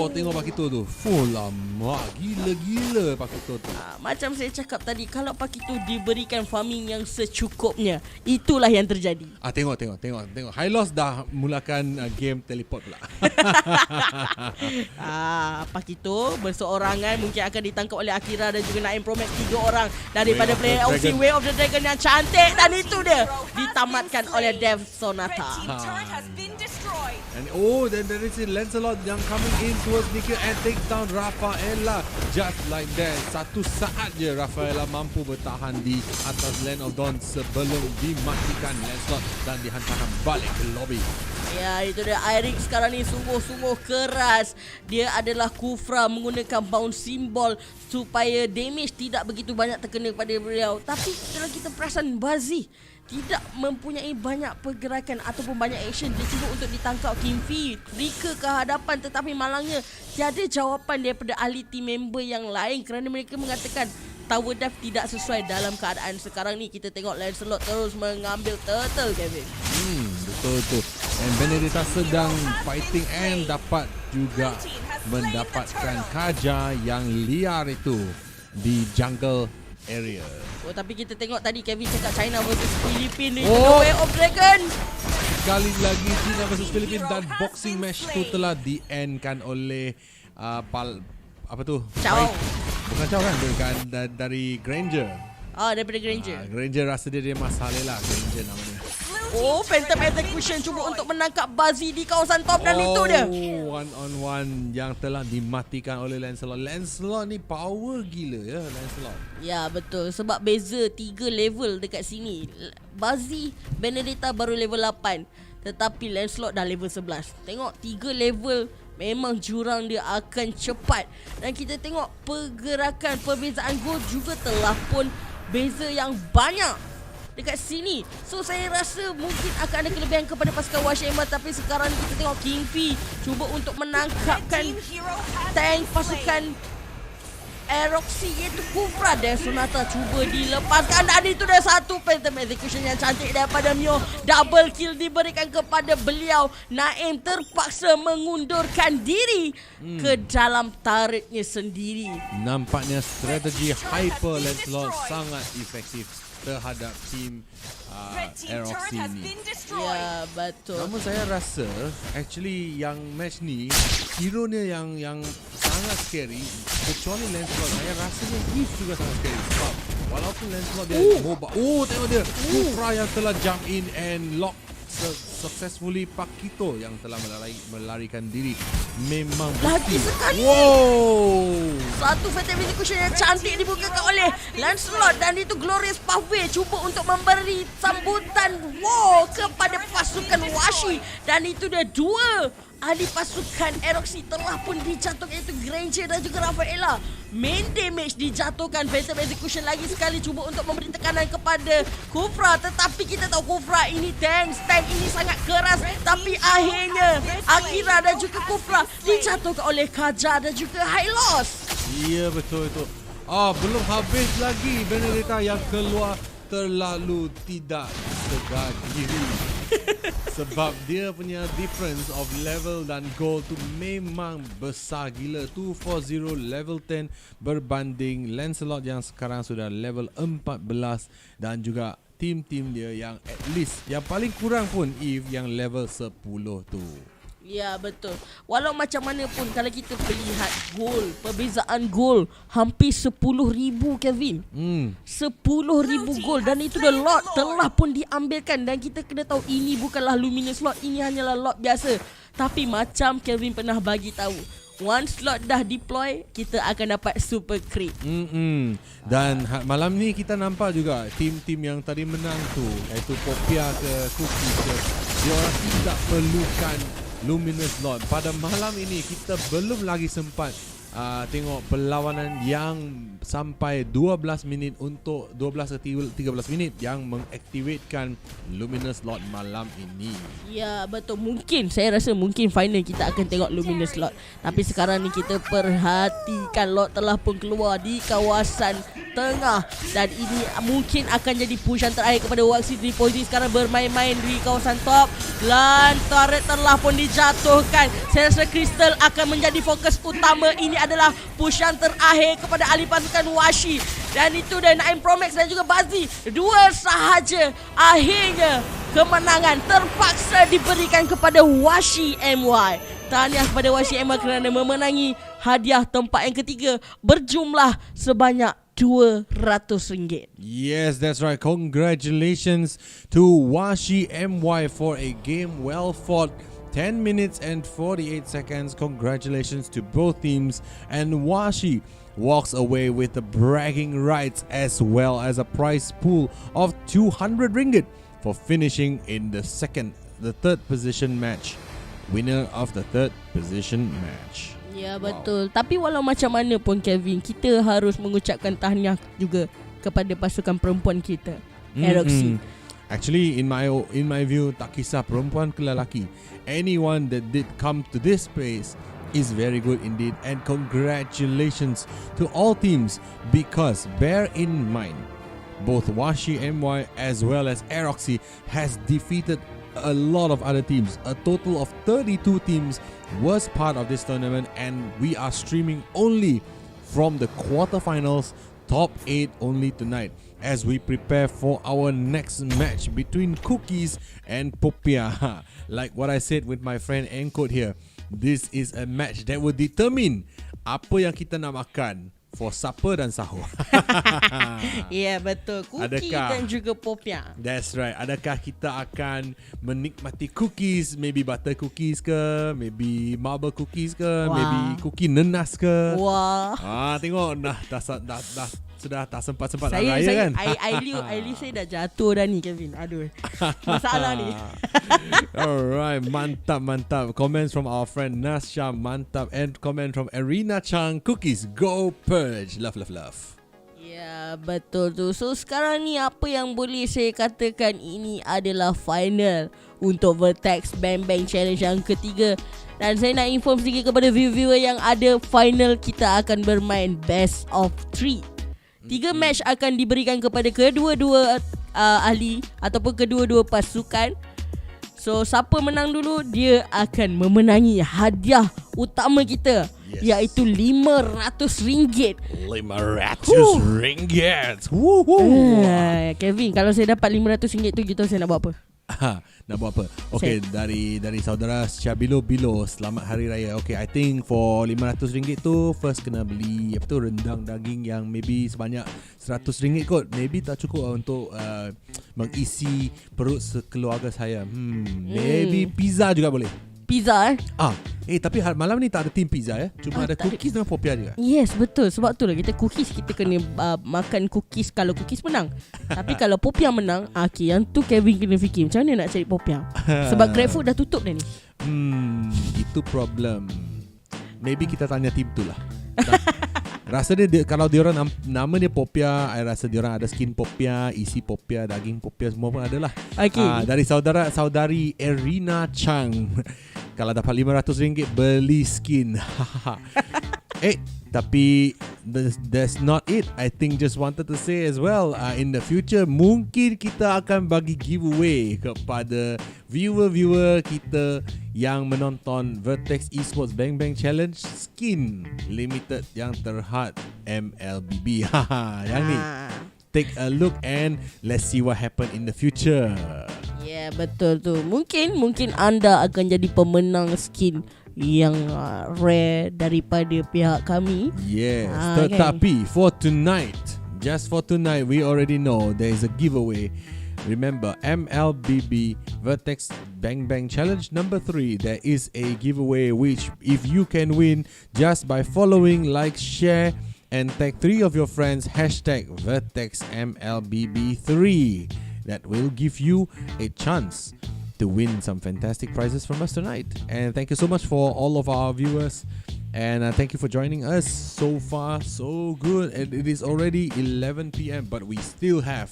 tengok Pakito tu. Full lama. Gila-gila Pakito tu. Macam saya cakap tadi, kalau Pakito diberikan farming yang secukupnya, itulah yang terjadi. Tengok. High Loss dah mulakan game teleport pula. Pakito berseorangan mungkin akan ditangkap oleh Akira dan juga Naim Promax, 3 orang daripada player LC Way of the Dragon yang cantik, dan itu dia ditamatkan oleh Dev Sonata. And then there is Lancelot yang coming in towards Nika and takes down Rafaela. Just like that, satu saat je Rafaela mampu bertahan di atas Land of Dawn sebelum dimatikan Lancelot dan dihantarkan balik ke lobby. Ya, itu dia. Eric sekarang ni sungguh-sungguh keras. Dia adalah Kufra menggunakan bounce symbol supaya damage tidak begitu banyak terkena kepada beliau. Tapi kalau kita perasan, Bazi tidak mempunyai banyak pergerakan ataupun banyak action. Dia cuba untuk ditangkap Kimfi, Rika ke hadapan, tetapi malangnya tiada jawapan daripada ahli team member yang lain kerana mereka mengatakan tower dive tidak sesuai dalam keadaan sekarang ni. Kita tengok Lancelot terus mengambil turtle, Kevin. Betul tu. And Benedetta sedang fighting and dapat juga mendapatkan Kaja yang liar itu di jungle area. Tapi kita tengok tadi Kevin cakap China versus Philippines ni. Way of Dragon. Sekali lagi China versus Philippines, dan boxing match tu telah di-endkan oleh Chow. Bukan Chow kan, dari Granger. Daripada Granger. Granger rasa dia masalah lah, Granger namanya. Phantom Execution cuba untuk menangkap Bazi di kawasan top, dan itu dia. 1-on-1 yang telah dimatikan oleh Lancelot. Lancelot ni power gila ya, Lancelot. Ya betul, sebab beza 3 level dekat sini. Bazi, Benedetta baru level 8, tetapi Lancelot dah level 11. Tengok 3 level, memang jurang dia akan cepat. Dan kita tengok pergerakan, perbezaan gol juga telah pun beza yang banyak dekat sini. So saya rasa mungkin akan ada kelebihan kepada pasukan Washima. Tapi sekarang kita tengok Kingfi cuba untuk menangkapkan tank pasukan Eroksi iaitu Kufra dan Sonata cuba dilepaskan dan itu dah satu Phantom Execution yang cantik daripada Mio. Double kill diberikan kepada beliau. Naim terpaksa mengundurkan diri ke dalam turretnya sendiri. Nampaknya strategi Hyper Lancelot sangat efektif terhadap tim Eroksi ni. Ya, betul. Namun saya rasa actually yang match ni hero ni yang sangat scary, kecuali Lancelot. Saya rasanya Eve juga sangat scary sebab walaupun Lancelot dia mobile. Tengok dia, Kufra yang telah jump in and lock successfully Pakito yang telah melarikan diri. Memang Lagi sekali. Satu Phantom Execution yang cantik dibukakan oleh Lancelot dan itu Glorious Pathway cuba untuk memberi sambutan kepada pasukan Washi dan itu dia dua ahli pasukan Eroksi telah pun dijatuhkan iaitu Granger dan juga Rafaela. Main damage dijatuhkan. Phantom Execution lagi sekali cuba untuk memberi tekanan kepada Kufra, tetapi kita tahu Kufra ini tank ini sangat keras, tapi akhirnya Akira dan juga Kufra dijatuhkan oleh Kaja dan juga High Loss. Ya, betul itu. Belum habis lagi Benedetta yang keluar terlalu tidak segar diri. Sebab dia punya difference of level dan goal tu memang besar gila. 240 level 10 berbanding Lancelot yang sekarang sudah level 14 dan juga tim-tim dia yang at least yang paling kurang pun Eve yang level 10 tu. Ya, betul. Walau macam mana pun kalau kita melihat gol, perbezaan gol hampir 10,000 Kevin. 10,000 gol dan itu dah lot telah pun diambilkan dan kita kena tahu ini bukanlah luminous lot, ini hanyalah lot biasa. Tapi macam Kevin pernah bagi tahu, once slot dah deploy, kita akan dapat super crit. Dan malam ni kita nampak juga tim-tim yang tadi menang tu, iaitu Popia ke Cookie ke, dia orang tidak perlukan Luminous Lord. Pada malam ini kita belum lagi sempat tengok perlawanan yang sampai 12 minit untuk 12 ke 13 minit yang mengaktifkan Luminous Lord malam ini. Ya, betul. Saya rasa mungkin final kita akan tengok Luminous Lord. Tapi sekarang ni kita perhatikan Lord telah pun keluar di kawasan tengah dan ini mungkin akan jadi pushan terakhir kepada Waxy 3.0 sekarang bermain-main di kawasan top. Dan turret telah pun dijatuhkan. Saya rasa Crystal akan menjadi fokus utama. Ini adalah pushan terakhir kepada ahli pasukan Washi. Dan itu dan Naim Promax dan juga Bazzi. Dua sahaja. Akhirnya kemenangan terpaksa diberikan kepada Washi MY. Tahniah kepada Washi MY kerana memenangi hadiah tempat yang ketiga berjumlah sebanyak RM200. Yes, that's right. Congratulations to Washi MY for a game well fought. 10 minutes and 48 seconds. Congratulations to both teams. And Washi walks away with the bragging rights as well as a prize pool of 200 ringgit for finishing in the third position match. Winner of the third position match. Ya, betul. Tapi walau macam mana pun Kevin, kita harus mengucapkan tahniah juga kepada pasukan perempuan kita, Eroksi. Actually, in my view, tak kisah perempuan ke lelaki, anyone that did come to this place is very good indeed. And congratulations to all teams, because bear in mind, both Washi MY as well as Eroksi has defeated a lot of other teams. A total of 32 teams was part of this tournament, and we are streaming only from the quarterfinals, top 8 only tonight, as we prepare for our next match between Cookies and Popia. Like what I said with my friend Encode here, this is a match that will determine apa yang kita nak makan for supper dan sahur. Ya, betul. Cookie dan juga Popia. That's right. Adakah kita akan menikmati cookies, maybe butter cookies ke, maybe marble cookies ke, maybe cookie nenas ke? Wah. Tengok dah sudah tak sempat-sempat nak raya kan? Aili saya dah jatuh dah ni, Kevin. Aduh. Masalah ni. Alright, mantap. Comments from our friend Nasha, mantap. And comment from Arena Chang, cookies go purge. Love. Ya, betul tu. So sekarang ni apa yang boleh saya katakan, ini adalah final untuk Vertex Bang Bang Challenge yang ketiga. Dan saya nak inform sedikit kepada viewer yang ada, final kita akan bermain best of 3. 3 match akan diberikan kepada kedua-dua ahli ataupun kedua-dua pasukan. So siapa menang dulu, dia akan memenangi hadiah utama kita, iaitu RM500. RM500. Kevin, kalau saya dapat RM500 tu, kita saya nak buat apa? Nak buat apa? Okay, dari saudara Syabilo Bilo, selamat hari raya. Okay, I think for RM500 tu, first kena beli apa tu, rendang daging yang maybe sebanyak RM100 kot. Maybe tak cukup untuk mengisi perut sekeluarga saya. Maybe pizza juga boleh. Pizza Tapi malam ni tak ada team pizza ya. Cuma ada cookies dengan popia juga. Yes, betul. Sebab tu lah kita cookies, kita kena makan cookies kalau cookies menang. Tapi kalau popia menang, yang tu Kevin kena fikir macam mana nak cari popia. Sebab GrabFood dah tutup dah ni. Itu problem. Maybe kita tanya team tu lah. Rasa dia kalau diorang nama dia popia, I rasa diorang ada skin popia, isi popia, daging popia, semua pun ada lah. Dari saudari Erina Chang, kalau dapat RM500 beli skin. Tapi that's not it. I think just wanted to say as well, in the future mungkin kita akan bagi giveaway kepada viewer kita yang menonton Vertex Esports Bang Bang Challenge skin limited yang terhad MLBB. Yang ni, take a look and let's see what happen in the future. Yeah, betul tu. Mungkin anda akan jadi pemenang skin yang rare daripada pihak kami. Yes, tetapi for tonight, just for tonight, we already know there is a giveaway. Remember, MLBB Vertex Bang Bang Challenge number 3, there is a giveaway which if you can win just by following, like, share and tag 3 of your friends, #Vertex MLBB3. That will give you a chance to win some fantastic prizes from us tonight. And thank you so much for all of our viewers, and thank you for joining us. So far so good, and it is already 11 p.m. but we still have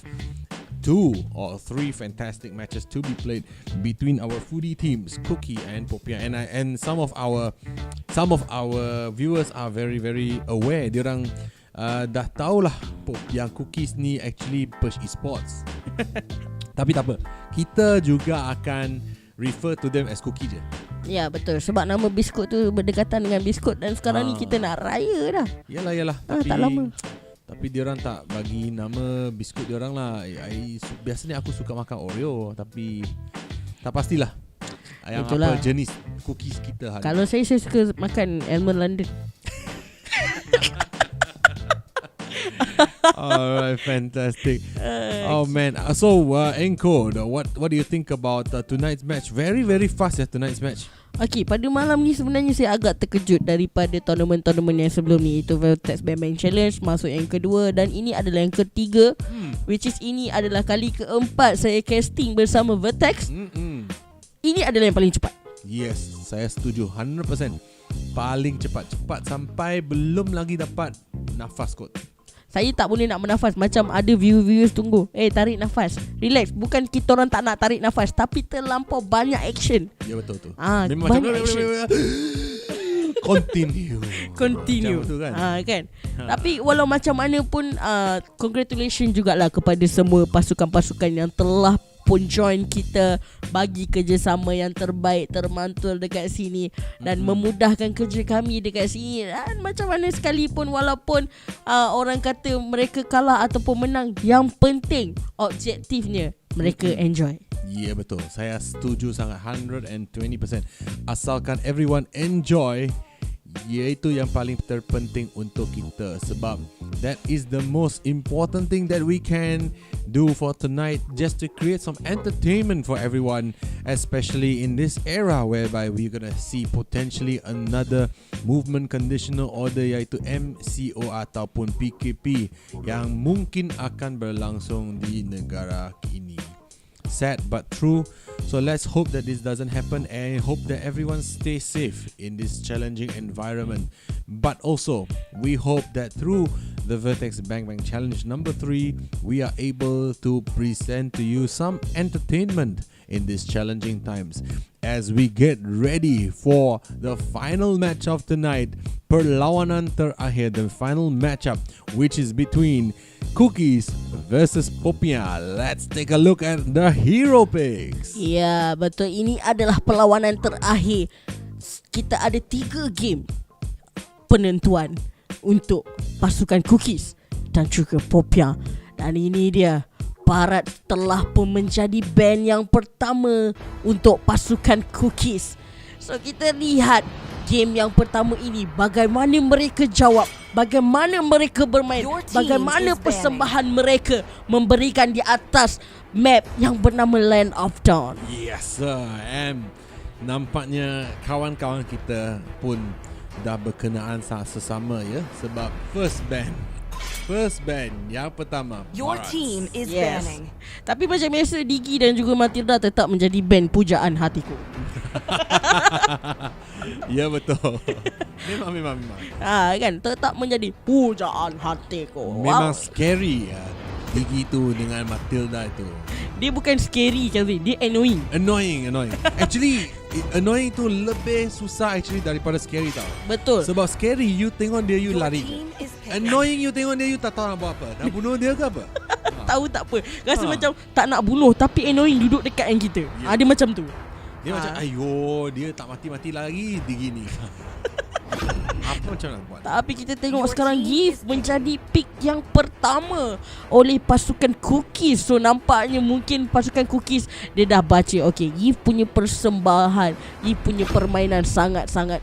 2 or 3 fantastic matches to be played between our foodie teams, Cookie and Popia. And some of our viewers are very very aware. Diorang dah tahulah yang Cookies ni actually push Esports. Tapi tak apa, kita juga akan refer to them as Cookie je. Ya, betul. Sebab nama biskut tu berdekatan dengan biskut, dan sekarang ni kita nak raya dah. Yalah tak lama. Tapi diorang tak bagi nama biskut diorang lah. Biasanya aku suka makan Oreo, tapi tak pastilah yang apa jenis cookies kita hari. Kalau saya suka makan Almond London. Alright, fantastic. Oh man. So Enko, what do you think about tonight's match? Very very fast tonight's match. Okay, pada malam ni sebenarnya saya agak terkejut daripada tournament-tournament yang sebelum ni. Itu Vertex Bang Bang Challenge masuk yang kedua, dan ini adalah yang ketiga, which is ini adalah kali keempat saya casting bersama Vertex. Ini adalah yang paling cepat. Yes, saya setuju 100%. Paling cepat sampai belum lagi dapat nafas kot. Saya tak boleh nak bernafas. Macam ada viewers tunggu, tarik nafas, relax. Bukan kita orang tak nak tarik nafas, tapi terlampau banyak action. Ya, betul tu. Memang banyak action. Continue Macam tu kan. Kan. Tapi walau macam mana pun, congratulations jugalah kepada semua pasukan-pasukan yang telah pun join kita, bagi kerjasama yang terbaik, termantul dekat sini, dan memudahkan kerja kami dekat sini. Dan macam mana sekalipun, walaupun orang kata mereka kalah ataupun menang, yang penting objektifnya mereka enjoy. Ya, betul. Saya setuju sangat 120%. Asalkan everyone enjoy, iaitu yang paling terpenting untuk kita. Sebab that is the most important thing that we can do for tonight, just to create some entertainment for everyone, especially in this era whereby we're gonna see potentially another movement conditional order, iaitu MCO ataupun PKP, yang mungkin akan berlangsung di negara ini. Sad but true. So let's hope that this doesn't happen, and hope that everyone stays safe in this challenging environment. But also, we hope that through the Vertex Bang Bang Challenge number 3, we are able to present to you some entertainment in these challenging times as we get ready for the final match of the night, perlawanan terakhir, the final matchup, which is between Cookies versus Popia. Let's take a look at the hero picks. Ya, betul. Ini adalah perlawanan terakhir. Kita ada 3 game penentuan untuk pasukan Cookies dan juga Popia. Dan ini dia, Barat telah pun menjadi band yang pertama untuk pasukan Cookies. So kita lihat game yang pertama ini, bagaimana mereka jawab, bagaimana mereka bermain, bagaimana persembahan mereka memberikan di atas map yang bernama Land of Dawn. Yes sir. And nampaknya kawan-kawan kita pun dah berkenaan sesama ya, sebab first band yang pertama, Your Barat. team is Yes. banning. Tapi macam biasa, Digi dan juga Matilda tetap menjadi band pujaan hatiku. Ya betul. Memang. Kan, tetap menjadi pujaan hatiku. Memang Wow. scary ya, Gigi tu dengan Matilda itu. Dia bukan scary, Kelvin, dia annoying. Annoying. Actually, annoying tu lebih susah actually daripada scary tau. Betul. Sebab scary, you tengok dia, you Your lari. team is picking. Annoying, you tengok dia, you tak tahu nak buat apa. Nak bunuh dia ke apa? Tahu tak apa. Rasa Ha. macam tak nak bunuh, tapi annoying duduk dekat dengan kita. Ya. Dia macam tu. Dia macam, ayo, dia tak mati-mati lagi di gini. Apa macam nak buat? Tapi kita tengok Your sekarang team Gift is menjadi pick yang pertama oleh pasukan Cookies. So nampaknya mungkin pasukan Cookies dia dah baca, okay, Gift punya persembahan, Gift punya permainan sangat-sangat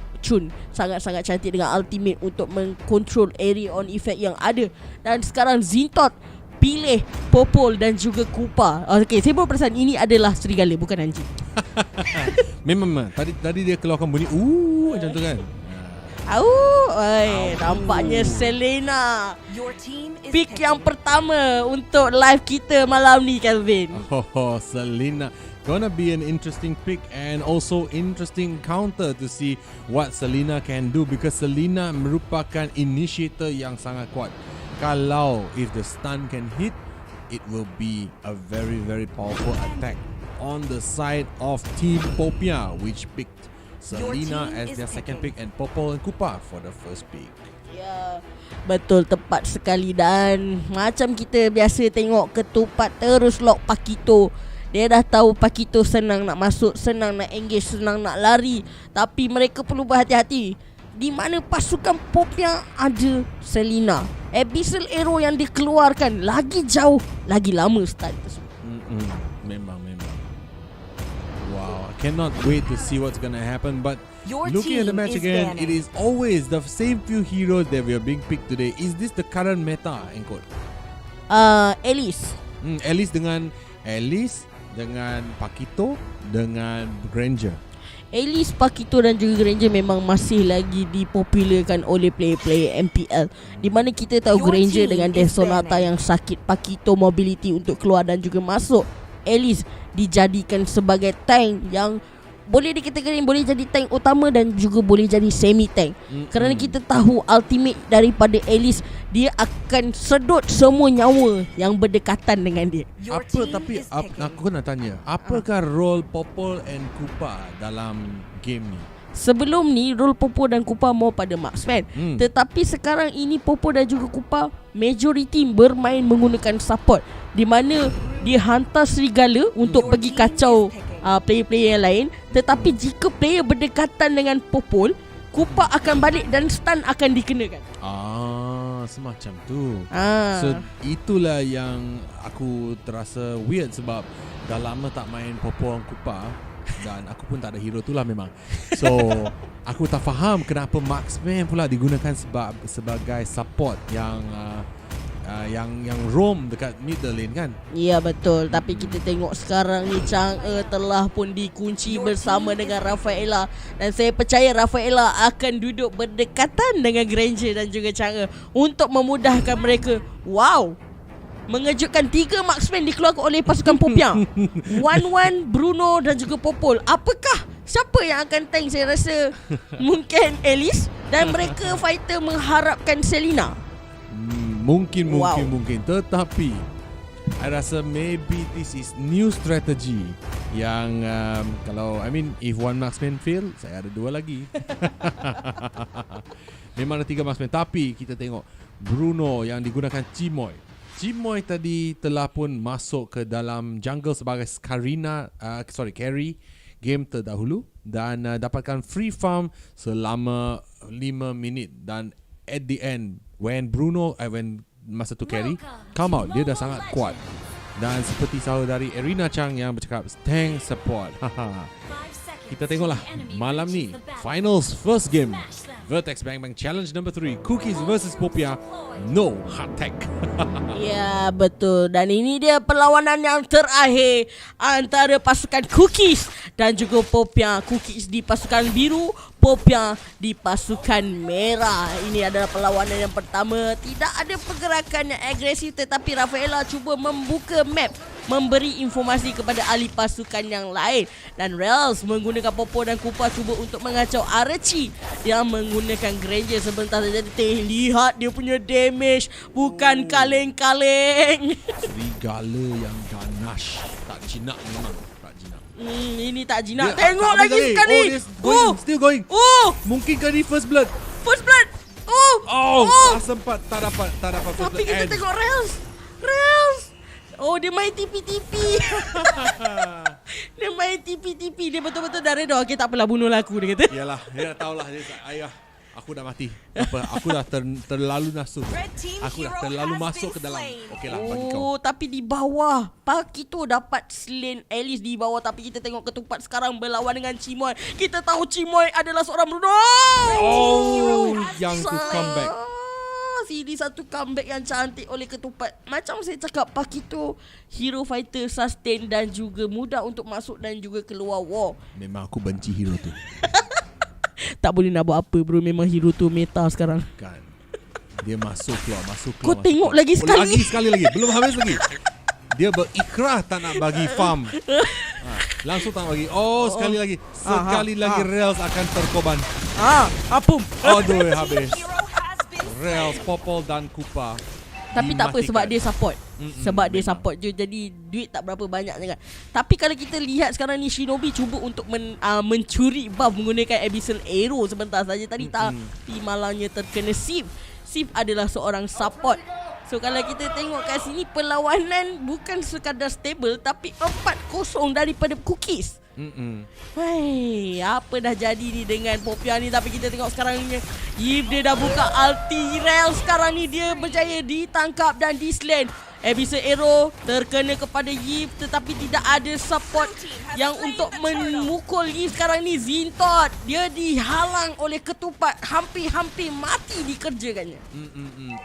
sangat-sangat cantik dengan ultimate untuk mengkontrol area on effect yang ada. Dan sekarang Zintot pilih Popol dan juga Kupa. Okay, saya baru perasan ini adalah serigala, bukan anjing. Memang. Tadi dia keluarkan bunyi macam tu kan. Nampaknya Selena Your team is pick picking. yang pertama untuk live kita malam ni, Kelvin. Oh, Selena. Gonna be an interesting pick and also interesting counter to see what Selena can do, because Selena merupakan initiator yang sangat kuat. Kalau if the stun can hit, it will be a very very powerful attack on the side of Team Popia, which picked Selena team as is their second picking. pick and Popol and Kupa for the first pick. Ya, betul, tepat sekali. Dan macam kita biasa tengok ketupat terus lock Pakito. Dia dah tahu Pakito senang nak masuk, senang nak engage, senang nak lari. Tapi mereka perlu berhati-hati. Di mana pasukan Popia ada Selena. Abyssal Arrow yang dikeluarkan lagi jauh, lagi lama start tersebut. Memang. Wow, I cannot wait to see what's gonna happen. But Your looking at the team match is again, banning. it is always the same few heroes that we are being picked today. Is this the current meta, Encode? Alice. Alice dengan Pakito dengan Granger. Alice, Pakito dan juga Granger memang masih lagi dipopularkan oleh player-player MPL. Di mana kita tahu Your Granger team dengan is Death Sonata banning. yang sakit, Pakito mobility untuk keluar dan juga masuk. Alice dijadikan sebagai tank yang boleh dikategorikan boleh jadi tank utama dan juga boleh jadi semi tank. Kerana kita tahu ultimate daripada Alice, dia akan sedut semua nyawa yang berdekatan dengan dia. Your Apa team tapi is picking. aku nak tanya, apakah role Popol and Kupa dalam game ni? Sebelum ni role Popo dan Kupa more pada marksman. Tetapi sekarang ini Popo dan juga Kupa majority bermain menggunakan support, di mana dia hantar serigala untuk Your pergi team kacau is picking. player-player yang lain. Tetapi jika player berdekatan dengan Popol, Kupa akan balik dan stun akan dikenakan. Semacam tu. Ah. So itulah yang aku terasa weird, sebab dah lama tak main Popol dan Kupa dan aku pun tak ada hero tu lah memang. So aku tak faham kenapa marksman pula digunakan sebagai support yang roam dekat middle lane kan. Ya betul. Tapi kita tengok sekarang ni Chang'e telah pun dikunci bersama dengan Rafaela. Dan saya percaya Rafaela akan duduk berdekatan dengan Granger dan juga Chang'e untuk memudahkan mereka. Wow, mengejutkan 3 marksman dikeluarkan oleh pasukan Popia. Wan, Bruno dan juga Popol. Apakah siapa yang akan tank? Saya rasa mungkin Alice. Dan mereka fighter mengharapkan Selena. Mungkin. Wow. Tetapi I rasa maybe this is new strategy yang kalau if one marksman fail, saya ada 2 lagi. Memang ada 3 marksman, tapi kita tengok Bruno yang digunakan Cimoy tadi telah pun masuk ke dalam jungle sebagai carry game terdahulu dan dapatkan free farm selama 5 minit, dan at the end when masa tu carry come out, dia dah sangat kuat. Dan seperti saudari Erina Chang yang bercakap, tank support. Kita tengoklah malam ni finals first game, Vertex Bang Bang Challenge III, Cookies versus Popia, no hard tech. Ya, betul. Dan ini dia perlawanan yang terakhir antara pasukan Cookies dan juga Popia. Cookies di pasukan biru, Popia di pasukan merah. Ini adalah perlawanan yang pertama. Tidak ada pergerakan yang agresif, tetapi Rafaela cuba membuka map, memberi informasi kepada ahli pasukan yang lain. Dan Rails menggunakan Popo dan Kupa cuba untuk mengacau Archie yang menggunakan Granger sebentar saja. Lihat dia punya damage, bukan kaleng-kaleng. Serigala yang ganas. Tak jinak memang. Tak jinak. Ini tak jinak. Dia Tengok tak lagi habis sekali. Still going. Mungkinkah ni first blood? First blood. Tak sempat. Tak dapat first blood. Tapi kita tengok Rails. Oh, dia main TP-TP. Dia main TP-TP. Dia betul-betul dah reda. Okay, tak apalah, bunuhlah aku, dia kata. Yalah, dia tahulah. Ayah, aku dah mati. Aku dah terlalu nafsu. Aku dah terlalu masuk ke dalam. Okeylah, bagi kau. Tapi di bawah Paki tu dapat slain at least di bawah. Tapi kita tengok ketupat sekarang berlawan dengan Cimoy. Kita tahu Cimoy adalah seorang Bruno. Yang tu comeback. Ini satu comeback yang cantik oleh ketupat. Macam saya cakap, Paki tu hero fighter, sustain dan juga mudah untuk masuk dan juga keluar war. Memang aku benci hero tu. Tak boleh nak buat apa bro. Memang hero tu meta sekarang. Kan. Dia masuk keluar. Kau tengok lagi sekali. Sekali lagi. Belum habis lagi. Dia berikrah tak nak bagi farm. Langsung tak bagi. Sekali lagi. Sekali lagi Rails akan terkorban. Apum. Aduh, habis. Rails, Popol dan Kupa. Tapi tak apa, sebab dia support. Sebab dia support je, jadi duit tak berapa banyak sangat. Tapi kalau kita lihat sekarang ni, Shinobi cuba untuk mencuri buff menggunakan Abyssal Arrow sebentar saja tadi. Tapi malangnya terkena Sif. Sif adalah seorang support. So kalau kita tengok kat sini, perlawanan bukan sekadar stable, tapi 4-0 daripada Cookies. Hai, apa dah jadi ni dengan Popia ni. Tapi kita tengok sekarang ni, Yves dia dah buka ulti. Rail sekarang ni dia berjaya ditangkap dan dislane. Abyssal Arrow terkena kepada Yves, tetapi tidak ada support yang untuk memukul Yves sekarang ni. Zintot dia dihalang oleh ketupat, hampir-hampir mati dikerjakannya.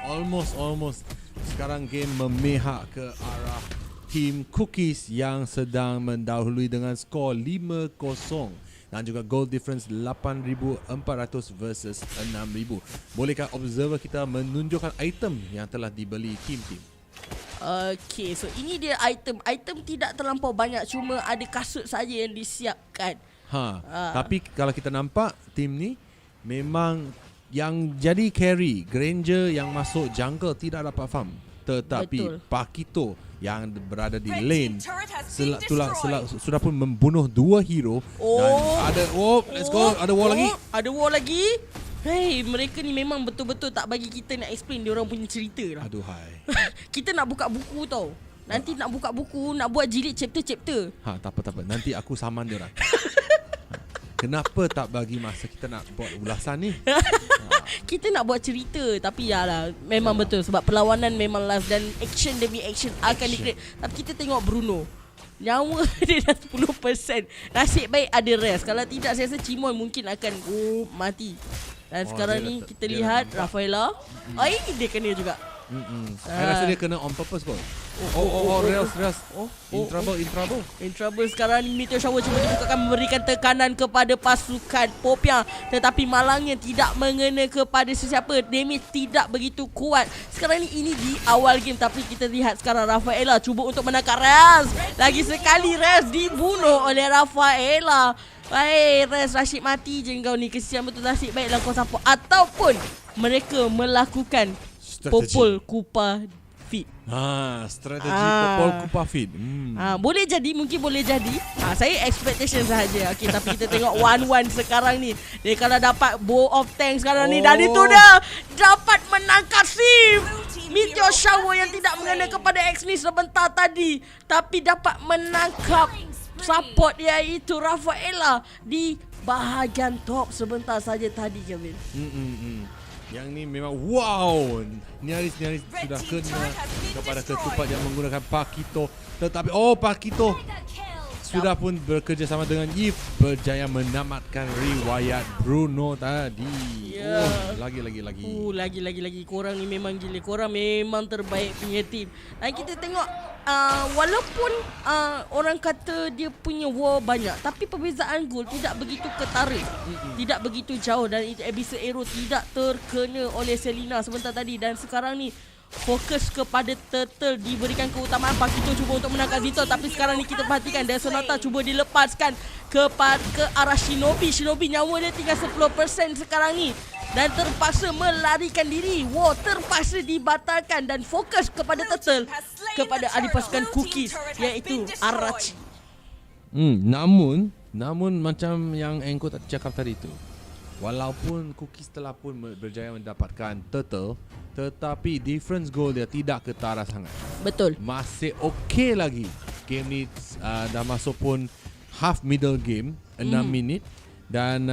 Almost. Sekarang game memihak ke arah tim Cookies yang sedang mendahului dengan skor 5-0 dan juga goal difference 8,400 versus 6,000. Bolehkah observer kita menunjukkan item yang telah dibeli tim-tim? Okay, so ini dia item. Item tidak terlampau banyak, cuma ada kasut saja yang disiapkan. Tapi kalau kita nampak tim ni memang yang jadi carry, Granger yang masuk jungle tidak dapat farm. Tetapi Pakito yang berada di lane sudah pun membunuh 2 hero. Dan ada let's go, ada war lagi. Ada war lagi. Hey, mereka ni memang betul-betul tak bagi kita nak explain dia orang punya cerita lah. Aduhai. Kita nak buka buku tau. Nanti nak buka buku, nak buat jilid chapter-chapter. Tak apa. Nanti aku saman dia orang. Kenapa tak bagi masa kita nak buat ulasan ni? Kita nak buat cerita. Tapi yalah, memang betul. Sebab perlawanan memang last dan action demi action akan di-create. Tapi kita tengok Bruno, nyawa dia dah 10%. Nasib baik ada rest. Kalau tidak, saya rasa Cimoy mungkin akan mati. Dan sekarang ni kita lihat Rafaela. Dia kena juga. Saya rasa dia kena on purpose pun. Rails. In trouble sekarang ni. Meteor Shower cuba dibukakan, memberikan tekanan kepada pasukan Popia, tetapi malangnya tidak mengena kepada sesiapa. Damage tidak begitu kuat. Sekarang ni ini di awal game. Tapi kita lihat sekarang Rafaela cuba untuk menangkap Rails. Lagi sekali Rails dibunuh oleh Rafaela. Baik, Rashid mati je kau ni. Kesian betul, nasib baiklah kau support. Ataupun mereka melakukan Popol Kupa Feed. Strategi Popol Kupa Feed. Boleh jadi, mungkin boleh jadi. Saya expectation sahaja. Okay, tapi kita tengok 1-1 sekarang ni. Dia kalau dapat bow of tank sekarang ni, dan itu dah dapat menangkap si Meteor Shower yang tidak mengena kepada X ni sebentar tadi, tapi dapat menangkap support iaitu Rafaela di bahagian top sebentar saja tadi, Kevin. Yang ni memang wow, nyaris-nyaris sudah kena kepada ketupat yang menggunakan Pakito. Tetapi Pakito sudah pun bekerjasama dengan Yves, berjaya menamatkan riwayat Bruno tadi. Lagi. Lagi. Korang ni memang gila. Korang memang terbaik punya team. Dan kita tengok walaupun orang kata dia punya war banyak, tapi perbezaan gol tidak begitu ketara, tidak begitu jauh, dan Abyssal Arrow tidak terkena oleh Selena sebentar tadi. Dan sekarang ni fokus kepada Turtle, diberikan keutamaan. Pakito cuba untuk menangkap Zito, tapi sekarang ni kita perhatikan dan Sonata cuba dilepaskan ke arah Shinobi. Shinobi nyawa dia tinggal 10% sekarang ni dan terpaksa melarikan diri. War terpaksa dibatalkan dan fokus kepada Turtle, kepada ahli pasukan Cookies iaitu Arachi. Namun macam yang Engko cakap tadi tu, walaupun Cookies telah pun berjaya mendapatkan Turtle, tetapi difference goal dia tidak ketara sangat. Betul. Masih okey lagi. Game ni dah masuk pun half middle game, 6 minit, dan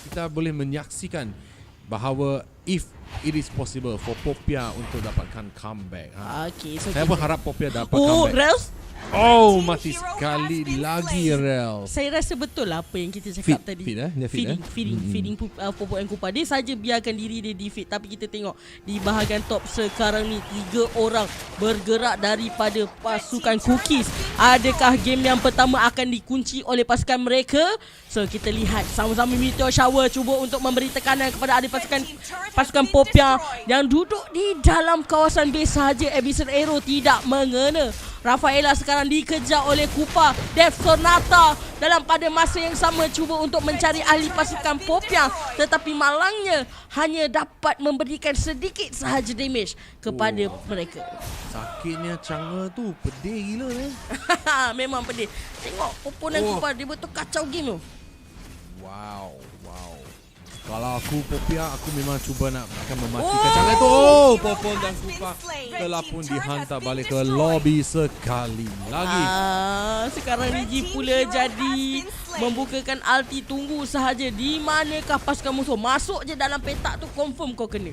kita boleh menyaksikan bahawa if it is possible for Popia untuk dapatkan comeback. Okay, so saya berharap Popia dapat comeback. Rels? Mati sekali lagi Rel. Saya rasa betul lah apa yang kita cakap tadi. Feeding Popol and Kupa. Dia saja biarkan diri dia defeat, tapi kita tengok di bahagian top sekarang ni 3 orang bergerak daripada pasukan Cookies. Adakah game yang pertama akan dikunci oleh pasukan mereka? So kita lihat sama-sama. Meteor Shower cuba untuk memberi tekanan kepada adik pasukan Popia yang duduk di dalam kawasan base sahaja. Abyssal Arrow tidak mengena. Rafaela sekarang dikejar oleh Kupa. Death Sonata dalam pada masa yang sama cuba untuk mencari ahli pasukan Popia, tetapi malangnya hanya dapat memberikan sedikit sahaja damage kepada mereka. Sakitnya Chang'e tu pedih gila ni. Memang pedih. Tengok oponan Kupa, dia betul kacau game tu. Wow. Kalau aku Popia, aku memang cuba akan mematikan Chang'e tu. Popon dan Kupa telah pun dihantar balik ke lobby sekali lagi. Sekarang ni G pula jadi membukakan ulti. Tunggu sahaja di manakah pasukan musuh. Masuk je dalam petak tu, confirm kau kena.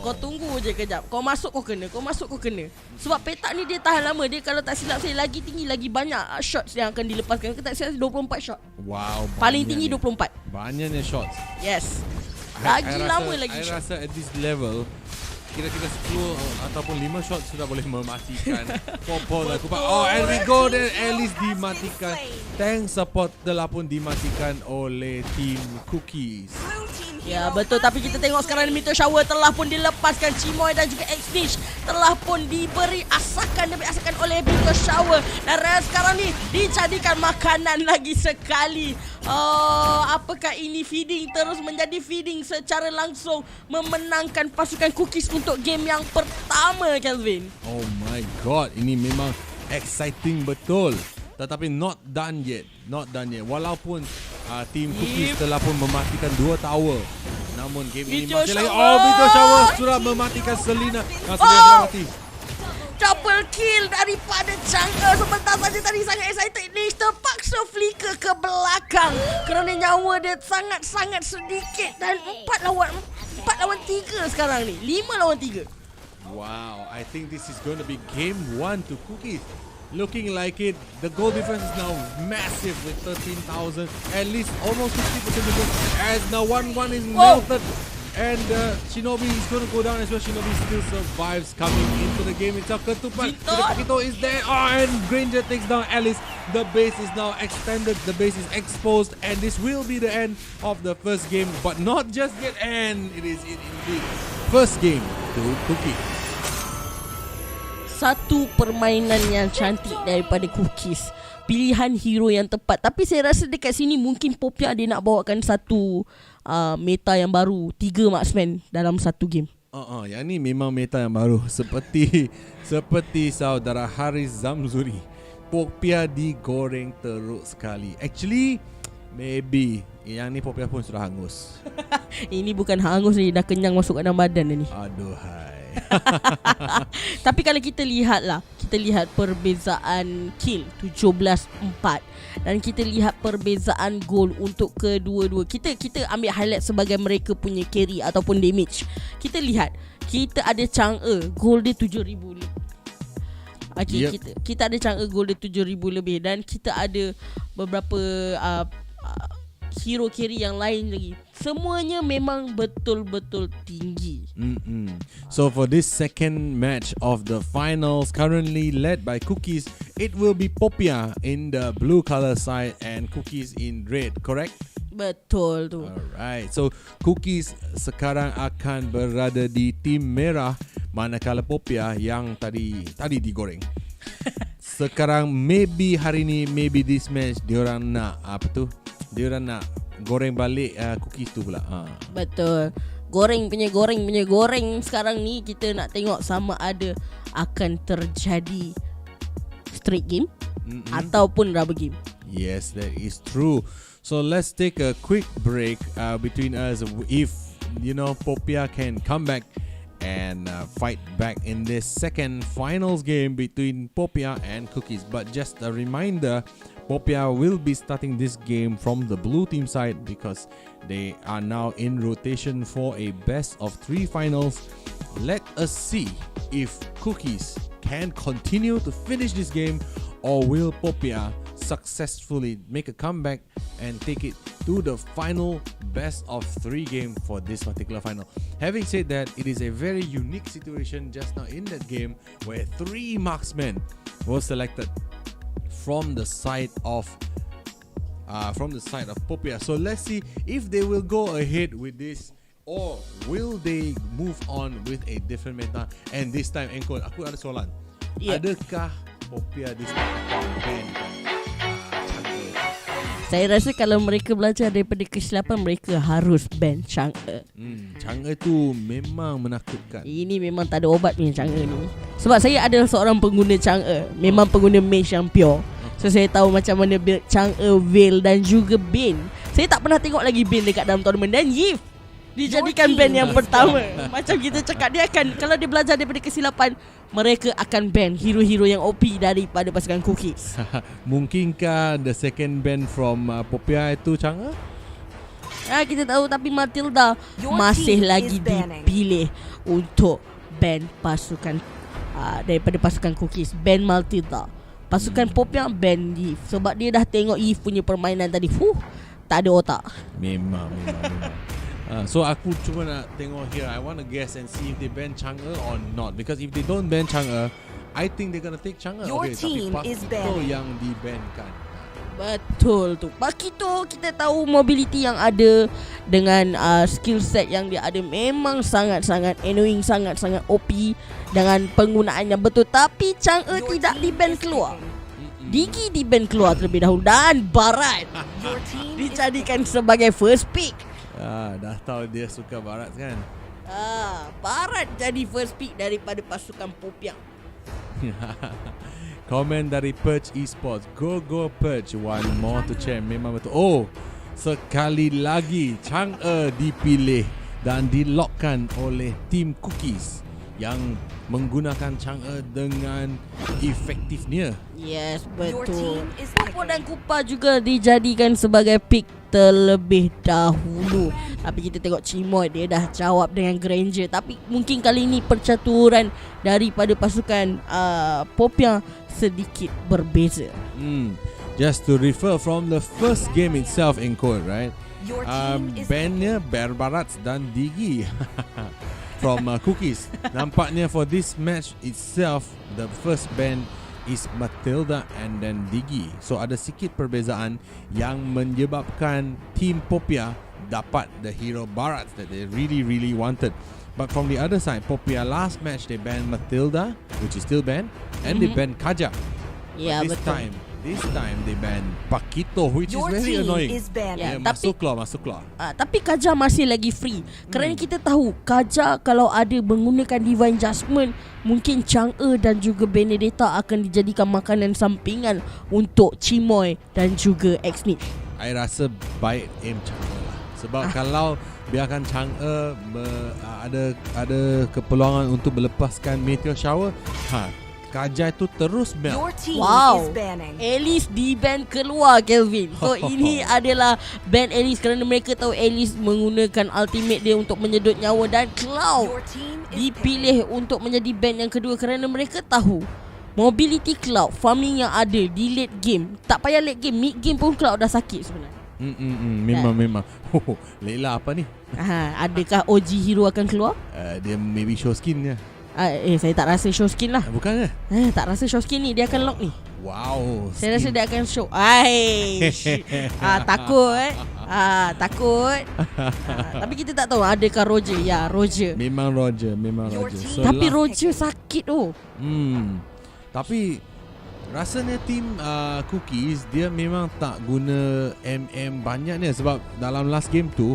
Kau tunggu je kejap. Kau masuk kau kena. Sebab petak ni dia tahan lama. Dia kalau tak silap saya lagi tinggi, lagi banyak shots yang akan dilepaskan. Kalau tak silap 24 shot. Wow. Paling tinggi 24. Banyaknya shots. Yes. Lagi lama lagi shot. Saya rasa at this level kira-kira 10 ataupun 5 shot sudah boleh mematikan Popol dan Kupa. And we go there. Alice dimatikan. Tank support telah pun dimatikan oleh tim Cookies. Ya betul, tapi kita tengok sekarang Meteor Shower telah pun dilepaskan. Cimoy dan juga X-Fish telah pun diberi asakan oleh Meteor Shower. Dan Real sekarang ni dijadikan makanan lagi sekali. Apakah ini feeding terus menjadi feeding secara langsung memenangkan pasukan Cookies untuk game yang pertama, Kelvin? Oh my god, ini memang exciting betul. Tetapi not done yet. Walaupun tim Cookies telah pun mematikan 2 tower, namun game ini masih lagi. Meteor Shower sudah mematikan Selena. Sudah mati. Double kill daripada Chang'e. Sebentar saja tadi sangat excited. Lish terpaksa flicker ke belakang kerana nyawa dia sangat-sangat sedikit. Dan 4 lawan 3 sekarang ni. 5 lawan 3. Wow, I think this is going to be game 1 to Cookies. Looking like it. The goal difference is now massive with 13,000. At least almost 50% difference. As now 1-1 is melted. And Shinobi is going to go down as well. Shinobi still survives coming into the game itself. Ketupat Pakito is there. And Granger takes down Alice. The base is now extended. The base is exposed. And this will be the end of the first game. But not just yet. And it is indeed first game to Cookies. Satu permainan yang cantik daripada Cookies. Pilihan hero yang tepat. Tapi saya rasa dekat sini mungkin Popia dia nak bawakan satu meta yang baru. 3 marksman dalam satu game. Yang ni memang meta yang baru. Seperti saudara Haris Zamzuri, Popia digoreng teruk sekali. Actually, maybe yang ni Popia pun sudah hangus. Ini bukan hangus ni, dah kenyang masuk dalam badan dah ni. Aduhai. Tapi kalau kita lihat perbezaan kill 17-4 dan kita lihat perbezaan gol untuk kedua-dua. Kita ambil highlight sebagai mereka punya carry ataupun damage. Kita lihat, kita ada Chang'e, gol dia 7,000 lebih. Okay, kita ada Chang'e, gol dia 7,000 lebih. Dan kita ada beberapa hero carry yang lain lagi. Semuanya memang betul-betul tinggi. So for this second match of the finals, currently led by Cookies, it will be Popia in the blue color side and Cookies in red, correct? Betul tu. Alright, so Cookies sekarang akan berada di tim merah, manakala Popia yang tadi digoreng. Sekarang maybe hari ni, maybe this match diorang nak diorang nak goreng balik Cookies tu pula. Betul. Goreng sekarang ni kita nak tengok sama ada akan terjadi straight game ataupun rubber game. Yes, that is true. So let's take a quick break between us. If Popia can come back and fight back in this second finals game between Popia and Cookies. But just a reminder, Popia will be starting this game from the blue team side because they are now in rotation for a best of 3 finals. Let us see if Cookies can continue to finish this game, or will Popia successfully make a comeback and take it to the final best of 3 game for this particular final. Having said that, it is a very unique situation just now in that game where 3 marksmen were selected from the side of Popia. So let's see if they will go ahead with this, or will they move on with a different meta. And this time, Engkol, aku ada soalan. Adakah Popia this time akan ban Chang'e? Saya rasa kalau mereka belajar daripada kesilapan, mereka harus ban Chang'e. Chang'e tu memang menakutkan. Ini memang tak ada obat punya Chang'e ni. Sebab saya adalah seorang pengguna Chang'e, memang pengguna mage yang pure. So saya tahu macam mana build Chang'e, Veil dan juga Bane. Saya tak pernah tengok lagi Bane dekat dalam tournament. Dan Yif dijadikan ban yang pertama. Macam kita cakap, dia akan, kalau dia belajar daripada kesilapan, mereka akan ban hero-hero yang OP daripada pasukan Cookies. Mungkinkah the second ban from Popia itu Chang'e? Kita tahu, tapi Matilda masih lagi dipilih untuk ban pasukan daripada pasukan Cookies. Ban Matilda. Pasukan Popia ban Yif, sebab dia dah tengok Yif punya permainan tadi. Tak ada otak. Memang. So aku cuma nak tengok here. I want to guess and see if they ban Chang'e or not. Because if they don't ban Chang'e, I think they're gonna take Chang'e. Your team is banned. Yang di-ban-kan. Betul tu. Pakito kita tahu mobility yang ada dengan skill set yang dia ada memang sangat-sangat annoying, sangat-sangat OP dengan penggunaan yang betul. Tapi Chang'e tidak di-ban keluar. Digi di-ban keluar terlebih dahulu. Dan Barat dijadikan sebagai first pick. Dah tahu dia suka Barat kan. Barat jadi first pick daripada pasukan Popia. Komen dari Perch Esports. Go Perch. One more to champ. Memang betul. Oh, sekali lagi Chang'e dipilih dan dilockkan oleh tim Cookies yang menggunakan Chang'e dengan efektifnya. Yes, betul. Pupu dan Kupa juga dijadikan sebagai pick terlebih dahulu. Tapi kita tengok Cimoy, dia dah jawab dengan Granger. Tapi mungkin kali ini percaturan daripada pasukan Popia sedikit berbeza. Just to refer from the first game itself in code, right? Bandnya Barbarats dan Digi from Cookies. Nampaknya for this match itself, the first band is Matilda and then Digi. So ada sikit perbezaan yang menyebabkan Team Popia dapat the hero Barats that they really wanted. But from the other side, Popia last match they banned Matilda, which is still banned, and they banned Kaja. Yeah, but this time this time they ban Pakito, which Your is very team annoying. is banning. Yeah, Masuk keluar. Tapi Kaja masih lagi free. Kerana kita tahu Kaja kalau ada menggunakan Divine Judgment, mungkin Chang'e dan juga Benedetta akan dijadikan makanan sampingan untuk Chimoy dan juga X-Nitch. I rasa baik aim Chang'e lah. Sebab kalau biarkan Chang'e ada keperluan untuk melepaskan Meteor Shower, Kaja itu terus melt. Your team Wow, is banning. Alice di-ban keluar, Kelvin. So ini adalah ban Alice kerana mereka tahu Alice menggunakan ultimate dia untuk menyedot nyawa, dan Cloud Your team is dipilih untuk menjadi ban yang kedua kerana mereka tahu mobility Cloud, farming yang ada di late game. Tak payah late game, mid game pun Cloud dah sakit sebenarnya. Memang. Leila apa ni? Adakah OG hero akan keluar? Dia maybe show skin dia. Saya tak rasa show skin lah. Bukan ke? Tak rasa show skin ni. Dia akan lock ni. Wow. Saya rasa dia akan show. Takut. Takut. Tapi kita tak tahu adakah Roger. Ya, Roger. Memang Roger. So Tapi Roger sakit tu. Tapi rasanya tim Cookies dia memang tak guna MM banyaknya, sebab dalam last game tu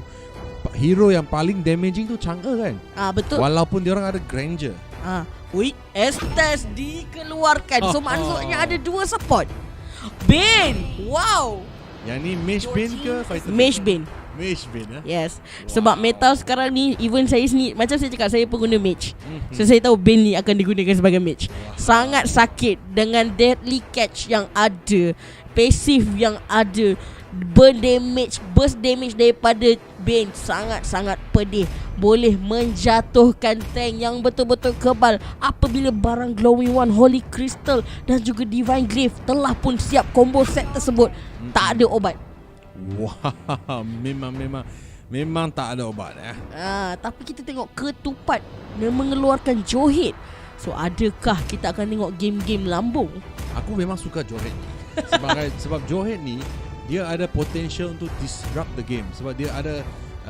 hero yang paling damaging tu Chang'e kan. Betul. Walaupun dia orang ada Granger. Estes dikeluarkan. So maksudnya ada dua support. Bane. Wow. Yang ni Mage Bane ke Fighter Mage Bane. Mage Bane Yes. Sebab meta sekarang ni, even saya sendiri, macam saya cakap, saya pengguna mage. So saya tahu Bane ni akan digunakan sebagai mage. Sangat sakit dengan deadly catch yang ada, passive yang ada, burst damage daripada Bane sangat-sangat pedih. Boleh menjatuhkan tank yang betul-betul kebal apabila barang Glowing One, Holy Crystal dan juga Divine Glaive telah pun siap combo set tersebut. Tak ada obat. Wow, memang tak ada obat Tapi kita tengok ketupat yang mengeluarkan Johet. So adakah kita akan tengok game-game lambung? Aku memang suka Johet sebab Johet ni dia ada potential untuk disrupt the game, sebab dia ada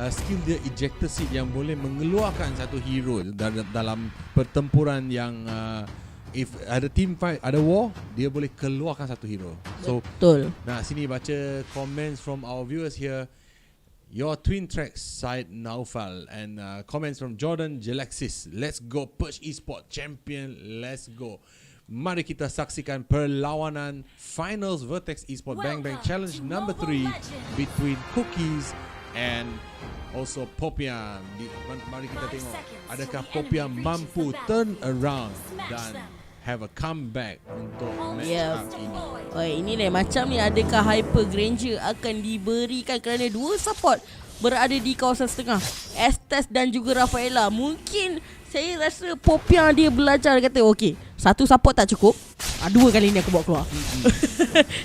skill dia ejector seed yang boleh mengeluarkan satu hero dalam pertempuran yang if ada team fight, ada war, dia boleh keluarkan satu hero. So betul. Nah, sini baca comments from our viewers here. Your twin tracks side Naufal and comments from Jordan Jelexis. Let's go Perch Esports champion. Let's go. Mari kita saksikan perlawanan finals Vertex Esports Bang Bang Challenge number 3 between Cookies and also Popian. Mari kita tengok adakah Popian mampu turn around dan have a comeback untuk match up ini. Ini macam ni, adakah Hyper Granger akan diberikan kerana dua support berada di kawasan setengah, Estes dan juga Rafaela. Mungkin saya rasa Popian dia belajar, kata okey, satu support tak cukup, dua kali ni aku bawa keluar.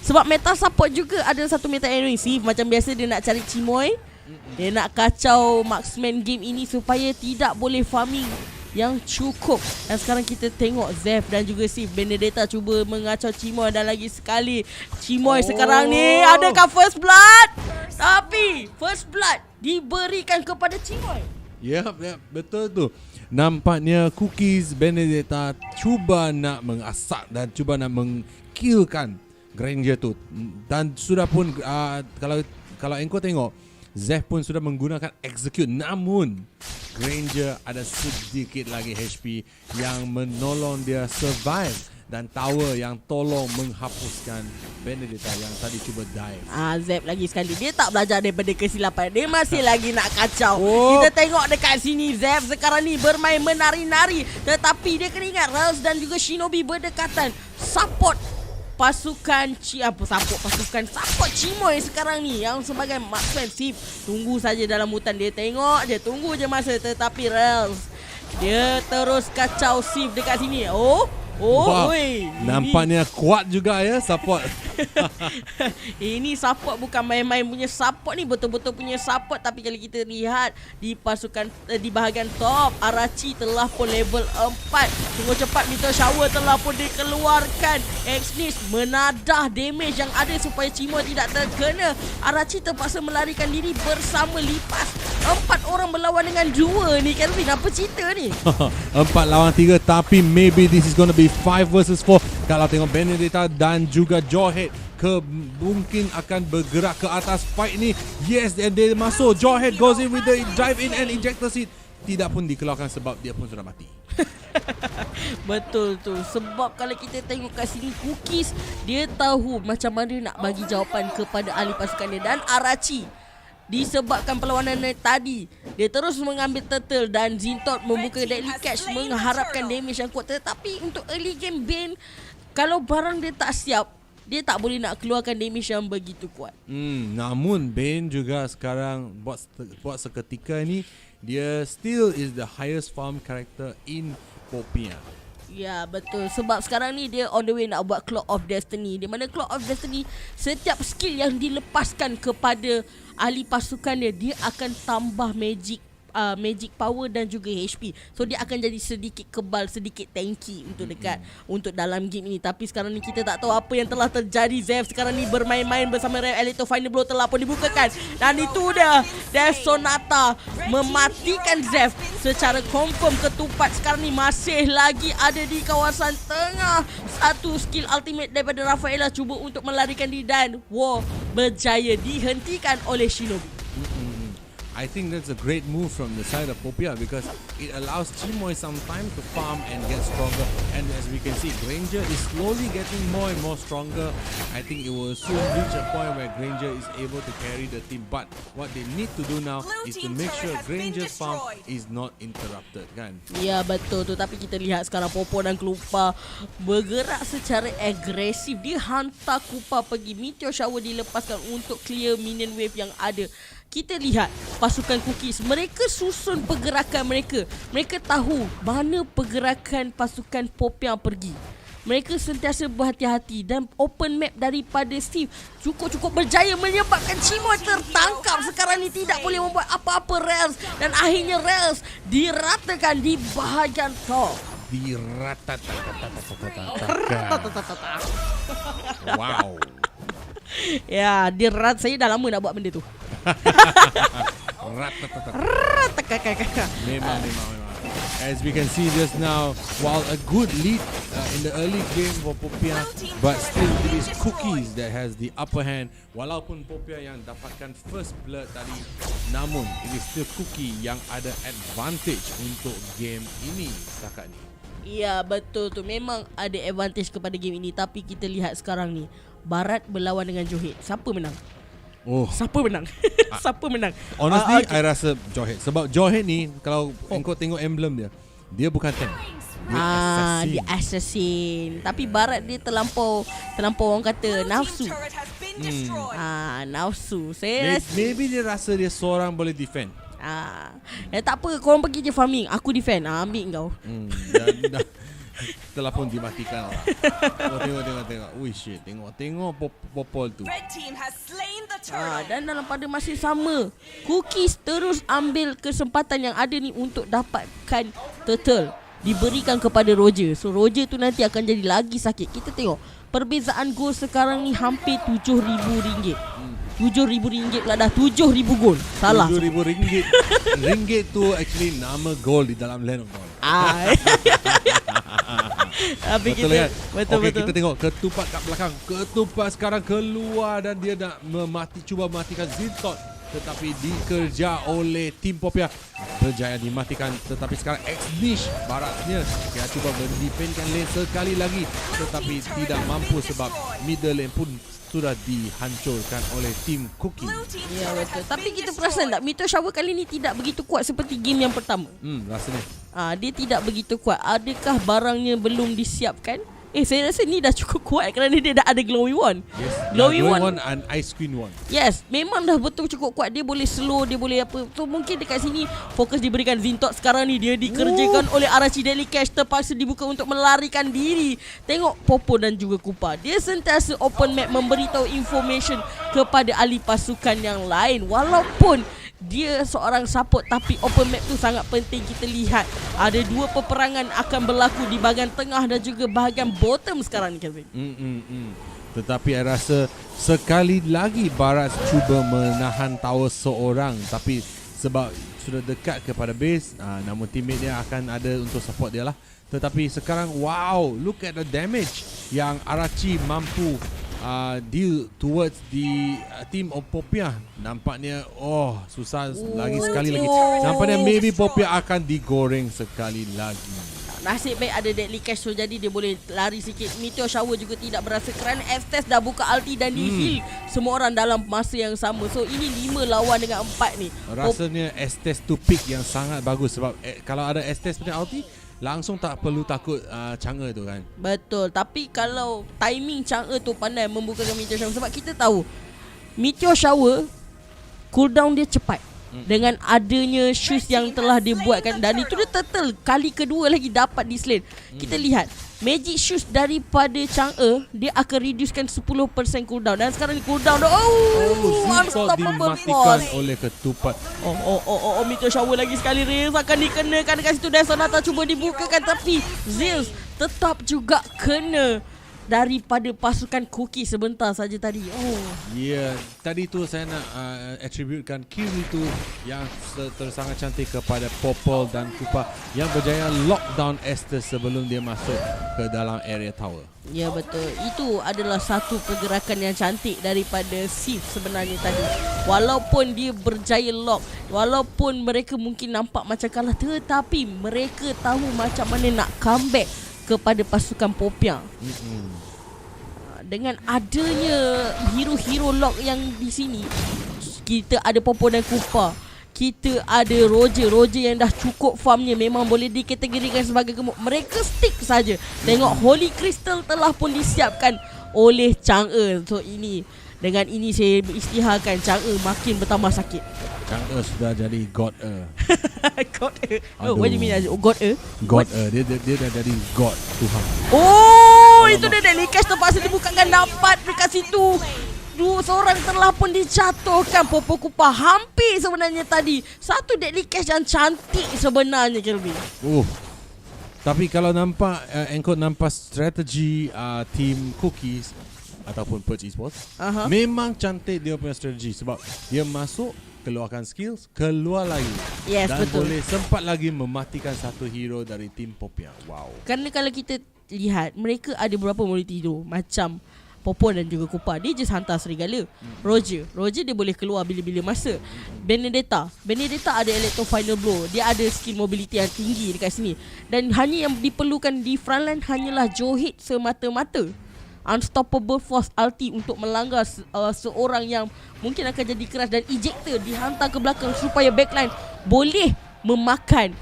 Sebab meta support juga ada satu meta aggressive. Macam biasa dia nak cari Chimoy, dia nak kacau marksman game ini supaya tidak boleh farming yang cukup. Dan sekarang kita tengok Zef dan juga Sif Benedetta cuba mengacau Chimoy, dan lagi sekali Chimoy sekarang ni adakah first blood? Tapi first blood diberikan kepada Chimoy. Yep, betul tu. Nampaknya Cookies Benedetta cuba nak mengasak dan cuba nak mengkillkan Granger tu. Dan sudah pun kalau engkau tengok, Zef pun sudah menggunakan execute, namun Granger ada sedikit lagi HP yang menolong dia survive, dan tower yang tolong menghapuskan Benedetta yang tadi cuba dive. Zep lagi sekali, dia tak belajar daripada kesilapan, dia masih lagi nak kacau. Kita tengok dekat sini Zep sekarang ni bermain menari-nari, tetapi dia kena ingat Rels dan juga Shinobi berdekatan. Support pasukan support Chimoy sekarang ni yang sebagai marksman. Sif tunggu saja dalam hutan, dia tengok je, tunggu je masa, tetapi Rels dia terus kacau Sif dekat sini. Wow, nampaknya kuat juga ya support. Ini support bukan main-main punya support ni, betul-betul punya support. Tapi kalau kita lihat di pasukan di bahagian top, Arachi telah pun level 4. Tunggu cepat, Meteor Shower telah pun dikeluarkan. X-Nis menadah damage yang ada supaya Chimoy tidak terkena. Arachi terpaksa melarikan diri bersama Lipas. 4 orang berlawan dengan 2 ni, Kelvin. Apa cerita ni? 4 lawan 3, tapi maybe this is gonna be It's 5 versus 4. Kalau tengok Benedetta dan juga Jawhead mungkin akan bergerak ke atas fight ni. Yes, and dia masuk. Jawhead goes in with the dive in and ejector seat. Tidak pun dikeluarkan sebab dia pun sudah mati. Betul tu. Sebab kalau kita tengok kat sini, Cookies dia tahu macam mana nak bagi jawapan kepada ahli pasukan dia. Dan Arachi, disebabkan perlawanan tadi, dia terus mengambil turtle dan Zintot membuka deadly catch, mengharapkan damage yang kuat. Tetapi untuk early game Bane, kalau barang dia tak siap, dia tak boleh nak keluarkan damage yang begitu kuat. Namun Bane juga sekarang buat seketika ni, dia still is the highest farm character in Popia. Ya, betul. Sebab sekarang ni dia on the way nak buat Clock of Destiny. Di mana Clock of Destiny, setiap skill yang dilepaskan kepada ahli pasukan dia, dia akan tambah magic power dan juga HP. So dia akan jadi sedikit kebal, sedikit tanky untuk untuk dalam game ini. Tapi sekarang ni kita tak tahu apa yang telah terjadi. Zev sekarang ni bermain-main bersama Rev Elito. Final blow telah pun dibukakan. Dan itu dia, Death Sonata mematikan Zev secara confirm. Ketupat sekarang ni masih lagi ada di kawasan tengah. Satu skill ultimate daripada Rafaela cuba untuk melarikan diri dan war berjaya dihentikan oleh Shinobi. I think that's a great move from the side of Popia because it allows Chimoy some time to farm and get stronger. And as we can see, Granger is slowly getting more and more stronger. I think it will soon reach a point where Granger is able to carry the team. But what they need to do now is to make sure Granger's farm is not interrupted, kan? Ya, betul tu. Tapi kita lihat sekarang Popo dan Kupa bergerak secara agresif. Dia hantar Kupa pergi. Meteor Shower dilepaskan untuk clear minion wave yang ada. Kita lihat pasukan Cookies, mereka susun pergerakan mereka. Mereka tahu mana pergerakan pasukan Popiang pergi. Mereka sentiasa berhati-hati dan open map daripada Steve cukup berjaya menyebabkan Chimoy tertangkap. Sekarang ni tidak boleh membuat apa-apa Rails. Dan akhirnya Rails diratakan di bahagian top. Wow. Ya, saya dah lama nak buat benda tu. Memang. As we can see just now, while a good lead in the early game for Popia, but still it is Cookies that has the upper hand. Walaupun Popia yang dapatkan first blood tadi, namun it is still Cookie yang ada advantage untuk game ini setakat ni. Ya, betul tu. Memang ada advantage kepada game ini. Tapi kita lihat sekarang ni, Barat berlawan dengan Johet. Siapa menang? Siapa menang? Siapa menang? Honestly, I rasa Jawhead. Sebab Jawhead ni, kalau engkau tengok emblem dia bukan tank. Dia assassin. Tapi Barat dia terlampau orang kata nafsu. Nafsu. Maybe dia rasa dia seorang boleh defend. Tak apa, korang pergi je farming, aku defend. Ambil kau. Telah pun dimatikan lah. Tengok. Ui shit, tengok popol tu. Dan dalam pada masa sama, Cookies terus ambil kesempatan yang ada ni untuk dapatkan turtle. Diberikan kepada Roger. So Roger tu nanti akan jadi lagi sakit. Kita tengok perbezaan gol sekarang ni hampir RM7,000. RM7,000 pula dah. 7,000 gol. Salah. RM7,000. Ringgit tu actually nama gol di dalam Land of Dawn. Tapi betul. Kita tengok ketupat kat belakang. Ketupat sekarang keluar dan dia nak cuba mematikan Zintot, tetapi dikerja oleh tim Popia. Berjaya dimatikan, tetapi sekarang X-Niche Baratnya dia cuba mendefendkan lane sekali lagi, tetapi tidak mampu sebab middle lane pun sudah dihancurkan oleh tim Cookie. Ya, betul. Tapi kita perasan tak, Meteor Shower kali ni tidak begitu kuat seperti game yang pertama. Rasanya dia tidak begitu kuat. Adakah barangnya belum disiapkan? Saya rasa ni dah cukup kuat kerana dia dah ada Glowy Wand. Yes, Glowy Wand and Ice Queen Wand. Yes, memang dah betul cukup kuat. Dia boleh slow, dia boleh apa. So mungkin dekat sini fokus diberikan Zintot. Sekarang ni dia dikerjakan oleh Arachi Daily Cash, terpaksa dibuka untuk melarikan diri. Tengok Popo dan juga Kupa, dia sentiasa open map memberitahu information kepada ahli pasukan yang lain. Walaupun dia seorang support, tapi open map tu sangat penting. Kita lihat ada dua peperangan akan berlaku di bahagian tengah dan juga bahagian bottom sekarang ni, Kelvin. Tetapi saya rasa sekali lagi Barat cuba menahan tower seorang, tapi sebab sudah dekat kepada base, namun teammate dia akan ada untuk support dia lah. Tetapi sekarang, wow, look at the damage yang Arachi mampu deal towards the team of Popia. Nampaknya susah lagi sekali lagi. Nampaknya maybe Popia akan digoreng sekali lagi. Nasib baik ada deadly cash, so jadi dia boleh lari sikit. Meteor shower juga tidak berasa kerana Estes dah buka ulti dan di heal semua orang dalam masa yang sama. So ini 5 lawan dengan 4 ni. Rasanya Estes tu pick yang sangat bagus sebab kalau ada Estes punya ulti langsung tak perlu takut Chang'e tu kan. Betul. Tapi kalau timing Chang'e tu pandai membukakan Meteor Shower, sebab kita tahu Meteor Shower cooldown dia cepat. Dengan adanya shoes yang telah dibuatkan, dan itu dia turtle kali kedua lagi dapat di slate. Kita lihat magic shoes daripada Chang'e, dia akan reducekan 10% cooldown. Dan sekarang ni cooldown dah unstoppable dimatikan oleh ketupat. Meteor Shower lagi sekali. Reels akan dikenakan dekat situ dan Sonata cuba dibukakan, tapi Zeus tetap juga kena daripada pasukan Cookie sebentar saja tadi. Tadi tu saya nak attributekan kill itu yang sangat cantik kepada Popol dan Kupa yang berjaya lockdown Estes sebelum dia masuk ke dalam area tower. Ya, betul. Itu adalah satu pergerakan yang cantik daripada Sif sebenarnya tadi. Walaupun dia berjaya lock, walaupun mereka mungkin nampak macam kalah, tetapi mereka tahu macam mana nak comeback kepada pasukan Popia. Dengan adanya hero-hero lock yang di sini, kita ada Popo dan Kupa, kita ada Roger yang dah cukup farmnya, memang boleh dikategorikan sebagai gemuk. Mereka stick saja. Tengok Holy Crystal telah pun disiapkan oleh Chang'e. So dengan ini saya isytiharkan Chang'e makin bertambah sakit. Chang'e sudah jadi God. God. What do you mean God? God. Dia dah jadi God Tuhan. Itu dia deadly cash terpaksa dibukakan, dapat dekat situ. Seorang telah pun dijatuhkan. Popo Kupa hampir sebenarnya tadi. Satu deadly cash yang cantik sebenarnya, Kelvin. Tapi kalau nampak Engkau nampak strategi team Cookies ataupun Perch Esports, memang cantik dia punya strategi sebab dia masuk, keluarkan skills, keluar lagi. Yes, dan betul. boleh sempat lagi mematikan satu hero dari tim Popia. Wow. Kerana kalau kita lihat, mereka ada beberapa multi hero macam Popo dan juga Kupa. Dia just hantar serigala. Roger dia boleh keluar bila-bila masa. Benedetta ada Electro Final Blow. Dia ada skill mobility yang tinggi dekat sini. Dan hanya yang diperlukan di frontline hanyalah Johit semata-mata. Unstoppable Force ulti untuk melanggar seorang yang mungkin akan jadi keras, dan ejector dihantar ke belakang supaya backline boleh memakan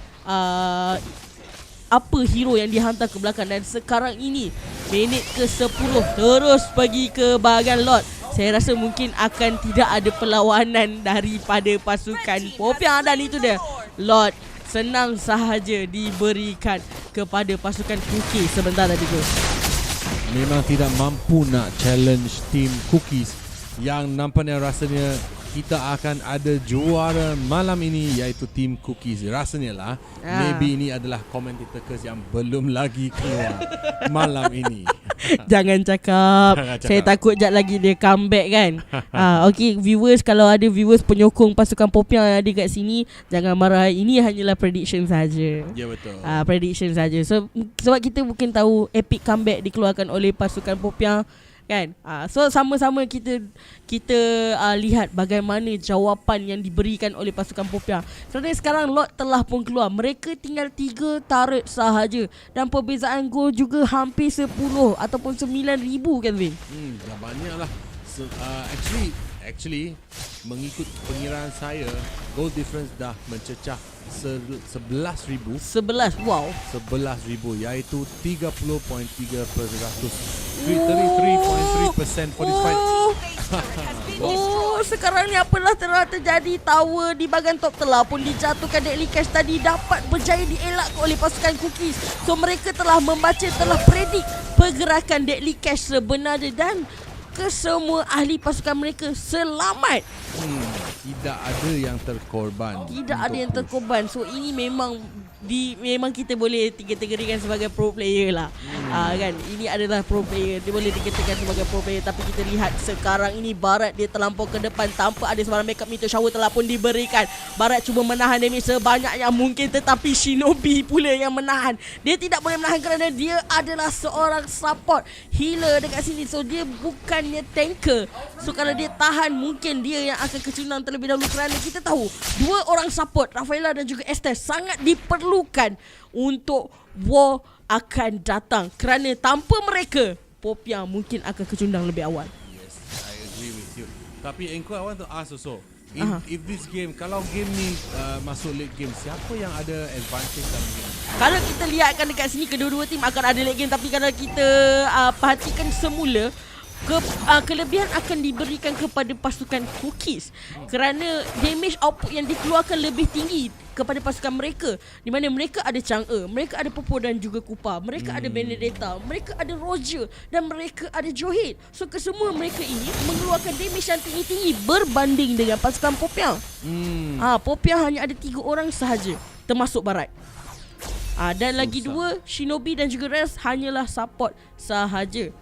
apa hero yang dihantar ke belakang. Dan sekarang ini minit ke-10 terus pergi ke bahagian Lord. Saya rasa mungkin akan tidak ada perlawanan daripada pasukan Popia, dan itu dia Lord senang sahaja diberikan kepada pasukan Cookie sebentar tadi tu. Memang tidak mampu nak challenge team Cookies yang nampaknya rasanya kita akan ada juara malam ini, iaitu Team Cookies. Rasanya lah maybe ini adalah commentator curse yang belum lagi keluar malam ini. Jangan cakap. Saya takut jap lagi dia comeback kan. Okay, viewers, kalau ada viewers penyokong pasukan Popia yang ada kat sini, jangan marah. Ini hanyalah prediction saja. Ya, betul. Prediction saja. So sebab kita mungkin tahu epic comeback dikeluarkan oleh pasukan Popia kan. So sama-sama kita lihat bagaimana jawapan yang diberikan oleh pasukan Popia. Kerana sekarang lot telah pun keluar. Mereka tinggal 3 turret sahaja dan perbezaan gol juga hampir 10 ataupun 9,000 kan, Vin? Dah banyak lah. Actually mengikut pengiraan saya, goal difference dah mencecah 11,000. 11, wow. 11,000, iaitu 30.3%. 33.3% for this fight. Sekarang ni apalah telah terjadi. Tower di bahagian top telah pun dijatuhkan. Deadly Cash tadi dapat berjaya dielakkan oleh pasukan Cookies. So mereka telah membaca, telah predik pergerakan Deadly Cash sebenarnya, dan kesemua ahli pasukan mereka selamat. Tidak ada yang terkorban. Tidak ada yang terkorban. So ini memang memang kita boleh kategorikan sebagai pro player lah. Kan, ini adalah pro player, dia boleh dikatakan sebagai pro player. Tapi kita lihat sekarang ini Barat dia terlampau ke depan tanpa ada sebarang backup. Meteor shower telah pun diberikan. Barat cuba menahan damage sebanyak yang mungkin, tetapi Shinobi pula yang menahan. Dia tidak boleh menahan kerana dia adalah seorang support healer dekat sini. So dia bukannya tanker. So kalau dia tahan, mungkin dia yang akan kecunang terlebih dahulu, kerana kita tahu dua orang support, Rafaela dan juga Estes, sangat diperlukan untuk war akan datang. Kerana tanpa mereka, Popia mungkin akan kecundang lebih awal. Yes, I agree with you. Tapi Engkau, I want to ask also, if this game, kalau game ni masuk late game, siapa yang ada advantage dalam game? Kalau kita lihatkan dekat sini, kedua-dua tim akan ada late game. Tapi kalau kita perhatikan semula, kelebihan akan diberikan kepada pasukan Cookies kerana damage output yang dikeluarkan lebih tinggi kepada pasukan mereka, di mana mereka ada Chang'e, mereka ada Popo dan juga Kupa, mereka ada Benedetta, mereka ada Roger dan mereka ada Johid. So kesemua mereka ini mengeluarkan damage yang tinggi-tinggi berbanding dengan pasukan Popia. Popia hanya ada 3 orang sahaja termasuk Barat. Dan lagi 2 Shinobi dan juga Res hanyalah support sahaja.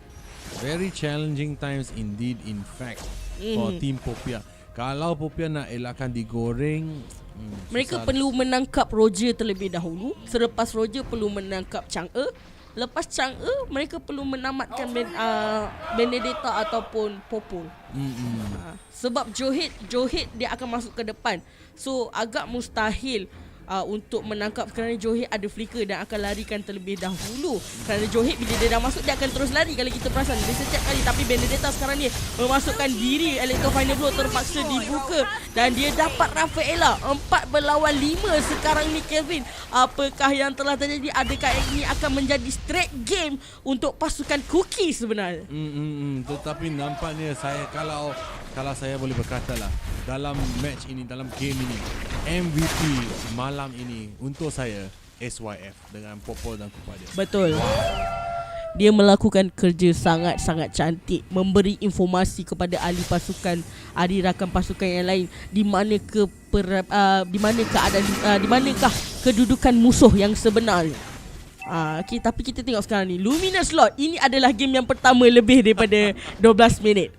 Very challenging times indeed, in fact, for Team Popia. Kalau Popia nak elakkan digoreng, mereka perlu menangkap Roger terlebih dahulu. Selepas Roger perlu menangkap Chang'e. Lepas Chang'e, mereka perlu menamatkan Benedetta ataupun Popo. Sebab Johid dia akan masuk ke depan. So agak mustahil untuk menangkap kerana Johid ada flicker dan akan larikan terlebih dahulu. Kerana Johid bila dia dah masuk, dia akan terus lari kalau kita perasan. Dia setiap kali. Tapi Benedetta sekarang ni memasukkan diri. Electro Final Blow terpaksa dibuka dan dia dapat Rafaela. 4 berlawan 5 sekarang ni, Kevin. Apakah yang telah terjadi? Adakah ini akan menjadi straight game untuk pasukan Cookie sebenarnya? Tetapi nampaknya kalau saya boleh berkata lah, dalam match ini, dalam game ini, MVP malam ini untuk saya SYF dengan Popo dan Kupa dia. Betul. Dia melakukan kerja sangat-sangat cantik, memberi informasi kepada ahli pasukan, ahli rakan pasukan yang lain di manakah kedudukan musuh yang sebenarnya. Tapi kita tengok sekarang ni, Luminous Lord ini adalah game yang pertama lebih daripada 12 minit.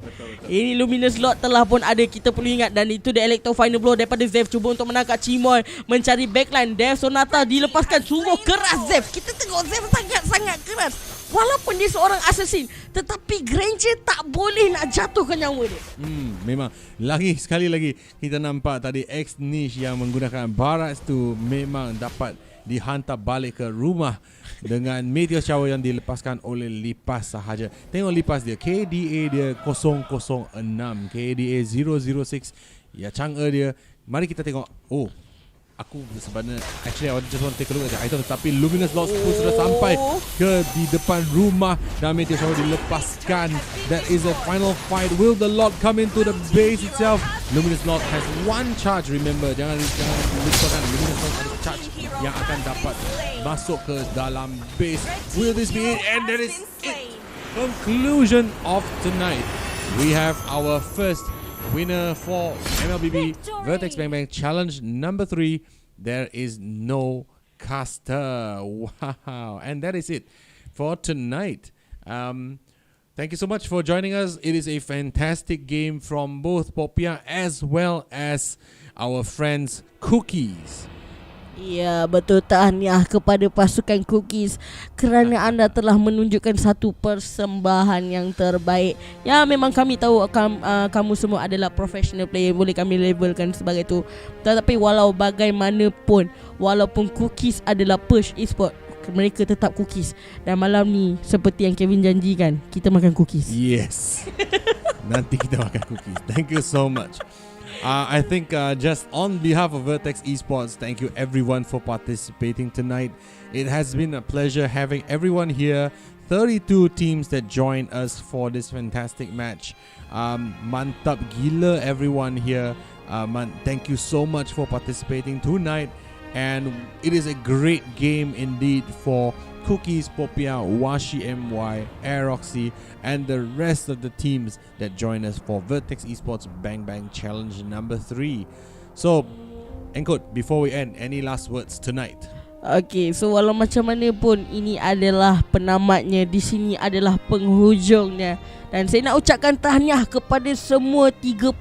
Ini Luminous Lord telah pun ada, kita perlu ingat. Dan itu the Electro Final Blow daripada Zev, cuba untuk menangkap Chimoy, mencari backline. Dev Sonata dilepaskan, sungguh keras Zev. Kita tengok Zev sangat-sangat keras. Walaupun dia seorang assassin, tetapi Granger tak boleh nak jatuhkan nyawa dia. Memang. Sekali lagi kita nampak tadi X-Niche yang menggunakan Barats tu memang dapat dihantar balik ke rumah dengan Meteor Shower yang dilepaskan oleh Lipas sahaja. Tengok Lipas dia, KDA dia 006, KDA 006, ya Chang'e dia. Mari kita tengok. Aku sebenarnya actually I just want to take a look at the item, tapi Luminous Lord pun sudah sampai ke di depan rumah dan Meteor Shower dilepaskan. That is a final fight. Will the Lord come into the base itself? Luminous Lord has 1 charge, remember. Jangan lupakan Luminous Lord ada charge yang akan dapat masuk ke dalam base. Will this be it? And that is it. Conclusion of tonight. We have our first winner for MLBB Vertex Bang Bang Challenge number 3. There is no caster. Wow. And that is it for tonight. Thank you so much for joining us. It is a fantastic game from both Popia as well as our friends Cookies. Ya, betul, tahniah kepada pasukan Cookies kerana anda telah menunjukkan satu persembahan yang terbaik. Ya, memang kami tahu kamu semua adalah professional player, boleh kami labelkan sebagai itu. Tetapi walau bagaimanapun, walaupun Cookies adalah push Esports, mereka tetap Cookies. Dan malam ni seperti yang Kevin janjikan, kita makan Cookies. Yes. Nanti kita makan Cookies. Thank you so much. I think just on behalf of Vertex Esports, thank you everyone for participating tonight. It has been a pleasure having everyone here. 32 teams that joined us for this fantastic match. Mantap gila everyone here. Thank you so much for participating tonight. And it is a great game indeed for Cookies, Popia, Washi MY, Aeroxy, and the rest of the teams that join us for Vertex Esports Bang Bang Challenge number 3. So, Enkot, before we end, any last words tonight? Okay, so walau macam mana pun ini adalah penamatnya, di sini adalah penghujungnya. Dan saya nak ucapkan tahniah kepada semua 32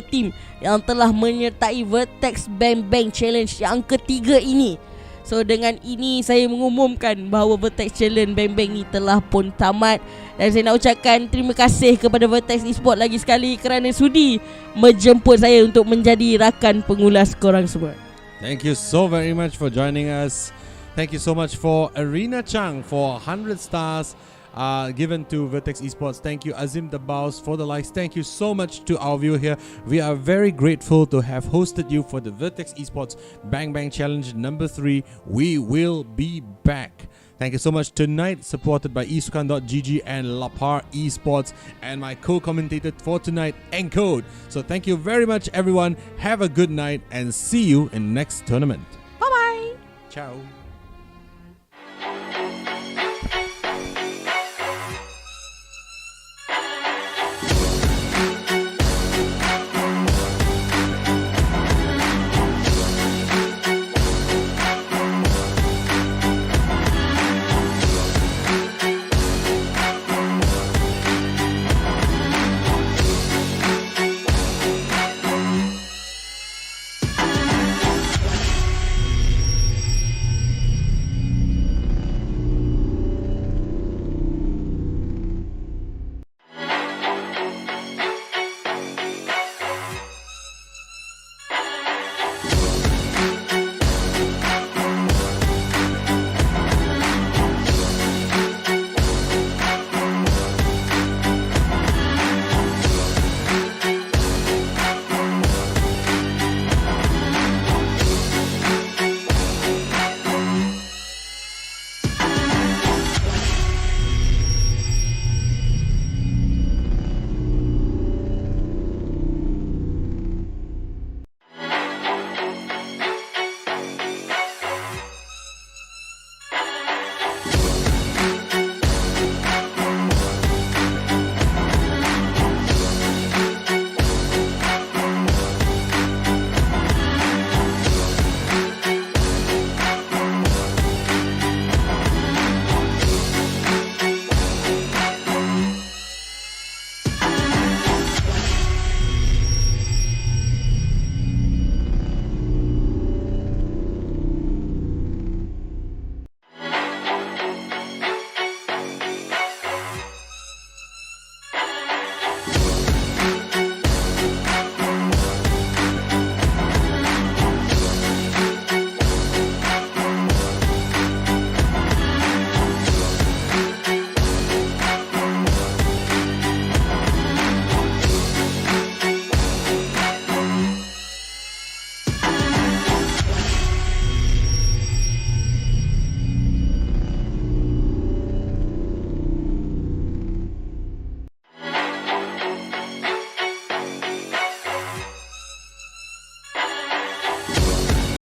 tim yang telah menyertai Vertex Bang Bang Challenge yang ketiga ini. So dengan ini saya mengumumkan bahawa Vertex Challenge Bang Bang ni telah pun tamat. Dan saya nak ucapkan terima kasih kepada Vertex Esports lagi sekali kerana sudi menjemput saya untuk menjadi rakan pengulas korang semua. Thank you so very much for joining us. Thank you so much for Arena Chang for 100 stars given to Vertex Esports. Thank you Azim the Boss for the likes. Thank you so much to our viewer here. We are very grateful to have hosted you for the Vertex Esports Bang Bang Challenge number 3. We will be back. Thank you so much. Tonight supported by esukan.gg and Lapar Esports and my co-commentator for tonight, Encode. So thank you very much everyone. Have a good night and see you in next tournament. Bye bye. Ciao.